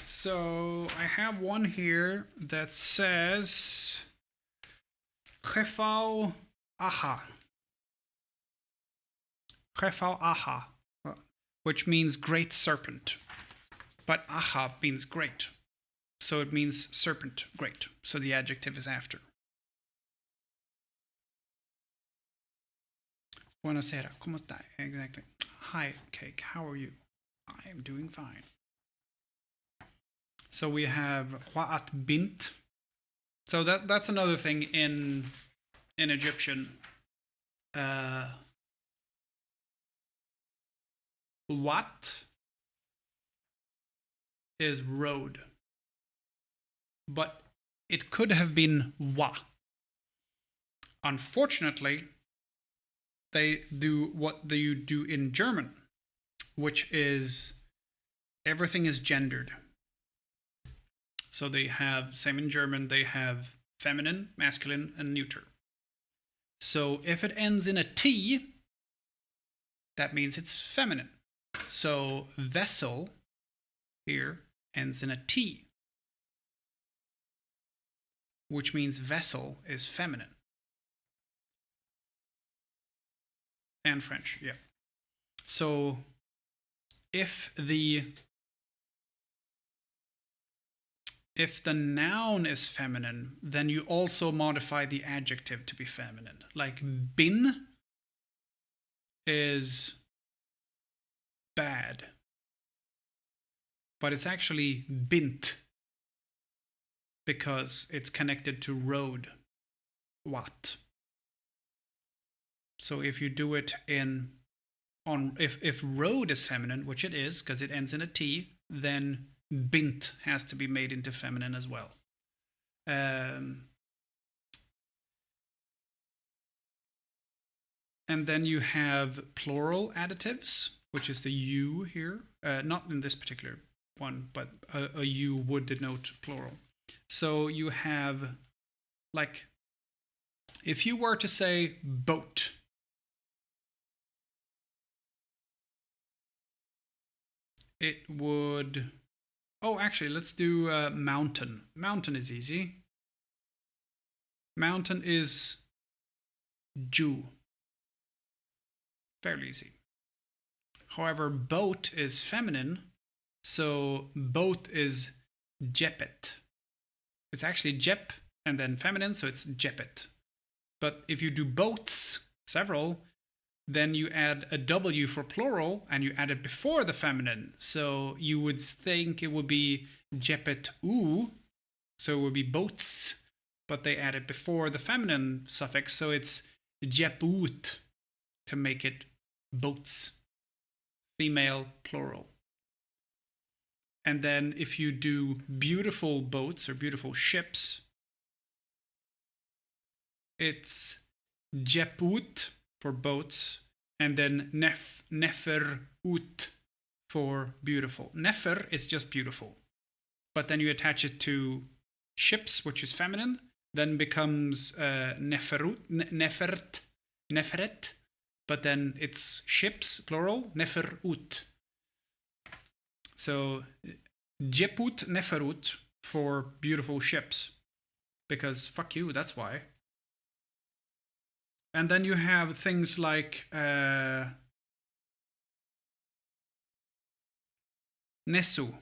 So I have one here that says Chefau Aha. Chefau Aha, which means great serpent. But Aha means great. So it means serpent, great. So the adjective is after. Buonasera, ¿cómo está? Exactly. Hi, Cake, how are you? I am doing fine. So we have Wa'at bint. So that's another thing in Egyptian. Wat is road. But it could have been wa. Unfortunately, they do what you do in German, which is everything is gendered. So they have, same in German, they have feminine, masculine, and neuter. So if it ends in a T, that means it's feminine. So vessel here ends in a T, which means vessel is feminine. And French, yeah. So if the noun is feminine, then you also modify the adjective to be feminine. Like bin is bad, but it's actually bint because it's connected to road. What? So if you do it if road is feminine, which it is because it ends in a T, then bint has to be made into feminine as well. And then you have plural additives, which is the U here. Not in this particular one, but a U would denote plural. So you have, like, if you were to say boat, it would... Oh, actually, let's do mountain. Mountain is easy. Mountain is Jew. Fairly easy. However, boat is feminine, so boat is jepet. It's actually jep and then feminine, so it's jepet. But if you do boats, several, then you add a W for plural and you add it before the feminine. So you would think it would be jepet u, so it would be boats, but they add it before the feminine suffix, so it's jeput to make it boats, female plural. And then if you do beautiful boats or beautiful ships, it's jeput for boats, and then nefer ut for beautiful. Nefer is just beautiful, but then you attach it to ships, which is feminine, then becomes neferet, but then it's ships, plural, nefer ut. So jeput neferut for beautiful ships, because fuck you, that's why. And then you have things like Nesu.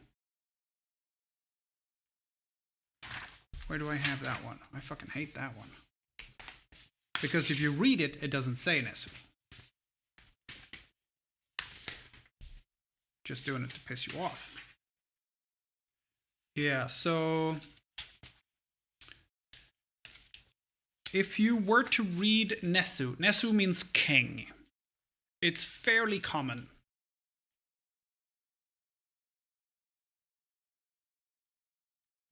Where do I have that one? I fucking hate that one. Because if you read it, it doesn't say Nesu. Just doing it to piss you off. Yeah, so if you were to read Nesu, Nesu means king. It's fairly common.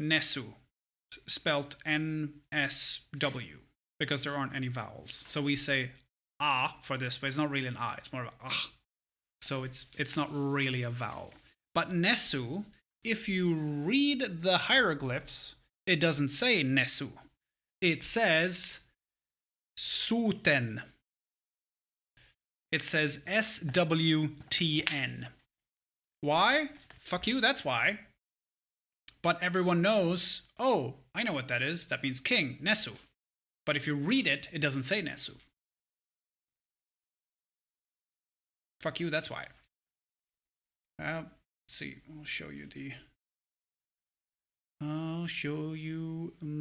Nesu, spelt N-S-W, because there aren't any vowels. So we say ah for this, but it's not really an ah, it's more of a ah. So it's not really a vowel. But Nesu, if you read the hieroglyphs, it doesn't say Nesu. It says Suten. It says SWTN. Why? Fuck you, that's why. But everyone knows, oh, I know what that is. That means king, Nesu. But if you read it, it doesn't say Nesu. Fuck you, that's why. Let's see, I'll show you my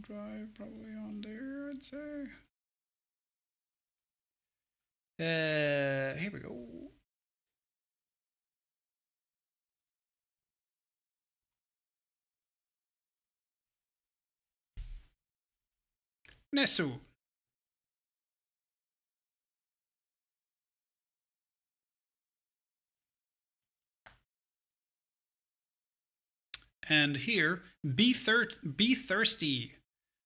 drive, probably on there, I'd say. Here we go. Nesu. And here, be thirsty.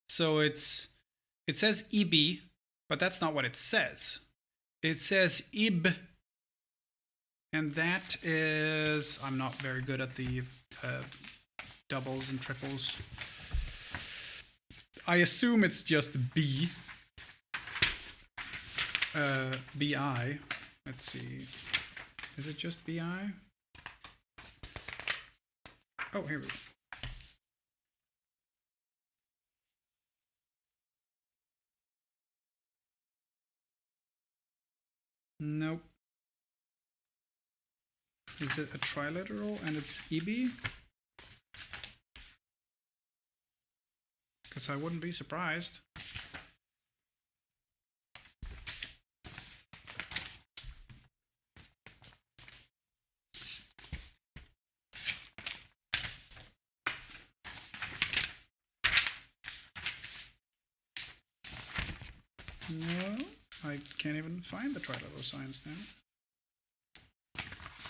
So it says Ibi, but that's not what it says. It says Ib, and that is, I'm not very good at the doubles and triples. I assume it's just B. BI. Let's see. Is it just BI? Oh, here we go. Nope. Is it a triliteral and it's EB? Because I wouldn't be surprised. No, I can't even find the triliteral signs now.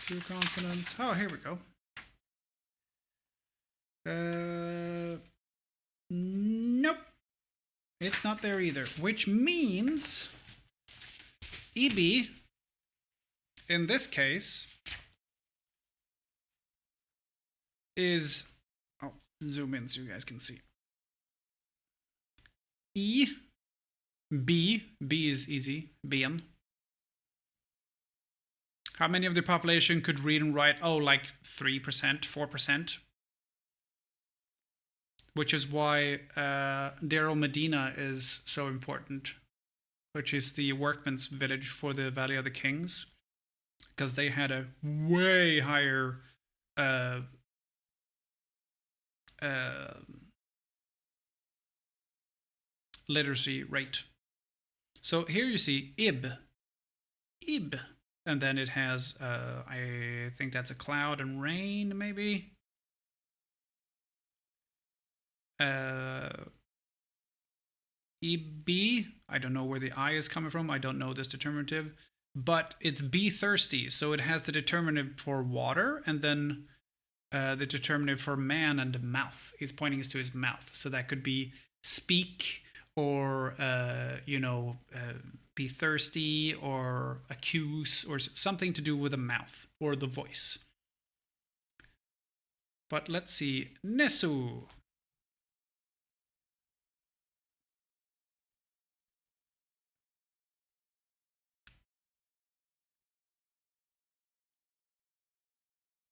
Two consonants. Oh, here we go. Nope. It's not there either. Which means EB, in this case, is... I'll zoom in so you guys can see. E... B is easy, Ben. How many of the population could read and write? Oh, like 3%, 4%. Which is why Daryl Medina is so important, which is the workman's village for the Valley of the Kings, because they had a way higher literacy rate. So here you see Ib, and then it has, I think that's a cloud and rain, maybe. EB, I don't know where the I is coming from. I don't know this determinative, but it's be thirsty. So it has the determinative for water, and then the determinative for man and mouth. He's pointing us to his mouth. So that could be speak, or be thirsty, or accuse, or something to do with the mouth or the voice. But let's see, Nesu.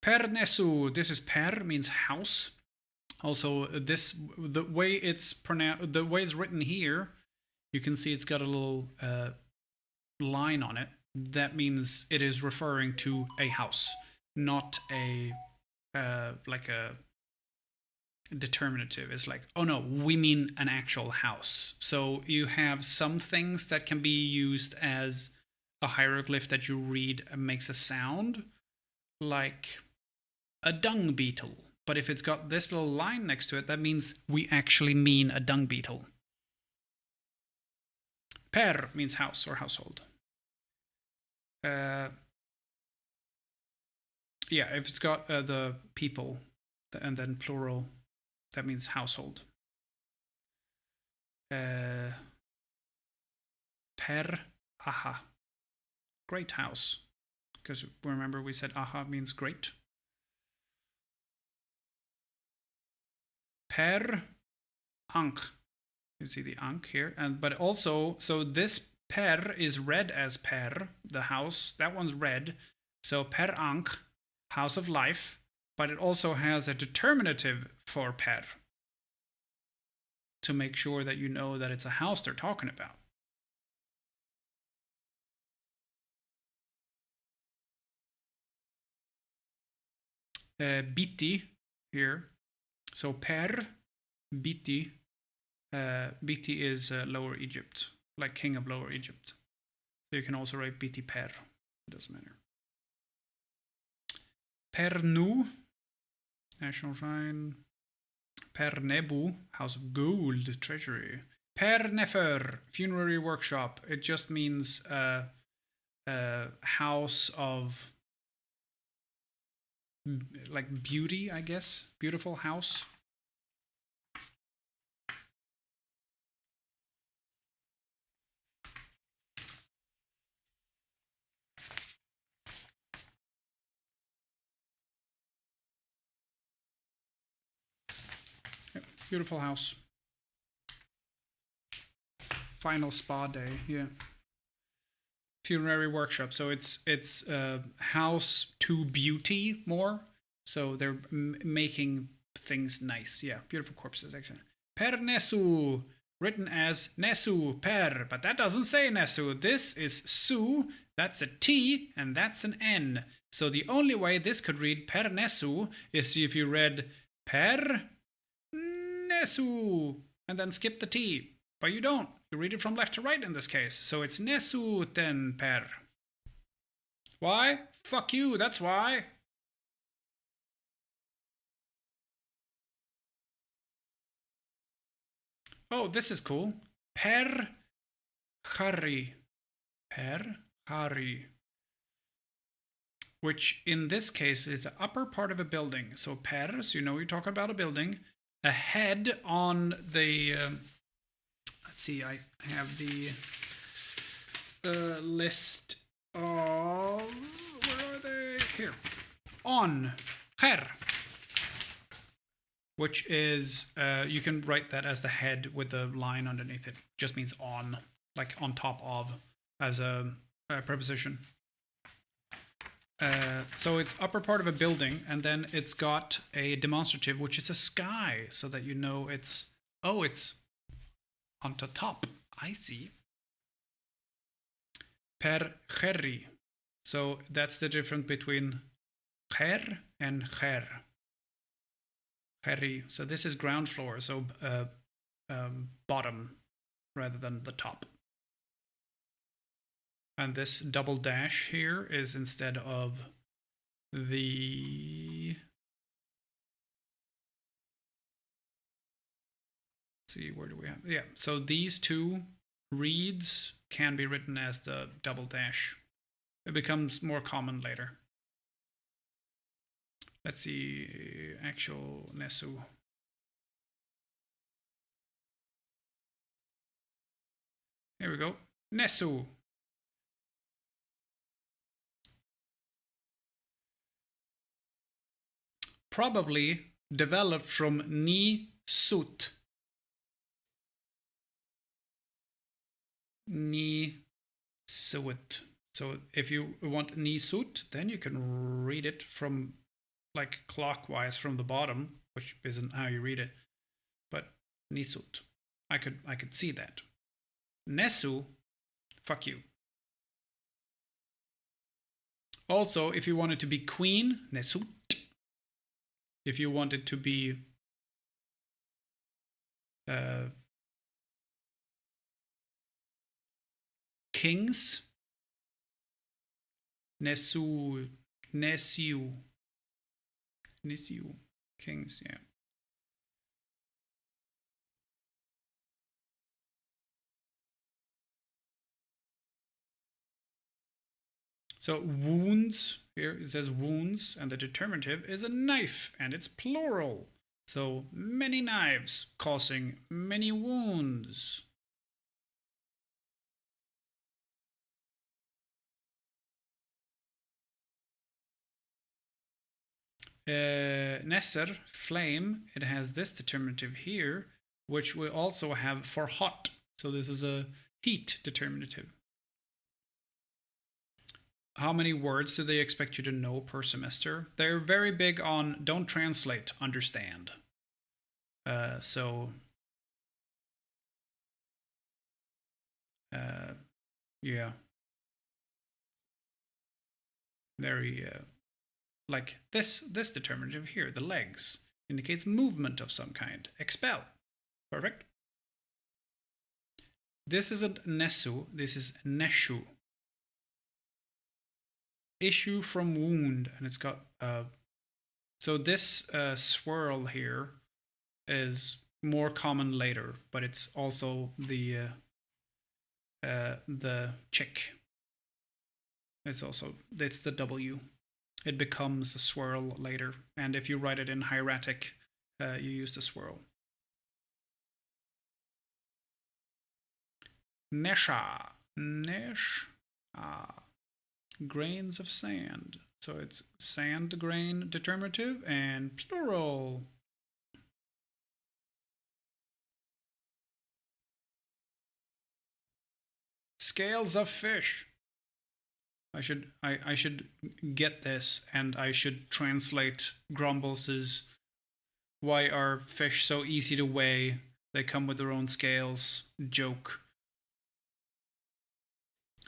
Per Nesu. This is per means house. Also, the way it's pronounced, the way it's written here, you can see it's got a little line on it. That means it is referring to a house, not a like a determinative. It's like, oh no, we mean an actual house. So you have some things that can be used as a hieroglyph that you read and makes a sound, like a dung beetle. But if it's got this little line next to it, that means we actually mean a dung beetle. Per means house or household. Yeah, if it's got the people and then plural, that means household. Per aha. Great house. Because remember we said aha means great. Per ank. You see the ank here. But also, so this per is read as per, the house. That one's red. So per ank, house of life. But it also has a determinative for per, to make sure that you know that it's a house they're talking about. Biti here. So per, Biti. Biti is Lower Egypt, like king of Lower Egypt. So you can also write Biti per. It doesn't matter. Per nu, national shrine. Per nebu, house of gold, treasury. Per nefer, funerary workshop. It just means house of like beauty, I guess. Beautiful house. Yep, beautiful house. Final spa day, yeah. Funerary workshop. So it's house to beauty more. So they're making things nice. Yeah, beautiful corpses actually. Per nesu, written as nesu per, but that doesn't say nesu. This is su. That's a T and that's an N. So the only way this could read per nesu is if you read per nesu and then skip the T. But you don't. You read it from left to right in this case. So it's nesuten per. Why? Fuck you, that's why. Oh, this is cool. Per Hari. Per Hari. Which in this case is the upper part of a building. So per, so you know you talk about a building. A head on the... let's see, I have the list of... Where are they? Here. On. Her. Which is, you can write that as the head with the line underneath it. Just means on, like on top of, as a preposition. So it's upper part of a building, and then it's got a demonstrative, which is a sky, so that you know it's, oh, it's on the top. I see. Per herri. So that's the difference between her and her. Herri. So this is ground floor, so bottom rather than the top. And this double dash here is instead of the... Let's see, where do we have? Yeah, so these two reads can be written as the double dash. It becomes more common later. Let's see, actual Nesu. Here we go. Nesu. Probably developed from ni sut. Ni suit. So if you want ni sut, then you can read it from like clockwise from the bottom, which isn't how you read it. But ni sut. I could see that. Nesu, fuck you. Also, if you want it to be queen, nesut. If you want it to be kings, nesu, nesiu, kings, yeah. So wounds, here it says wounds, and the determinative is a knife, and it's plural. So many knives causing many wounds. Nesser, flame, it has this determinative here, which we also have for hot. So this is a heat determinative. How many words do they expect you to know per semester? They're very big on don't translate, understand. Yeah. Very, like this determinative here, the legs, indicates movement of some kind. Expel. Perfect. This isn't nesu, this is neshu. Issue from wound, and it's got so this swirl here is more common later, but it's also the chick. It's the W. It becomes a swirl later, and if you write it in hieratic, you use the swirl. Nesha, grains of sand. So it's sand grain determinative and plural. Scales of fish. I should get this, and I should translate Grumbles's "Why are fish so easy to weigh? They come with their own scales" joke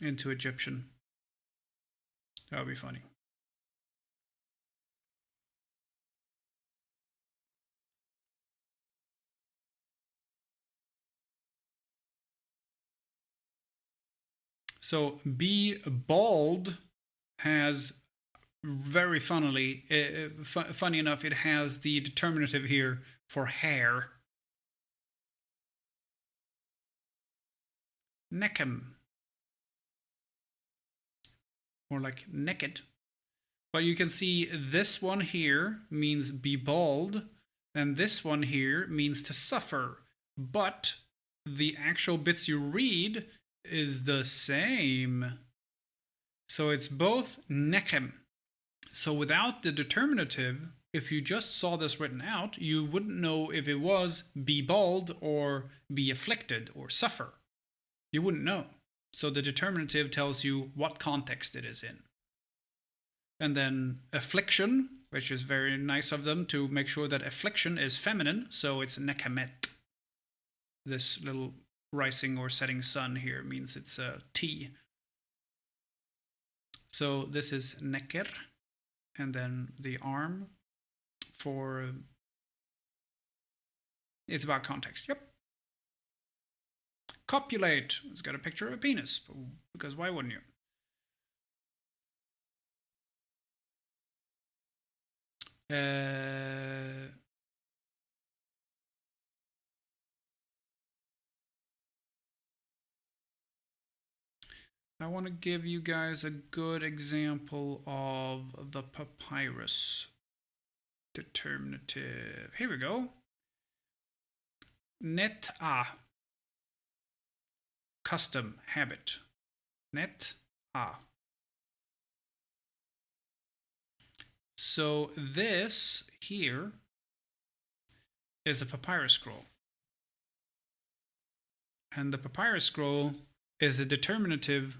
into Egyptian. That would be funny. So be bald has, very funny enough, it has the determinative here for hair. Neckem. More like naked. But you can see this one here means be bald, and this one here means to suffer. But the actual bits you read is the same. So it's both neckem. So without the determinative, if you just saw this written out, you wouldn't know if it was be bald or be afflicted or suffer. You wouldn't know. So the determinative tells you what context it is in. And then affliction, which is very nice of them to make sure that affliction is feminine, so it's nekamet. This little rising or setting sun here means it's a T. So this is neker, and then the arm for, it's about context. Yep. Copulate. It's got a picture of a penis, because why wouldn't you? I want to give you guys a good example of the papyrus determinative. Here we go. Net-a. Custom, habit. Net-a. So this here is a papyrus scroll. And the papyrus scroll is a determinative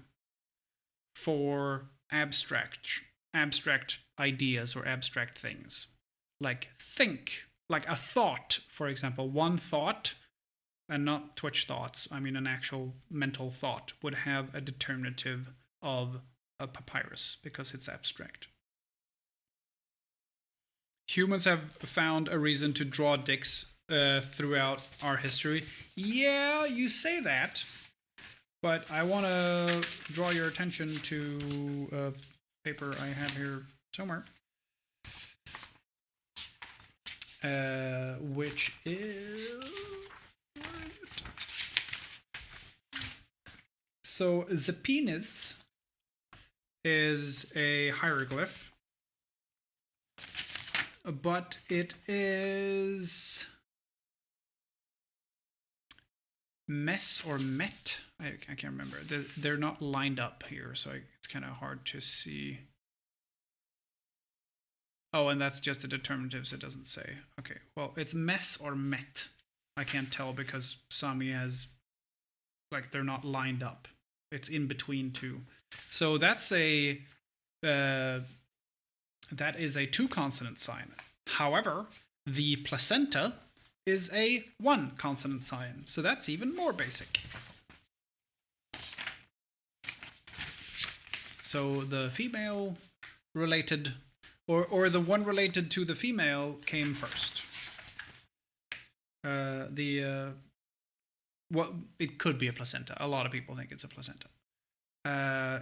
for abstract ideas or abstract things. Like think, like a thought, for example. One thought, and not Twitch thoughts, I mean an actual mental thought, would have a determinative of a papyrus because it's abstract. Humans have found a reason to draw dicks throughout our history. Yeah, you say that, but I want to draw your attention to a paper I have here somewhere, which is... So the penis is a hieroglyph, but it is mess or met. I can't remember. They're not lined up here, so it's kind of hard to see. Oh, and that's just the determinatives. It doesn't say. Okay, well, it's mess or met. I can't tell because Sami has, like, they're not lined up. It's in between two. So that's a, that is a 2 consonant sign. However, the placenta is a 1 consonant sign. So that's even more basic. So the female related, or the one related to the female came first. What it could be a placenta. A lot of people think it's a placenta.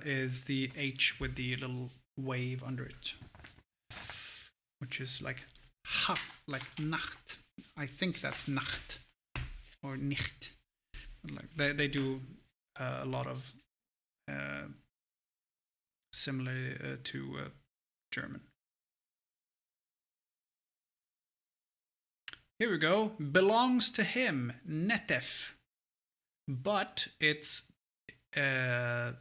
Is the H with the little wave under it, which is like ha, like Nacht. I think that's Nacht or nicht. Like they do a lot of similar to German. Here we go. Belongs to him, netef. But it's, let's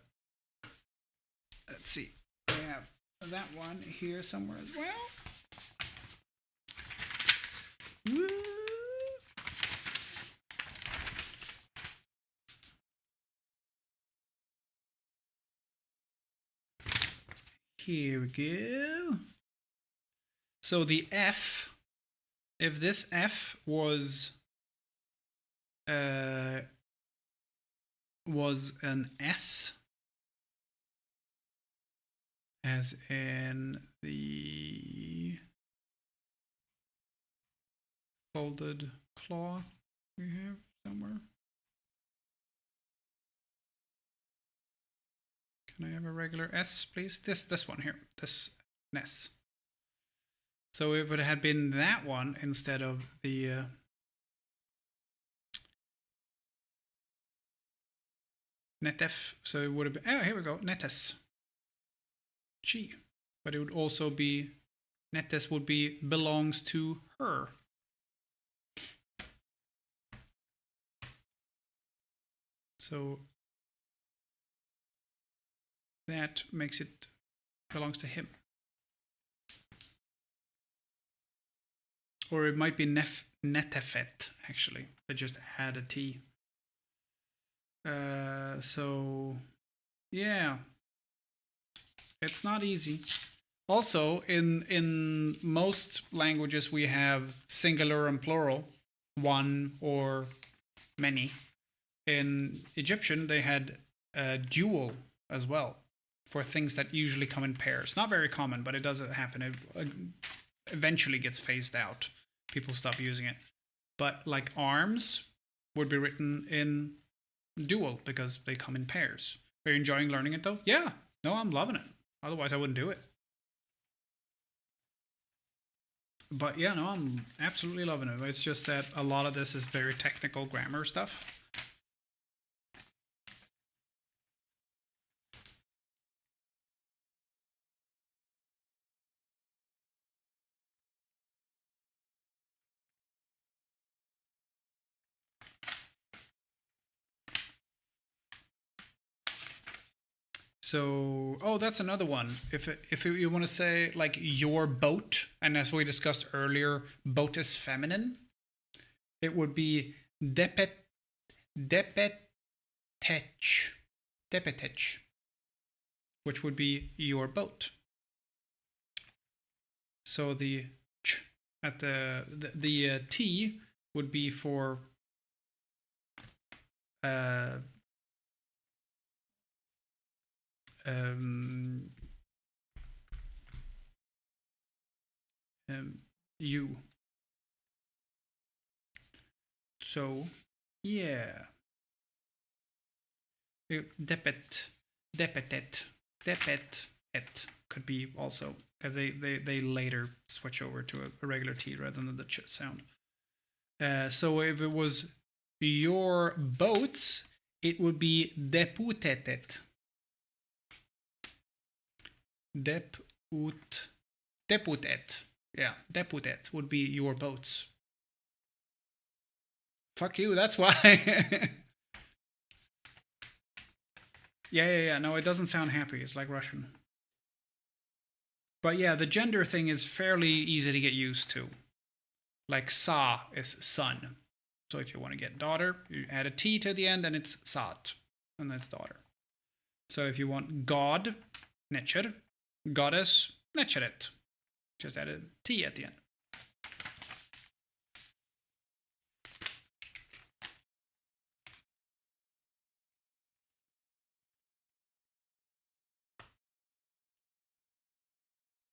see. We have that one here somewhere as well. Woo. Here we go. So the F, if this F was an S, as in the folded cloth we have somewhere. Can I have a regular S, please? This one here, this S. So if it had been that one instead of the netef, so it would have been, oh, here we go, netes. G. But it would also be, netes would be belongs to her. So that makes it belongs to him. Or it might be netefet, actually. I just add a T. So, yeah. It's not easy. Also, in most languages we have singular and plural, one or many. In Egyptian, they had dual as well for things that usually come in pairs. Not very common, but it does happen. It eventually gets phased out. People stop using it. But like arms would be written in dual because they come in pairs. Are you enjoying learning it though? Yeah. No, I'm loving it. Otherwise I wouldn't do it. But yeah, no, I'm absolutely loving it. It's just that a lot of this is very technical grammar stuff. So, oh, that's another one. If you want to say like your boat, and as we discussed earlier, boat is feminine, it would be depetech, which would be your boat. So the ch at the T would be for you. So yeah, depetet could be also, because they later switch over to a regular T rather than the ch sound. So if it was your boats, it would be deputetet. Deputet. Yeah, deputet would be your boats. Fuck you, that's why. Yeah. No, it doesn't sound happy. It's like Russian. But yeah, the gender thing is fairly easy to get used to. Like sa is son. So if you want to get daughter, you add a T to the end and it's sat. And that's daughter. So if you want god, necher, goddess, necheret. Just add a T at the end.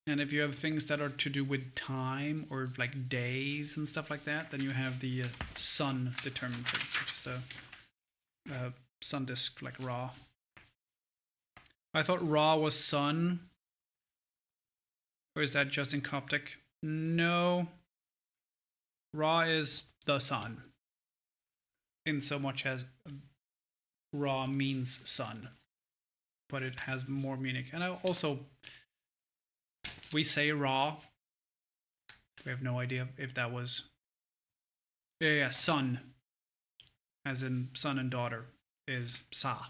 And if you have things that are to do with time or like days and stuff like that, then you have the sun determinative, which is the sun disk, like raw. I thought raw was sun. Or is that just in Coptic? No. Ra is the sun. In so much as Ra means sun. But it has more meaning. And also, we say Ra. We have no idea if that was... Yeah, son. As in son and daughter is Sa.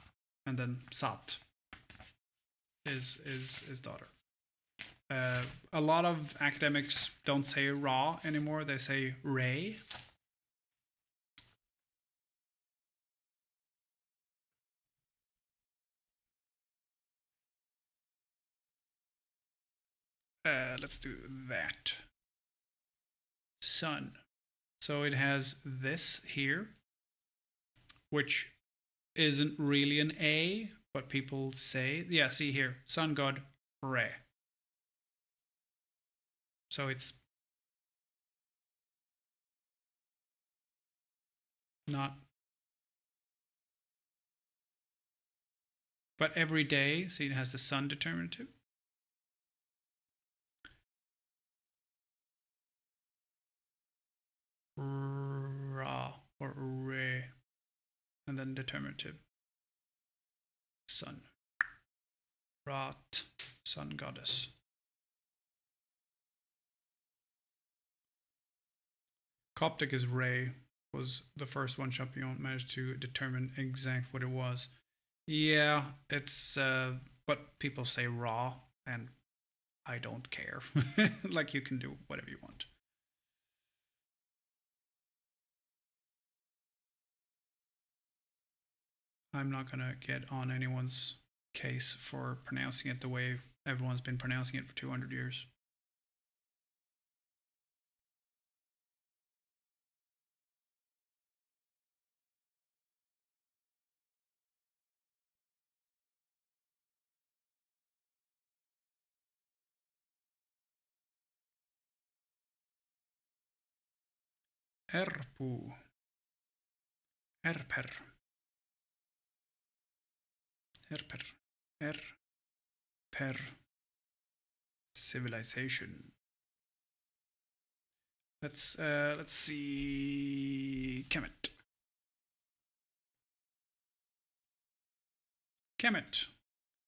And then Sat is daughter. A lot of academics don't say Ra anymore. They say Ray. Let's do that. Sun. So it has this here, which isn't really an A, but people say, yeah, see here, sun god Re. So it's not, but every day, see it has the sun determinative. Ra or Re, and then determinative. Sun. Rat, sun goddess. Coptic is Re, was the first one Champion managed to determine exact what it was. Yeah, it's, but people say Ra, and I don't care. Like, you can do whatever you want. I'm not gonna get on anyone's case for pronouncing it the way everyone's been pronouncing it for 200 years. Erpu. Erper. Erper. Erper. Civilization. Let's see. Kemet. Kemet.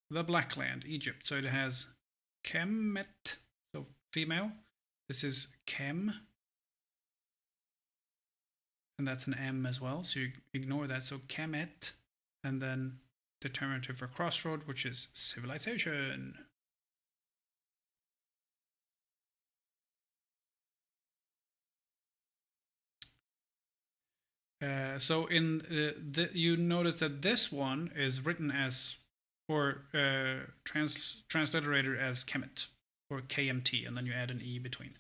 The Black Land, Egypt. So it has Kemet, so female. This is Kem. And that's an M as well, so you ignore that. So Kemet, and then determinative for crossroad, which is civilization. So in you notice that this one is written as, or transliterated as Kemet, or KMT, and then you add an E between.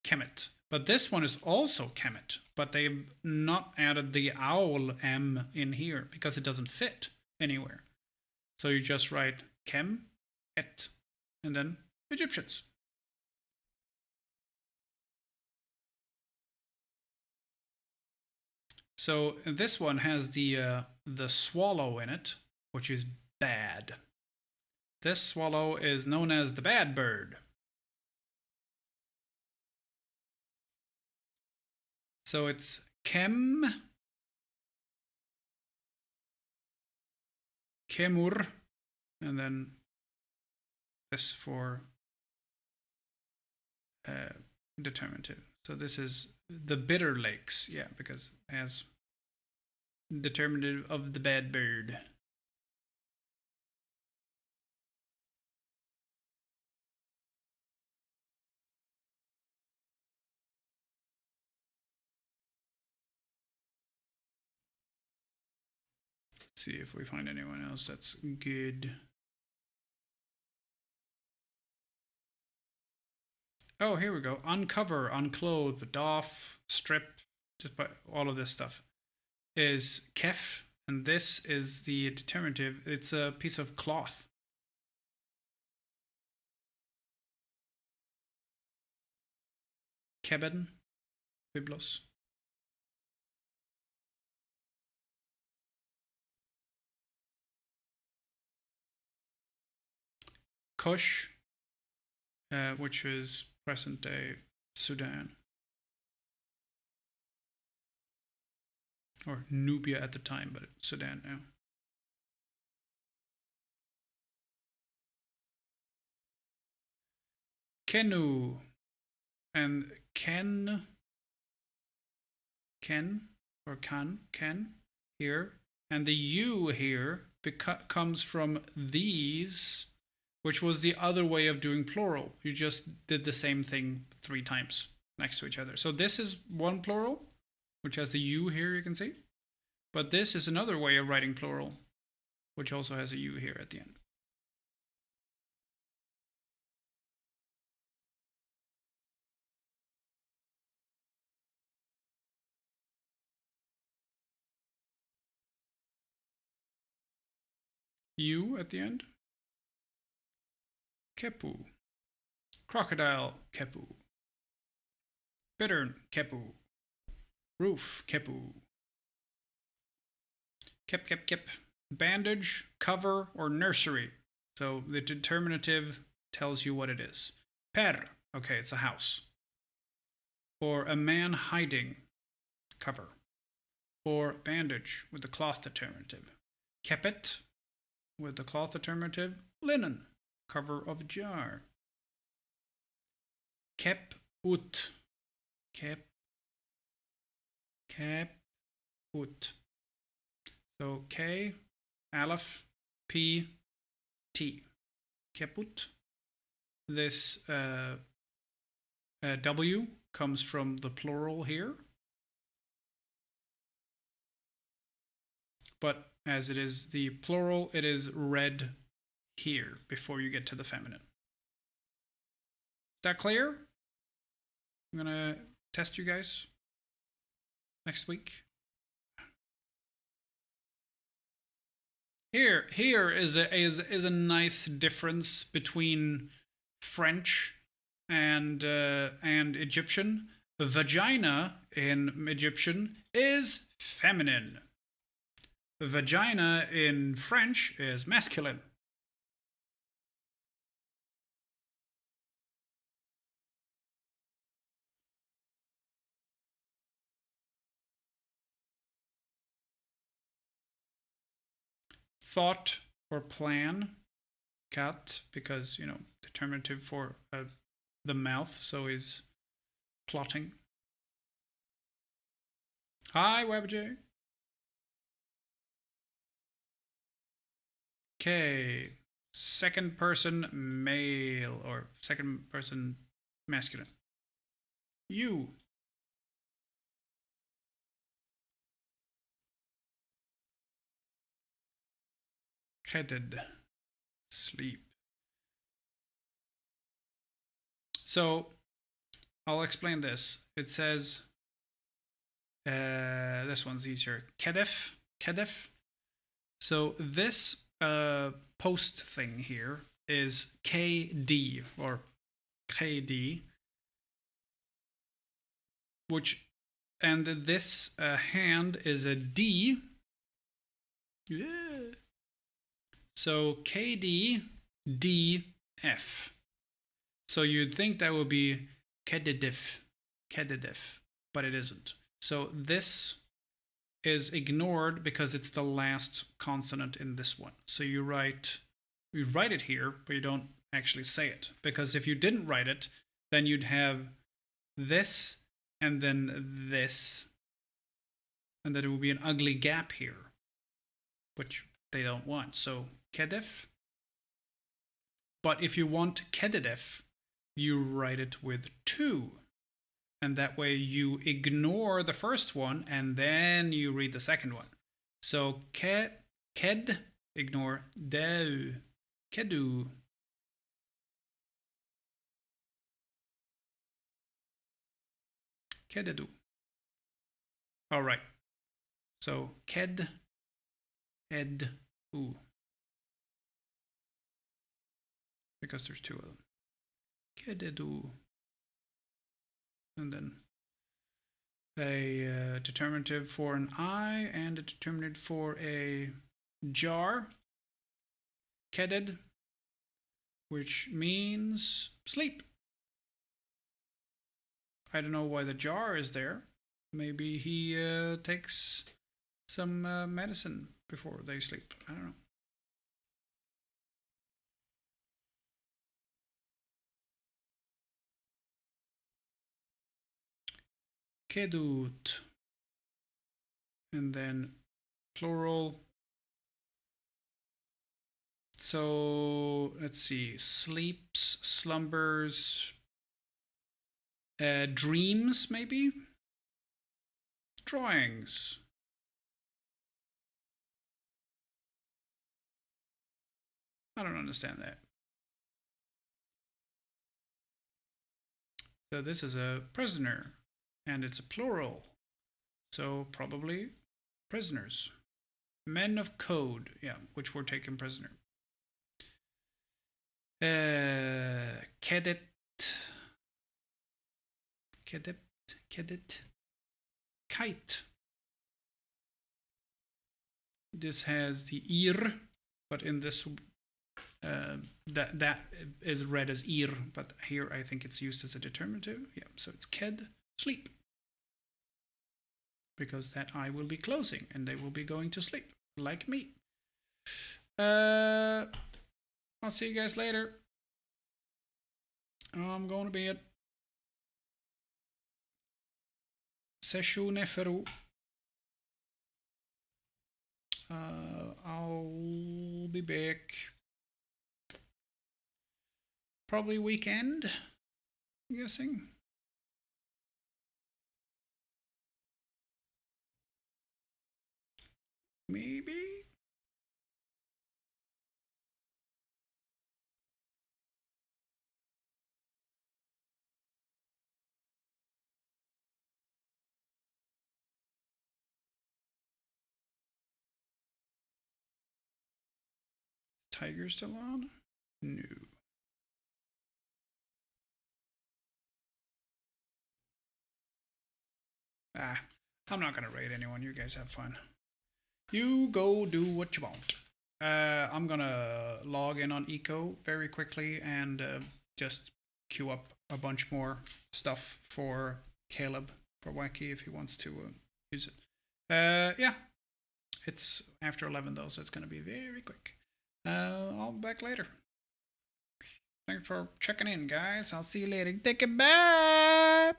Kemet. But this one is also Kemet, but they've not added the owl M in here because it doesn't fit anywhere. So you just write Kem, Et, and then Egyptians. So this one has the swallow in it, which is bad. This swallow is known as the bad bird. So it's Kemur, and then this for determinative. So this is the bitter lakes, yeah, because it has determinative of the bad bird. Let's see if we find anyone else that's good. Oh, here we go. Uncover, unclothe, doff, strip, just by all of this stuff is kef, and this is the determinative. It's a piece of cloth. Keben, biblos. Kush, which is present day Sudan. Or Nubia at the time, but it's Sudan now. Kenu, and Ken or Ken here, and the U here comes from these, which was the other way of doing plural. You just did the same thing 3 times next to each other. So this is one plural, which has the U here, you can see. But this is another way of writing plural, which also has a U here at the end. U at the end. Kepu. Crocodile, kepu. Bittern, kepu. Roof, kepu. Kep. Bandage, cover, or nursery. So the determinative tells you what it is. Per, okay, it's a house. Or a man hiding, cover. Or bandage with the cloth determinative. Kepet, with the cloth determinative. Linen, cover of jar. Kep ut. Kep ut. So K, Aleph, P, T. Keput. This W comes from the plural here. But as it is the plural, it is read here before you get to the feminine. Is that clear? I'm gonna test you guys next week. Here is a nice difference between French and Egyptian. The vagina in Egyptian is feminine. The vagina in French is masculine. Thought or plan, cat, because, you know, determinative for the mouth, so is plotting. Hi, WebJ. Okay, second person male or second person masculine. You. Headed, sleep. So I'll explain this. It says, this one's easier. Kedef. So this post thing here is KD or KD, and this hand is a D. Yeah. So KD, DF. So you'd think that would be kededif, but it isn't. So this is ignored because it's the last consonant in this one. So you write it here, but you don't actually say it. Because if you didn't write it, then you'd have this and then this. And then it would be an ugly gap here, which they don't want. So kedef. But if you want kededef, you write it with 2. And that way you ignore the first one and then you read the second one. So Ked, ignore deu. Kedu. Kededu. All right. So ked, ed, u. Because there's two of them. Kededu. And then a determinative for an I and a determinative for a jar. Keded, which means sleep. I don't know why the jar is there. Maybe he takes some medicine before they sleep. I don't know. Kedut. And then plural. So let's see. Sleeps, slumbers, dreams, maybe? Drawings. I don't understand that. So this is a prisoner, and it's a plural. So probably prisoners. Men of code, yeah, which were taken prisoner. Kedet. Kite. This has the ir, but in this that is read as ir, but here I think it's used as a determinative. Yeah, so it's ked, sleep, because that eye will be closing and they will be going to sleep, like me. I'll see you guys later. I'm going to bed. Session FRO. I'll be back probably weekend, I'm guessing. Maybe. Tiger still on? No. I'm not gonna raid anyone. You guys have fun. You go do what you want. I'm gonna log in on Eco very quickly and just queue up a bunch more stuff for Caleb, for Wacky, if he wants to use it. Yeah, it's after 11 though, so it's gonna be very quick. I'll be back later. Thanks for checking in, guys. I'll see you later. Take it back.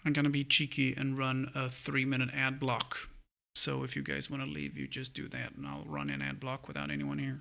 I'm gonna be cheeky and run a 3-minute ad block. So if you guys want to leave, you just do that, and I'll run an ad block without anyone here.